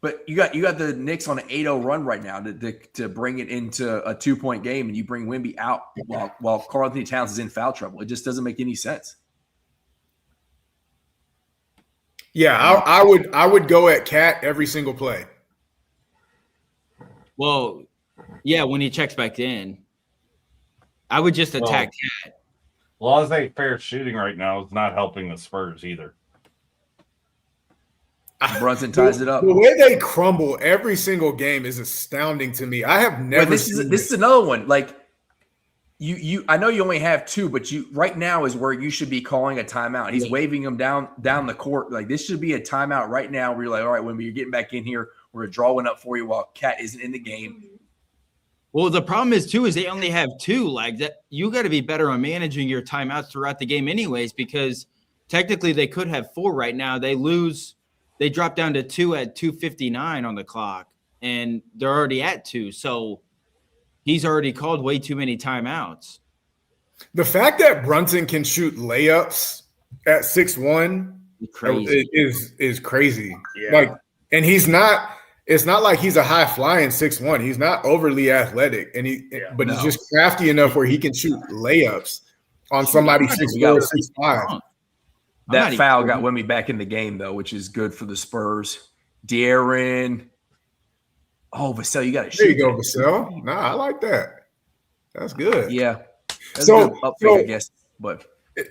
But you got the Knicks on an 8-0 run right now to bring it into a 2-point game, and you bring Wemby out while Karl-Anthony Towns is in foul trouble. It just doesn't make any sense. Yeah, I would go at Cat every single play. Well, yeah, when he checks back in, I would just attack Cat. Well, as they fair shooting right now is not helping the Spurs either. Brunson ties it up. The way they crumble every single game is astounding to me. I have never. This is another one. Like I know you only have 2, but right now is where you should be calling a timeout. He's waving them down the court. Like, this should be a timeout right now where you're like, all right, Wemby, you're getting back in here. We're gonna draw one up for you while Cat isn't in the game. Well, the problem is they only have 2. Like that, you got to be better on managing your timeouts throughout the game, anyways, because technically they could have 4 right now. They lose. They drop down to 2 at 2:59 on the clock, and they're already at 2. So he's already called way too many timeouts. The fact that Brunson can shoot layups at 6'1" is crazy. Yeah. Like, and he's not. It's not like he's a high flying 6'1". He's not overly athletic, and he's just crafty enough where he can shoot layups on somebody 6'4", 6'5". That foul got Wemby back in the game, though, which is good for the Spurs. De'Aaron. Oh, Vassell, you got to shoot. There you go, Vassell. Nah, I like that. That's good. Yeah. That's good upgrade, I guess. But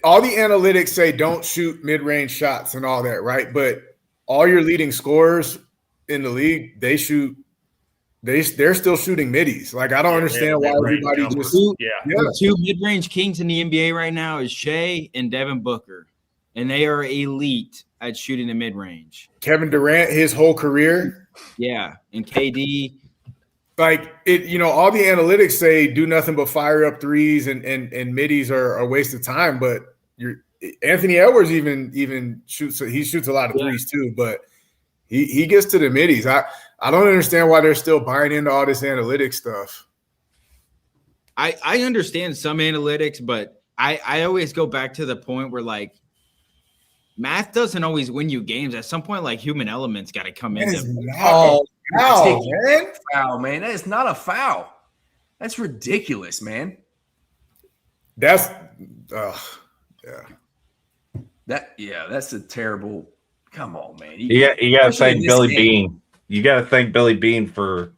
all the analytics say don't shoot mid-range shots and all that, right? But all your leading scorers in the league, they're still shooting middies. Like, I don't understand why everybody just The 2 mid-range kings in the NBA right now is Shea and Devin Booker. And they are elite at shooting the mid-range. Kevin Durant, his whole career. Yeah, and KD. Like, all the analytics say do nothing but fire up threes and middies are a waste of time. But Anthony Edwards even shoots. He shoots a lot of threes too, but he gets to the middies. I don't understand why they're still buying into all this analytics stuff. I understand some analytics, but I always go back to the point where, like, math doesn't always win you games. At some point, like, human elements got to come in. Foul, man. That is not a foul. That's ridiculous, man. That's that's a terrible. Come on, man. You got to thank Billy Bean. You got to thank Billy Bean for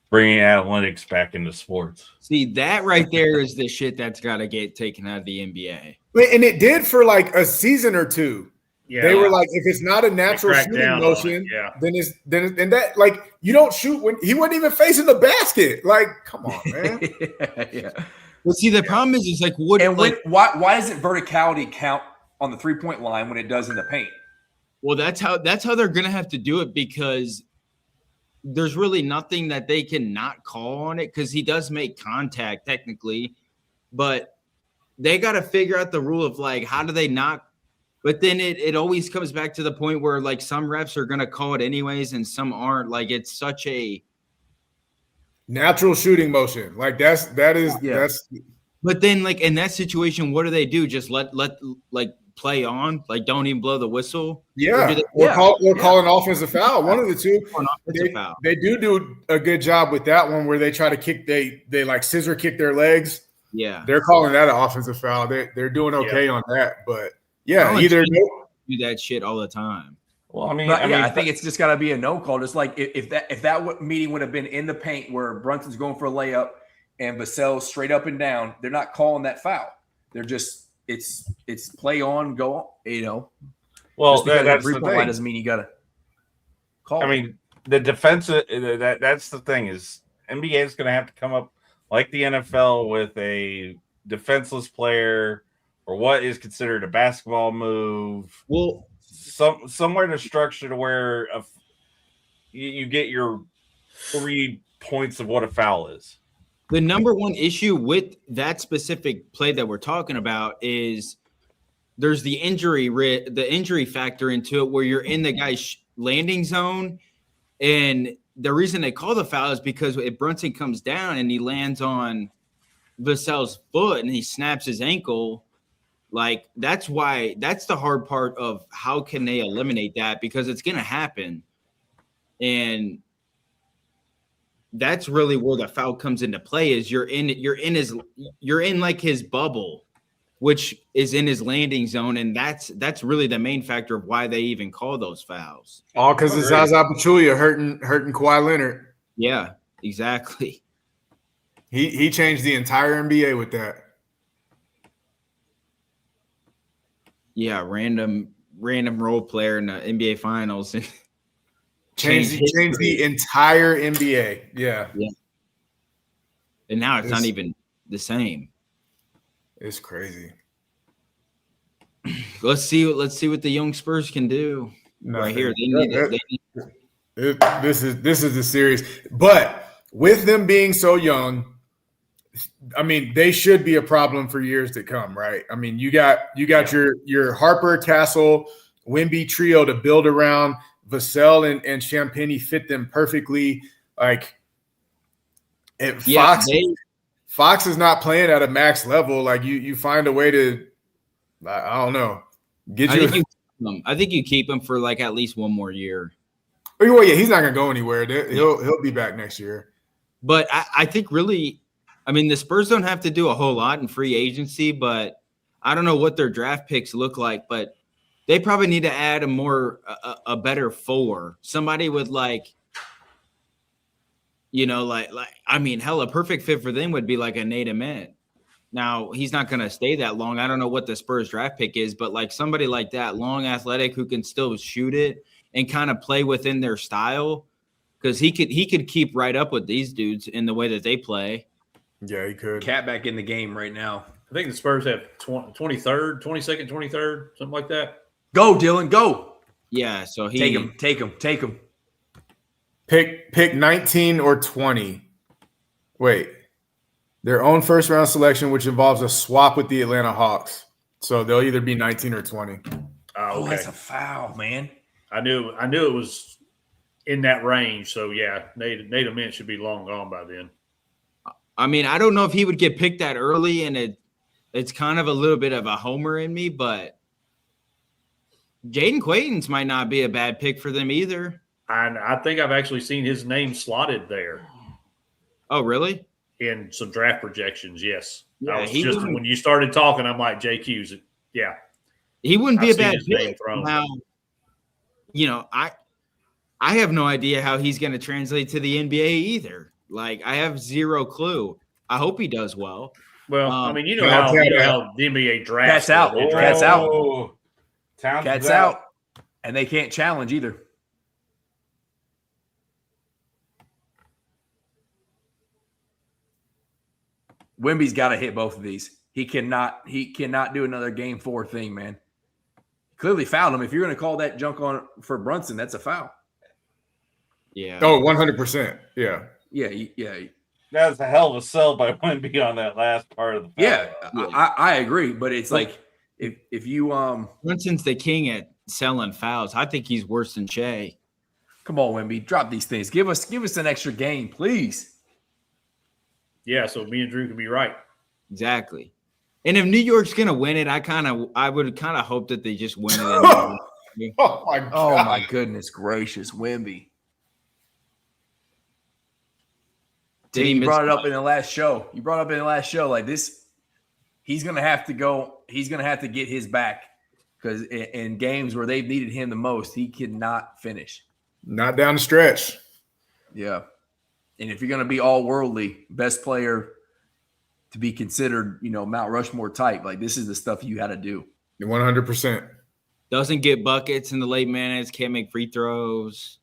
bringing analytics back into sports. See, that right there is the shit that's got to get taken out of the NBA. And it did for like a season or 2. Yeah. They were like, if it's not a natural shooting motion, then that, like, you don't shoot when he wasn't even facing the basket. Like, come on, man. Well, see, the problem is like, why doesn't verticality count on the 3-point line when it does in the paint? Well, that's how they're gonna have to do it, because there's really nothing that they can not call on it, because he does make contact technically, but they got to figure out the rule of, like, how do they not. But then it always comes back to the point where, like, some refs are going to call it anyways and some aren't. Like, it's such a natural shooting motion. Like, that's. But then, like, in that situation, what do? Just let like play on? Like, don't even blow the whistle? Yeah. Call an offensive foul. One of the two. They do a good job with that one where they try to kick. They like scissor kick their legs. Yeah. They're calling that an offensive foul. They're doing okay on that. But yeah, either do that shit all the time. Well, I think it's just got to be a no call. Just like if that meeting would have been in the paint where Brunson's going for a layup and Vassell's straight up and down, they're not calling that foul. They're just it's play on, go on, you know. Well, that's the thing. Line doesn't mean you got to call. I mean, the defensive that's the thing is NBA is going to have to come up like the NFL with a defenseless player or what is considered a basketball move. Well, somewhere to structure to where you get your 3 points of what a foul is. The number one issue with that specific play that we're talking about is there's the injury factor into it where you're in the guy's landing zone. And the reason they call the foul is because if Brunson comes down and he lands on Vassell's foot and he snaps his ankle, like that's the hard part of how can they eliminate that, because it's going to happen. And that's really where the foul comes into play is you're in like his bubble, which is in his landing zone. And that's really the main factor of why they even call those fouls. All because it's Zaza Pachulia hurting Kawhi Leonard. Yeah, exactly. He changed the entire NBA with that. Yeah, random role player in the NBA Finals and changed the entire NBA. Yeah. And now it's not even the same. It's crazy. Let's see what the young Spurs can do. Right here. This is the series. But with them being so young, I mean, they should be a problem for years to come, right? I mean, you got your Harper, Castle, Wemby trio to build around. Vassell and Champagnie fit them perfectly. Like, Fox is not playing at a max level. Like, you find a way to, I don't know, I think you keep him for like at least one more year. Well, yeah, he's not gonna go anywhere. He'll be back next year. But I think really, I mean, the Spurs don't have to do a whole lot in free agency, but I don't know what their draft picks look like, but they probably need to add a better four. Somebody with like, you know, like I mean, hell, a perfect fit for them would be like a Nate Ament. Now, he's not going to stay that long. I don't know what the Spurs draft pick is, but like somebody like that, long, athletic, who can still shoot it and kind of play within their style, because he could keep right up with these dudes in the way that they play. Yeah, he could. Cat back in the game right now. I think the Spurs have 22nd, 23rd, something like that. Go, Dylan, go. Yeah, so he take him. Pick 19 or 20. Wait. Their own first round selection, which involves a swap with the Atlanta Hawks. So they'll either be 19 or 20. Oh, okay. That's a foul, man. I knew it was in that range. So yeah, Nate Ament should be long gone by then. I mean, I don't know if he would get picked that early, and it's kind of a little bit of a homer in me, but Jaden Quaidens might not be a bad pick for them either. And I think I've actually seen his name slotted there. Oh, really? In some draft projections, yes. Yeah, when you started talking, I'm like, JQ's it. Yeah. He wouldn't be a bad pick. Now, you know, I have no idea how he's going to translate to the NBA either. Like, I have zero clue. I hope he does well. Well, I mean, you know how the NBA drafts. Cat's out. Cat's out. And they can't challenge either. Wemby's got to hit both of these. He cannot do another game 4 thing, man. Clearly fouled him. If you're going to call that junk on for Brunson, that's a foul. Yeah. Oh, 100%. Yeah. Yeah. That was a hell of a sell by Wemby on that last part of the foul. Yeah. I agree, but it's like if you Brunson's the king at selling fouls. I think he's worse than Shea. Come on, Wemby, drop these things. Give us an extra game, please. Yeah, so me and Drew can be right. Exactly. And if New York's gonna win it, I would kind of hope that they just win it. Oh my God. Oh my goodness gracious, Wemby. You brought it up in the last show. Like this he's going to have to go. He's going to have to get his back because in games where they've needed him the most, he cannot finish. Not down the stretch. Yeah. And if you're going to be all worldly, best player to be considered, Mount Rushmore type, like this is the stuff you got to do. 100%. Doesn't get buckets in the late minutes, can't make free throws.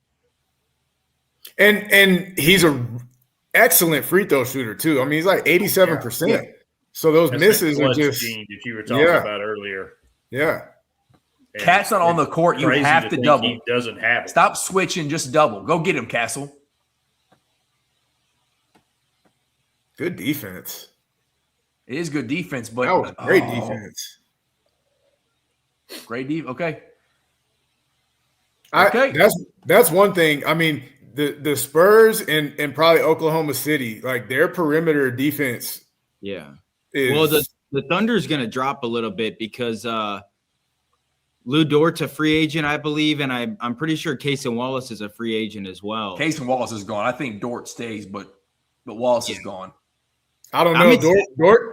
And he's an excellent free throw shooter too. I mean, he's like 87%. Yeah. So those misses are just that you were talking about earlier. Yeah. Cat's not on the court. You have to double. He doesn't have it. Stop switching. Just double. Go get him, Castle. Good defense. It is good defense, but that was great defense. Great defense. Okay. That's one thing. I mean, the Spurs and probably Oklahoma City, like their perimeter defense. Yeah. Well, the Thunder's going to drop a little bit because Lou Dort's a free agent, I believe, and I'm pretty sure Cason Wallace is a free agent as well. Cason Wallace is gone. I think Dort stays, but Wallace is gone. I don't know.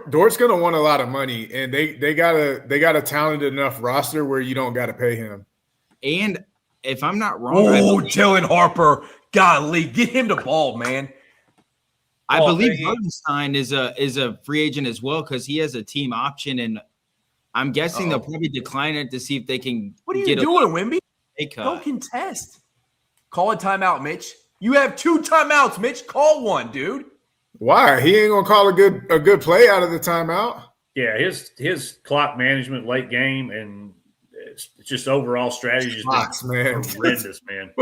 Dort's going to want a lot of money, and they got a talented enough roster where you don't got to pay him. And if I'm not wrong, Dylan Harper, golly, get him the ball, man. I believe Hartenstein is a free agent as well because he has a team option, and I'm guessing they'll probably decline it to see if they can. What are you doing, Wimby? Don't contest. Call a timeout, Mitch. You have 2 timeouts, Mitch. Call one, dude. Why? He ain't gonna call a good play out of the timeout. Yeah, his clock management late game and it's just overall strategy has been horrendous, man.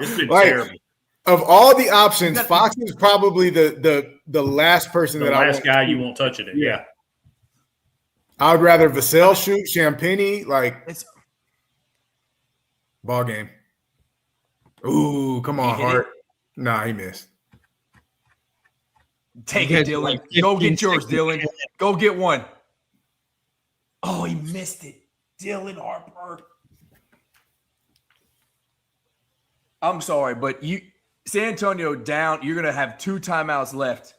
It's been terrible. Of all the options, Fox is probably the last person the last guy you won't touch it. Yeah. I would rather Vassell shoot, Champagny, it's ball game. Ooh, come on, Hart. Nah, he missed. Take it, Dylan. Go get yours, Dylan. Go get one. Oh, he missed it. Dylan Harper. I'm sorry, but San Antonio down. You're going to have 2 timeouts left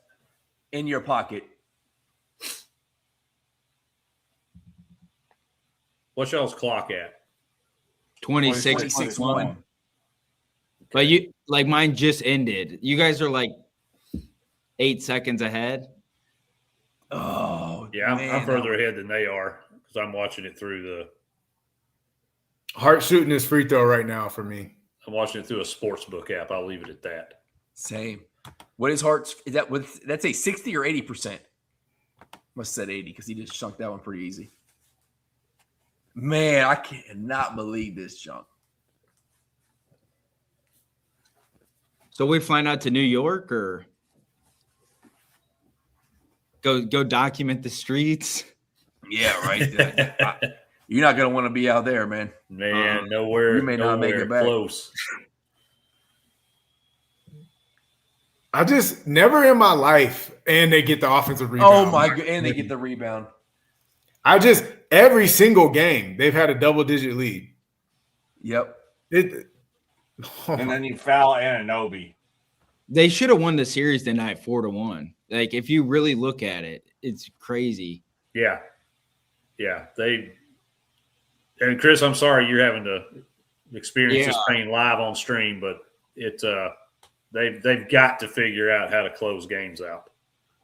in your pocket. What's y'all's clock at? 26-1. But mine just ended. You guys are 8 seconds ahead. Oh, yeah, I'm further ahead than they are because I'm watching it through the. Hart shooting his free throw right now for me. I'm watching it through a sportsbook app. I'll leave it at that. Same. What is Hart's? Is that that's a 60 or 80%? Must have said 80 because he just chunked that one pretty easy. Man, I cannot believe this junk. So we flying out to New York or go document the streets? Yeah, right. You're not going to want to be out there, man. Man, nowhere. You may not make it back. Close. I just never in my life, and they get the offensive rebound. Oh my god, and they get the rebound. Every single game they've had a double-digit lead. Yep. And then you foul Anunoby. They should have won the series tonight 4-1. If you really look at it, it's crazy. Yeah. Yeah. And Chris, I'm sorry you're having to experience this pain live on stream, but they've got to figure out how to close games out.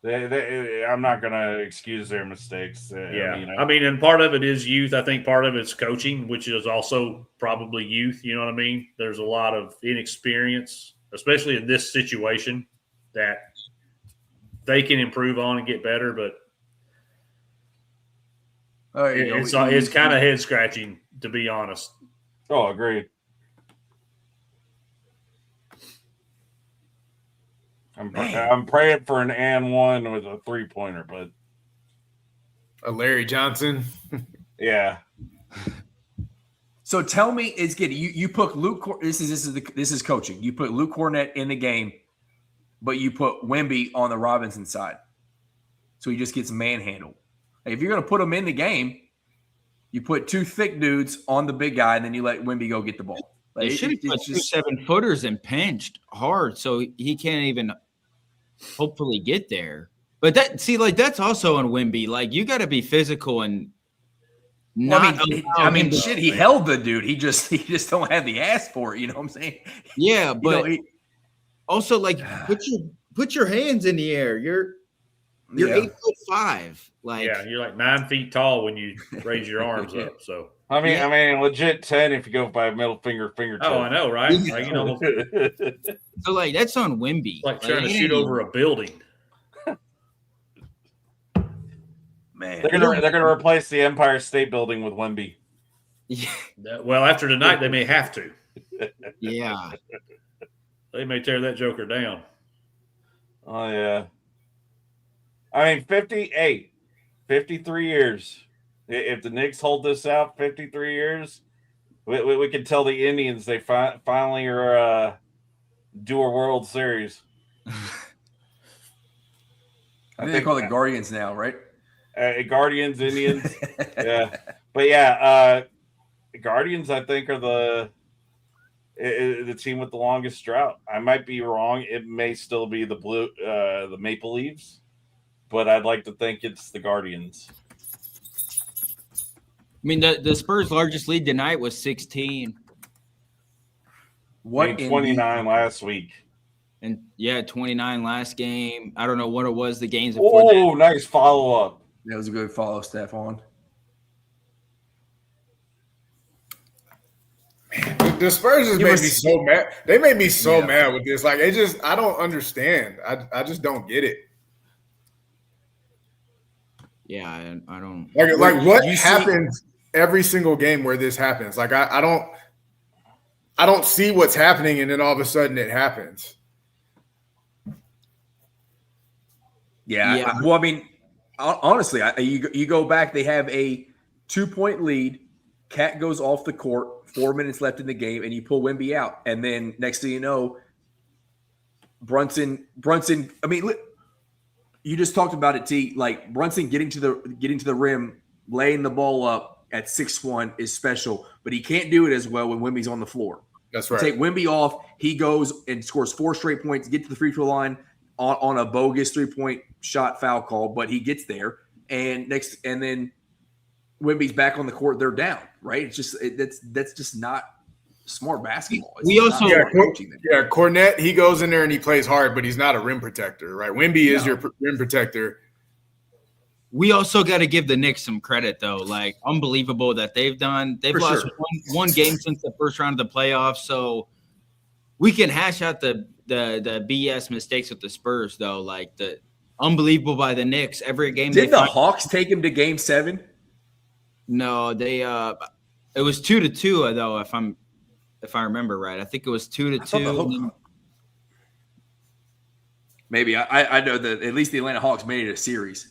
I'm not going to excuse their mistakes. And part of it is youth. I think part of it's coaching, which is also probably youth. You know what I mean? There's a lot of inexperience, especially in this situation, that they can improve on and get better. But it's kind of head scratching, to be honest. Oh, agreed. I'm praying for an and one with a 3-pointer, but a Larry Johnson. Yeah. So tell me, it's good. You put Luke. This is coaching. You put Luke Cornett in the game, but you put Wemby on the Robinson side, so he just gets manhandled. If you're going to put him in the game, you put 2 thick dudes on the big guy, and then you let Wemby go get the ball. They should have put 2 7-footers and pinched hard, so he can't even hopefully get there. But that's also on Wemby. Like, you got to be physical and not. Shit. He held the dude. He just don't have the ass for it. You know what I'm saying? Yeah, but also like put your hands in the air. You're 8'5". Like, yeah, you're like 9 feet tall when you raise your arms up. So I mean, legit 10 if you go by middle finger. Oh, I know, right? Like, you know, so like that's on Wemby. Like trying to shoot over a building. Man, they're gonna replace the Empire State Building with Wemby. Yeah. Well, after tonight, they may have to. Yeah. They may tear that joker down. Oh yeah. I mean, 53 years. If the Knicks hold this out 53 years, we can tell the Indians they finally are do a World Series. I think they call it Guardians now, right? Guardians, Indians. Yeah. But yeah, Guardians, I think, are the team with the longest drought. I might be wrong. It may still be the Maple Leafs, but I'd like to think it's the Guardians. I mean, the Spurs' largest lead tonight was 16. What 29 last week. And 29 last game. I don't know what it was. The games before that. Nice follow-up. That was a good follow, Stephon. Man, the Spurs just made me so mad. They made me so mad with this. Like, I don't understand. I just don't get it. Yeah, I don't. Like what happens every single game where this happens? Like, I don't see what's happening, and then all of a sudden it happens. Yeah. Well, I mean, honestly, you go back. They have a 2-point lead. Cat goes off the court. 4 minutes left in the game, and you pull Wemby out. And then next thing you know, Brunson. I mean, you just talked about it, T. Like, Brunson getting to the rim, laying the ball up at 6'1" is special, but he can't do it as well when Wemby's on the floor. That's right. Take Wemby off, he goes and scores 4 straight points, get to the free throw line on a bogus 3-point shot foul call, but he gets there. And then Wemby's back on the court, they're down, right? It's just that's just not smart basketball. Cornette, he goes in there and he plays hard, but he's not a rim protector, right? Wemby is your rim protector. We also got to give the Knicks some credit, though. Like, unbelievable that they've lost one game since the first round of the playoffs. So we can hash out the BS mistakes with the Spurs, though. Like, the unbelievable by the Knicks every game. Did the Hawks take him to Game 7? No, they it was 2-2 though. If I remember right, I think it was 2-2. Maybe I know that at least the Atlanta Hawks made it a series.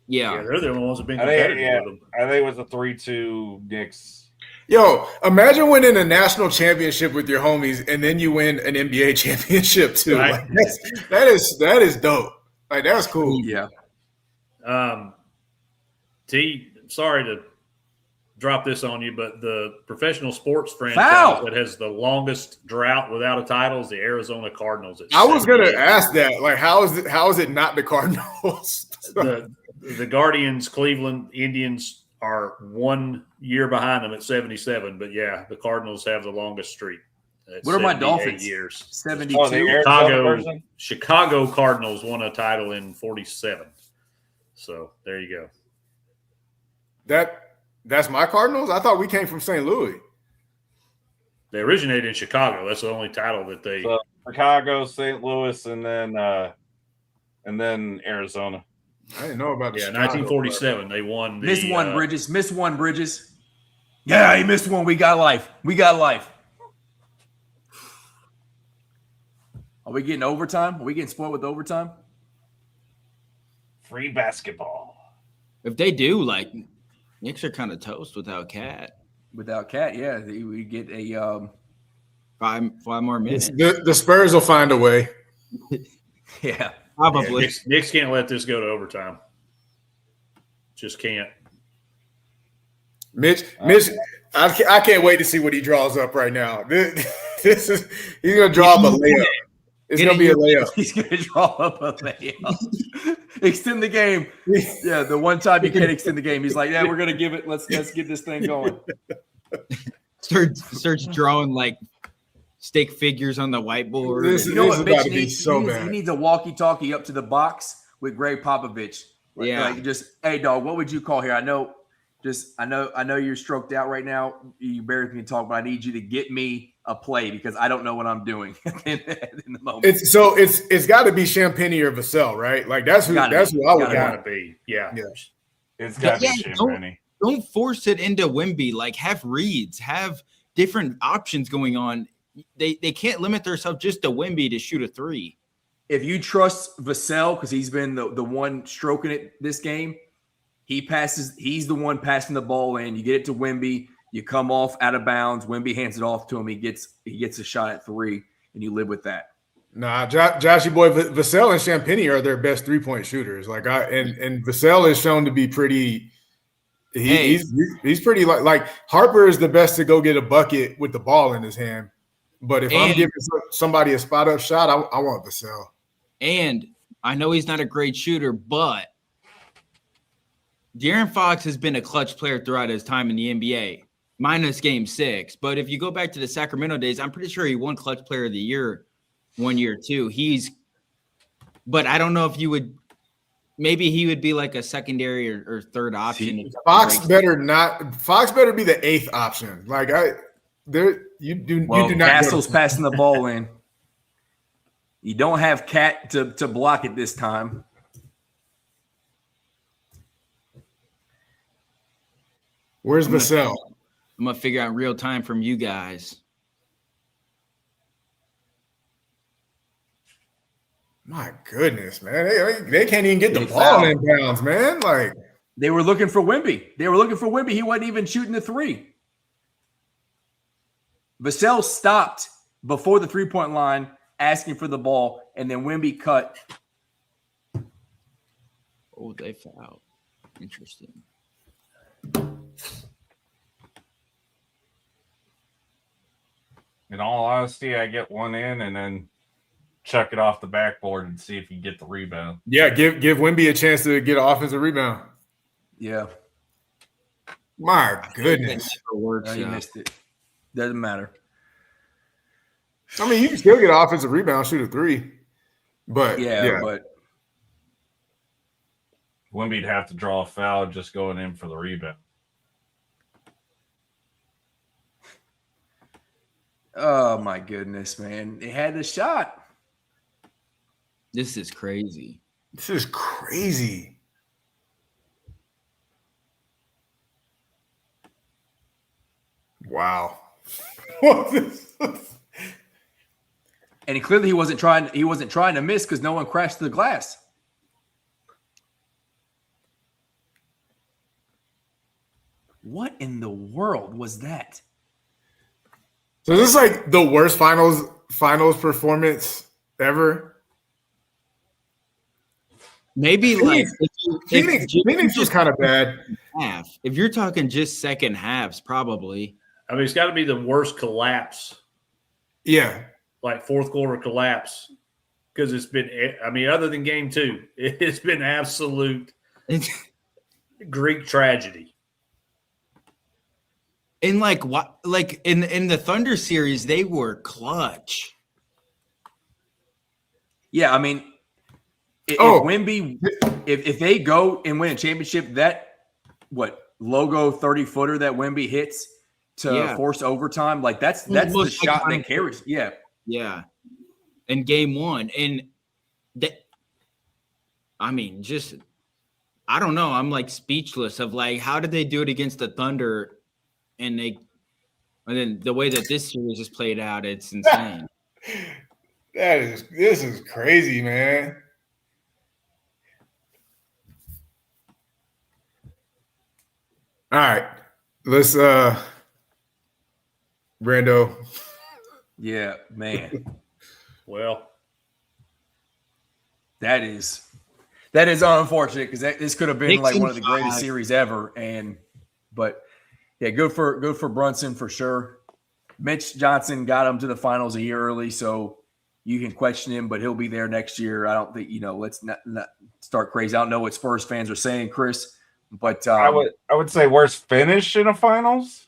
Yeah, they're the only ones that have been competitive with them. I think it was a 3-2 Knicks. Yo, imagine winning a national championship with your homies, and then you win an NBA championship too. Right. Like, that is dope. Like, that's cool. Yeah. T, sorry to drop this on you, but the professional sports franchise that has the longest drought without a title is the Arizona Cardinals. I was going to ask that. Like, how is it not the Cardinals? The Guardians, Cleveland Indians are 1 year behind them at 77, but yeah, the Cardinals have the longest streak. What are my Dolphins? Years. 72. Chicago Cardinals won a title in 47. So there you go. That's my Cardinals? I thought we came from St. Louis. They originated in Chicago. That's the only title that they. So Chicago, St. Louis, and then Arizona. I didn't know about the Chicago, 1947. They won. Missed one, Bridges. Yeah, he missed one. We got life. Are we getting overtime? Are we getting spoiled with overtime? Free basketball. If they do, like, Knicks are kind of toast without Cat. Without Cat, yeah, we get a 5 more minutes. The Spurs will find a way. Yeah, probably. Yeah, Knicks can't let this go to overtime. Just can't. Mitch, I can't wait to see what he draws up right now. He's gonna draw up a layup. It's going to be a layup. He's going to draw up a layup. Extend the game. Yeah, the one time you can't extend the game, he's like, yeah, we're going to give it. Let's get this thing going. Starts drawing like stick figures on the whiteboard. You know what Mitch needs? He needs a walkie-talkie up to the box with Greg Popovich. Like just, hey, dog, what would you call here? I know you're stroked out right now. You barely can talk, but I need you to get me a play because I don't know what I'm doing in the moment. It's got to be Champagne or Vassell, right? Like that's who I would gotta be. Yeah. It's got to be Champagne. Don't force it into Wemby. Like have reads, have different options going on. They can't limit themselves just to Wemby to shoot a three. If you trust Vassell, because he's been the one stroking it this game, he's the one passing the ball in. You get it to Wemby, you come off out of bounds, Wemby hands it off to him, he gets a shot at three, and you live with that. Nah, Joshy boy, Vassell and Champagne are their best 3-point shooters. And Vassell is shown to be pretty. He's pretty like Harper is the best to go get a bucket with the ball in his hand. But if I'm giving somebody a spot up shot, I want Vassell. And I know he's not a great shooter, but De'Aaron Fox has been a clutch player throughout his time in the NBA, minus Game 6. But if you go back to the Sacramento days, I'm pretty sure he won Clutch Player of the Year 1 year too. But I don't know if you would. Maybe he would be like a secondary or third option. Fox better be the 8th option. You do not. Castle's passing the ball in. You don't have Cat to block it this time. Where's Vassell? I'm gonna figure out real time from you guys. My goodness, man. They can't even get the ball in bounds, man. Like they were looking for Wemby. He wasn't even shooting the three. Vassell stopped before the 3-point line asking for the ball, and then Wemby cut. Oh, they fouled. Interesting. In all honesty, I get one in and then chuck it off the backboard and see if you get the rebound. Yeah, give Wemby a chance to get an offensive rebound. Yeah. My goodness. You missed it. Doesn't matter. I mean, you can still get an offensive rebound, shoot a three. But but Wemby'd have to draw a foul just going in for the rebound. Oh my goodness, man. They had the shot. This is crazy. Wow. And clearly he wasn't trying to miss because no one crashed the glass. What in the world was that? So this is like the worst finals performance ever. Maybe like Phoenix was kind of bad. If you're talking just second halves, probably. I mean, it's got to be the worst collapse. Yeah. Like fourth quarter collapse. Because it's been, I mean, other than game 2, it's been absolute Greek tragedy. In like what, like in the Thunder series, they were clutch. Yeah, I mean, if Wemby, if they go and win a championship, that logo 30-footer that Wemby hits to force overtime, like that's the shot that carries. Yeah, yeah. In game 1, and that, I mean, just I don't know. I'm like speechless of like, how did they do it against the Thunder? And then the way that this series is played out, it's insane. This is crazy, man. All right. Let's Brando. Yeah, man. Well, that is unfortunate because this could have been like one of the greatest series ever. But yeah, good for Brunson for sure. Mitch Johnson got him to the finals a year early, so you can question him, but he'll be there next year. I don't think, let's not start crazy. I don't know what Spurs fans are saying, Chris, but I would say worst finish in a finals.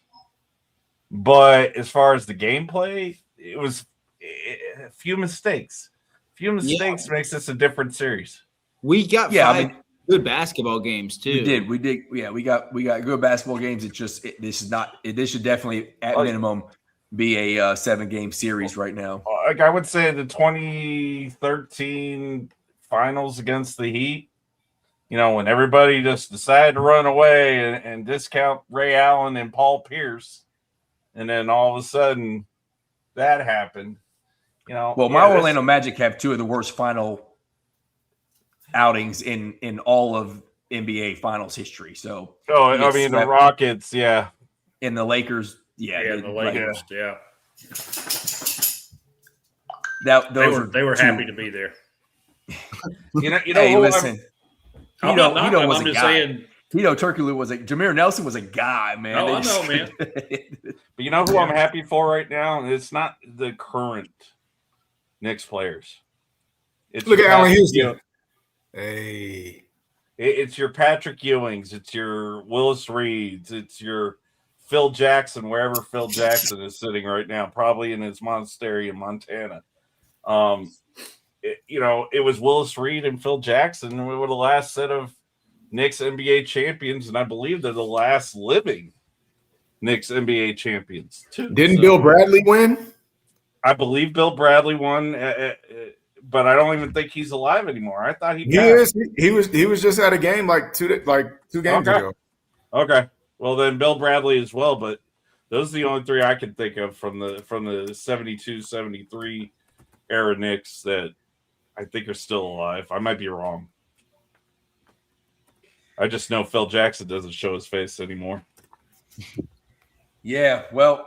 But as far as the gameplay, it was a few mistakes. Makes this a different series. We got five good basketball games too. We did. Yeah, we got good basketball games. It's just this should definitely at minimum be a 7-game series right now. Like I would say the 2013 finals against the Heat, when everybody just decided to run away and discount Ray Allen and Paul Pierce, and then all of a sudden that happened. My Orlando Magic have 2 of the worst final outings in all of NBA Finals history. So, the Rockets, and the Lakers, the Lakers, They were happy to be there. Hey, listen, Tito was a guy. Saying, Tito Turkoglu was Jameer Nelson was a guy, man. Oh, I know, man. But you know who I'm happy for right now? It's not the current Knicks players. Look at Allen Houston. Hey. It's your Patrick Ewings. It's your Willis Reeds. It's your Phil Jackson, wherever Phil Jackson is sitting right now, probably in his monastery in Montana. It was Willis Reed and Phil Jackson. We were the last set of Knicks NBA champions, and I believe they're the last living Knicks NBA champions too. Didn't Bill Bradley win? I believe Bill Bradley won, but I don't even think he's alive anymore. I thought he is. He was just at a game like two games ago. Okay, well then Bill Bradley as well. But those are the only 3 I can think of from the 72-73 era Knicks that I think are still alive. I might be wrong. I just know Phil Jackson doesn't show his face anymore. Yeah, well,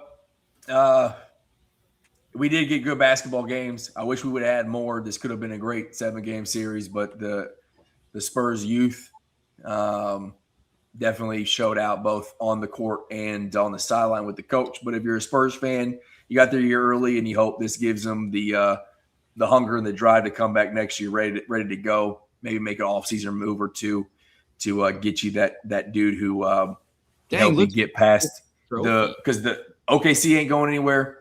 we did get good basketball games. I wish we would have had more. This could have been a great 7-game series, but the Spurs youth definitely showed out both on the court and on the sideline with the coach. But if you're a Spurs fan, you got there a year early, and you hope this gives them the hunger and the drive to come back next year ready to go. Maybe make an off-season move or two to get you that dude who helped you get past because the OKC ain't going anywhere.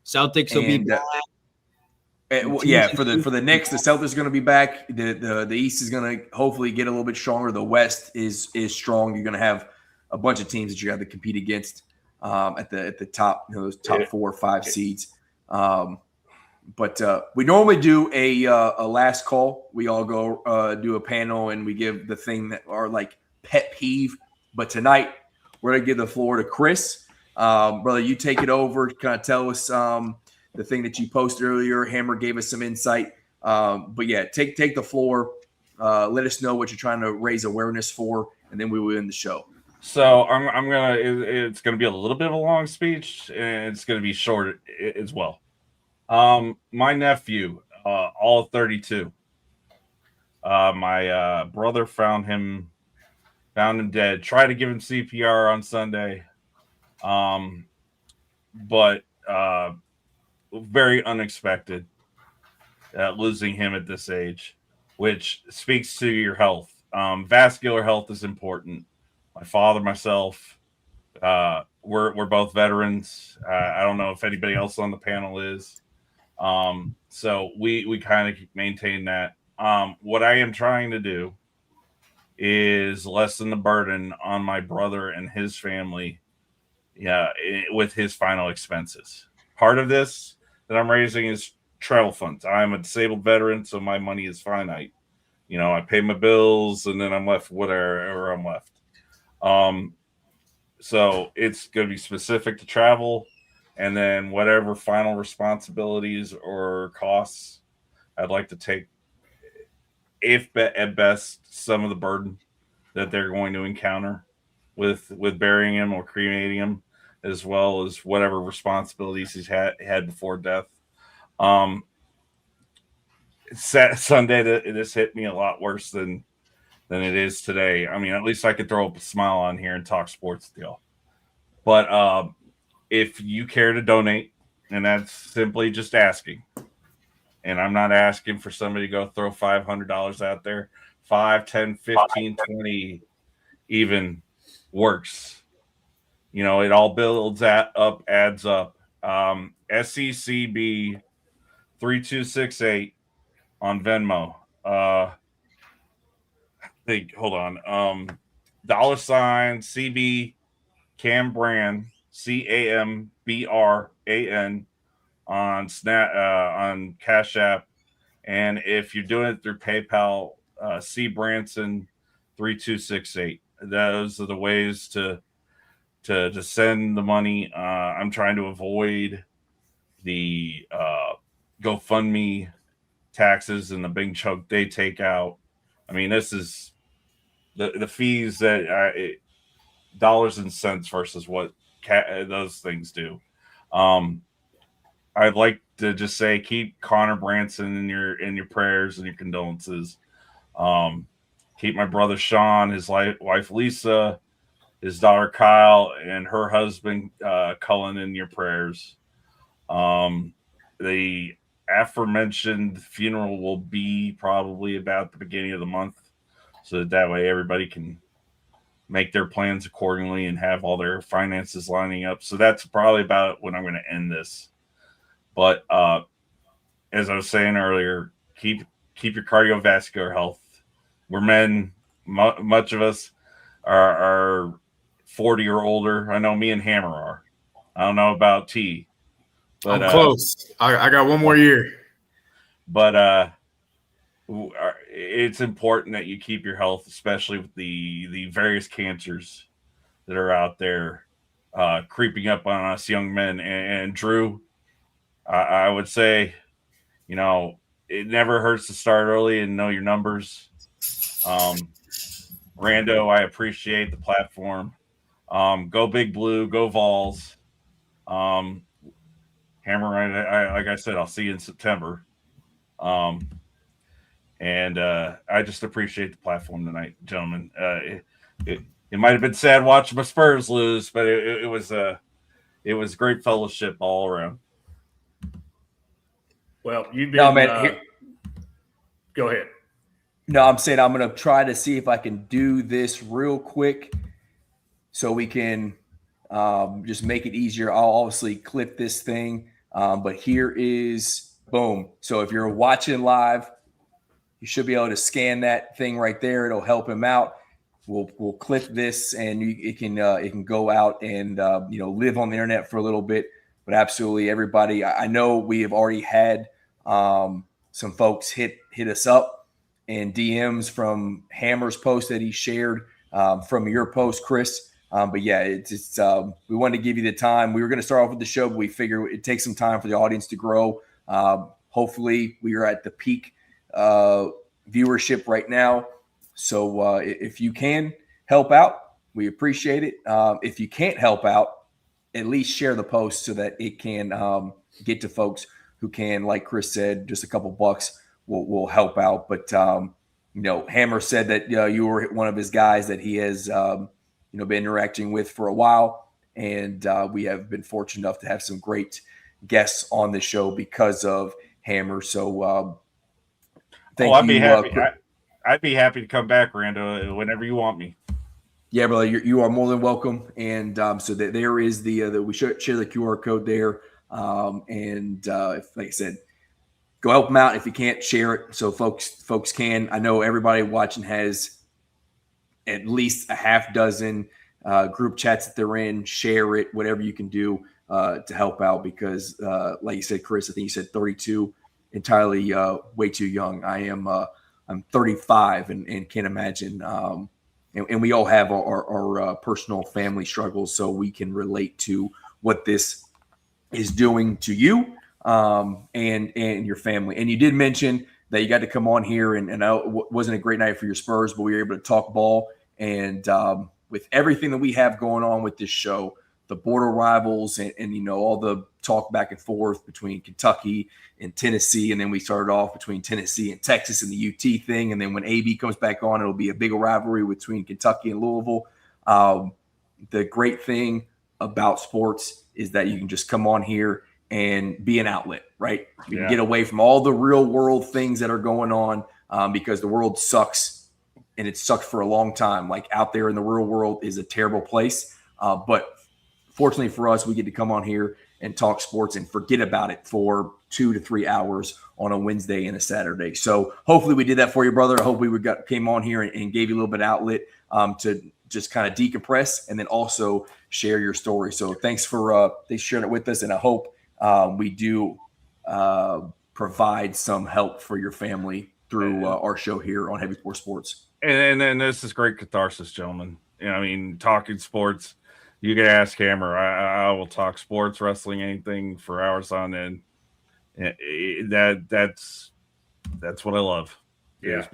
Celtics will be back. For the Knicks, the Celtics are going to be back. The East is going to hopefully get a little bit stronger. The West is strong. You're going to have a bunch of teams that you have to compete against at the top, those top 4 or 5 seeds. But we normally do a last call. We all go do a panel and we give the thing that are like pet peeve. But tonight we're going to give the floor to Chris. Brother, you take it over. Kind of tell us the thing that you posted earlier. Hammer gave us some insight. But yeah, take the floor. Let us know what you're trying to raise awareness for, and then we will end the show. So it's gonna be a little bit of a long speech, and it's gonna be short as well. My nephew, all 32. My brother found him dead. Tried to give him CPR on Sunday. But very unexpected losing him at this age, which speaks to your health. Vascular health is important. My father, myself, we're both veterans. I don't know if anybody else on the panel is. So we kind of maintain that. What I am trying to do is lessen the burden on my brother and his family. With his final expenses. Part of this that I'm raising is travel funds. I'm a disabled veteran, so my money is finite. I pay my bills, and then I'm left whatever I'm left. So it's going to be specific to travel, and then whatever final responsibilities or costs I'd like to take, if at best, some of the burden that they're going to encounter with burying him or cremating him, as well as whatever responsibilities he's had before death. Sunday, this hit me a lot worse than it is today. I mean, at least I could throw up a smile on here and talk sports with y'all. But if you care to donate, and that's simply just asking. And I'm not asking for somebody to go throw $500 out there. 5, 10, 15, 20 even works. You know, it all builds up, adds up. SECB 3268 on Venmo. Hold on. $ CB Cambran CAMBRAN on on Cash App, and if you're doing it through PayPal, C Branson 3268. Those are the ways to send the money. I'm trying to avoid the GoFundMe taxes and the big chunk they take out. I mean, this is the fees that dollars and cents versus what those things do. I'd like to just say keep Connor Branson in your prayers and your condolences. Keep my brother Sean, his wife Lisa, his daughter Kyle, and her husband Cullen in your prayers. The aforementioned funeral will be probably about the beginning of the month, so that way everybody can make their plans accordingly and have all their finances lining up. So that's probably about when I'm going to end this. But as I was saying earlier, keep your cardiovascular health. We're men. Much of us are 40 or older. I know me and Hammer are. I don't know about T. But, I'm close. I got one more year. But it's important that you keep your health, especially with the various cancers that are out there creeping up on us young men. And Drew, I would say, you know, it never hurts to start early and know your numbers. Rando, I appreciate the platform. Go Big Blue, go Vols. Hammer, like I said, I'll see you in September. And I just appreciate the platform tonight, gentlemen. It might have been sad watching my Spurs lose, but it was great fellowship all around. Well, you've been. No, man, go ahead. No, I'm saying I'm going to try to see if I can do this real quick so we can just make it easier. I'll obviously clip this thing, but here is boom. So if you're watching live, you should be able to scan that thing right there. It'll help him out. We'll clip this, and it can go out and live on the internet for a little bit. But absolutely, everybody. I know we have already had some folks hit us up and DMs from Hammer's post that he shared from your post, Chris. But yeah, it's we wanted to give you the time. We were going to start off with the show, but we figure it takes some time for the audience to grow. Hopefully, we are at the peak viewership right now. So if you can help out, we appreciate it. If you can't help out, at least share the post so that it can get to folks who can, like Chris said, just a couple bucks will help out. But Hammer said that you were one of his guys that he has been interacting with for a while, and we have been fortunate enough to have some great guests on the show because of Hammer. So thank I'd you. Be happy. I'd be happy to come back, Rando, whenever you want me. Yeah, brother, you are more than welcome. And so that there is we share the QR code there. If, like I said, go help them out. If you can't, share it so folks can. I know everybody watching has at least a half dozen group chats that they're in. Share it, whatever you can do to help out because, like you said, Chris, I think you said 32, entirely way too young. I'm 35 and can't imagine. And we all have our personal family struggles, so we can relate to what this is doing to you and your family. And you did mention that you got to come on here, and it wasn't a great night for your Spurs, but we were able to talk ball. And with everything that we have going on with this show, the border rivals and all the talk back and forth between Kentucky and Tennessee, and then we started off between Tennessee and Texas and the UT thing, and then when AB comes back on, it'll be a bigger rivalry between Kentucky and Louisville. The great thing about sports is that you can just come on here and be an outlet, right? We can get away from all the real world things that are going on because the world sucks, and it sucked for a long time. Like out there in the real world is a terrible place. But fortunately for us, we get to come on here and talk sports and forget about it for 2 to 3 hours on a Wednesday and a Saturday. So hopefully we did that for you, brother. I hope we came on here and gave you a little bit of outlet to just kind of decompress and then also share your story. So thanks for sharing it with us. And I hope we do provide some help for your family through our show here on Heavy Poor Sports. And then this is great catharsis, gentlemen. I mean, talking sports, you can ask Hammer. I will talk sports, wrestling, anything for hours on end. That's what I love. Yeah,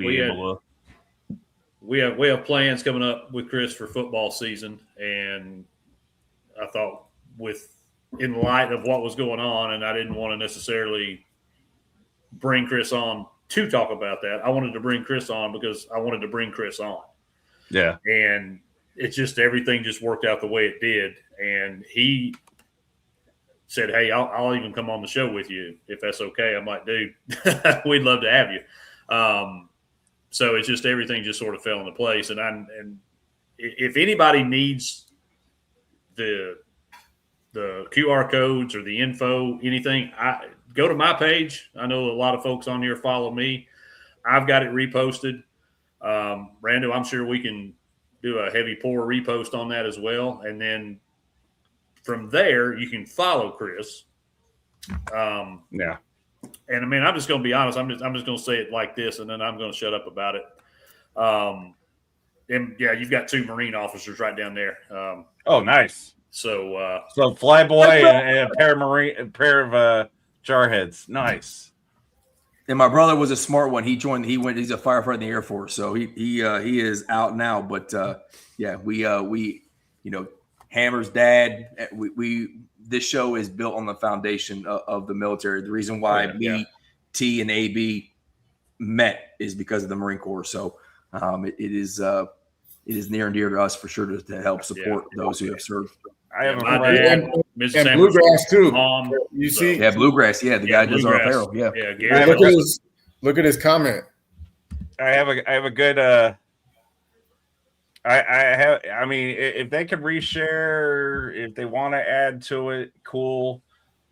we have plans coming up with Chris for football season, and I thought in light of what was going on, and I didn't want to necessarily bring Chris on to talk about that. I wanted to bring Chris on because I wanted to bring Chris on. Yeah, and it's just everything just worked out the way it did, and he said, "Hey, I'll even come on the show with you if that's okay." I'm like, "Dude, we'd love to have you." So it's just everything just sort of fell into place. And if anybody needs the QR codes or the info, anything, go to my page. I know a lot of folks on here follow me. I've got it reposted. Rando, I'm sure we can do a heavy pour repost on that as well. And then from there, you can follow Chris. Yeah. And I mean, I'm just going to be honest. I'm just going to say it like this, and then I'm going to shut up about it. And yeah, you've got 2 Marine officers right down there. Oh, nice. So Flyboy and a pair of jarheads. Nice. And my brother was a smart one. He's a firefighter in the Air Force, so he is out now. But we Hammer's dad. This show is built on the foundation of the military. The reason why T and AB met is because of the Marine Corps. So it is near and dear to us for sure to help support those who have served. I have my dad, and Bluegrass too. You see, Bluegrass. Yeah, the guy does our apparel. Yeah, look at his comment. I have a good. I mean, if they could reshare, if they want to add to it, cool.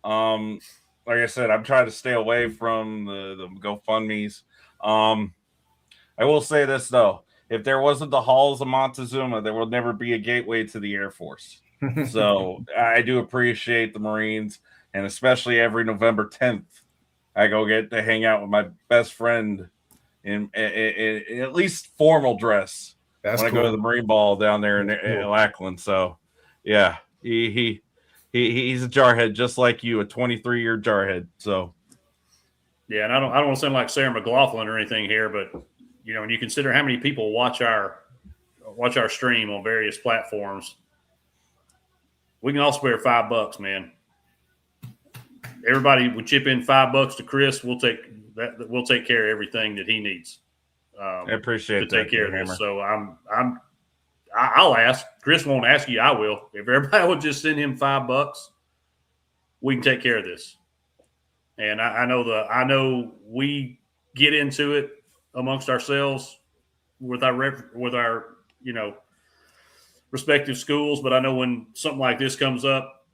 Like I said, I'm trying to stay away from the GoFundMe's. I will say this though: if there wasn't the halls of Montezuma, there will never be a gateway to the Air Force. So I do appreciate the Marines, and especially every November 10th, I go get to hang out with my best friend in at least formal dress. That's when cool. I go to the Marine Ball down there in Lackland. So yeah, he's a jarhead just like you, a 23-year jarhead. So yeah, and I don't want to sound like Sarah McLaughlin or anything here, but when you consider how many people watch our stream on various platforms, we can all spare $5, man. Everybody would chip in $5 to Chris. We'll take care of everything that he needs. I appreciate to take care of Hammer. this. So I'll ask. Chris won't ask you. I will. If everybody would just send him $5, we can take care of this. And I know we get into it amongst ourselves with our respective schools, but I know when something like this comes up,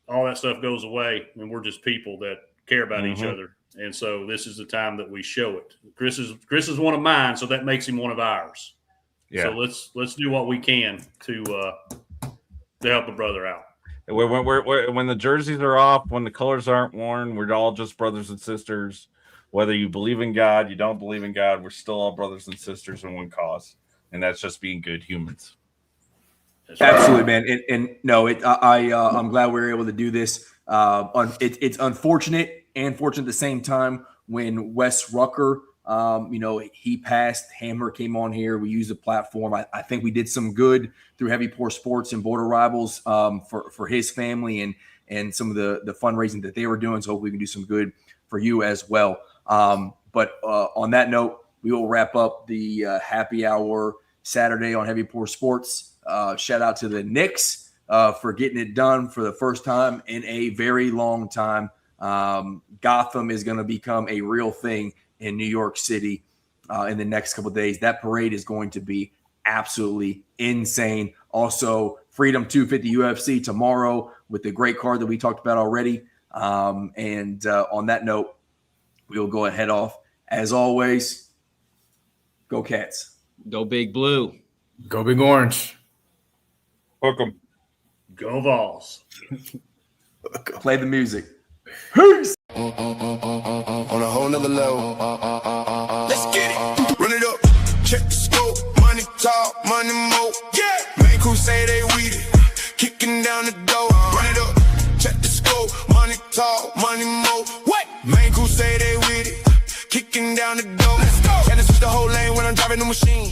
all that stuff goes away, and we're just people that care about each other. And so this is the time that we show it. Chris is one of mine, so that makes him one of ours. Yeah. So let's do what we can to help the brother out. When the jerseys are off, when the colors aren't worn, we're all just brothers and sisters. Whether you believe in God, you don't believe in God, we're still all brothers and sisters in one cause, and that's just being good humans. Absolutely, man. I'm glad we were able to do this. It's unfortunate and fortunate at the same time when Wes Rucker, he passed. Hammer came on here. We used the platform. I think we did some good through Heavy Poor Sports and Border Rivals for his family and some of the fundraising that they were doing. So hopefully we can do some good for you as well. But on that note, we will wrap up the happy hour Saturday on Heavy Poor Sports. Shout out to the Knicks. for getting it done for the first time in a very long time. Gotham is going to become a real thing in New York City in the next couple of days. That parade is going to be absolutely insane. Also, Freedom 250 UFC tomorrow with the great card that we talked about already. And on that note, we'll go ahead off. As always, go Cats. Go Big Blue. Go Big Orange. Welcome. Go Vols. Play the music. Peace. On a whole nother level. Let's get it. Run it up. Check the scope. Money talk, money mo. Yeah. Main crew say they weed it. Kicking down the door. Run it up. Check the scope. Money talk, money mo. What? Main crew say they weed it. Kicking down the door. Let's go. And it's just the whole lane when I'm driving the machine.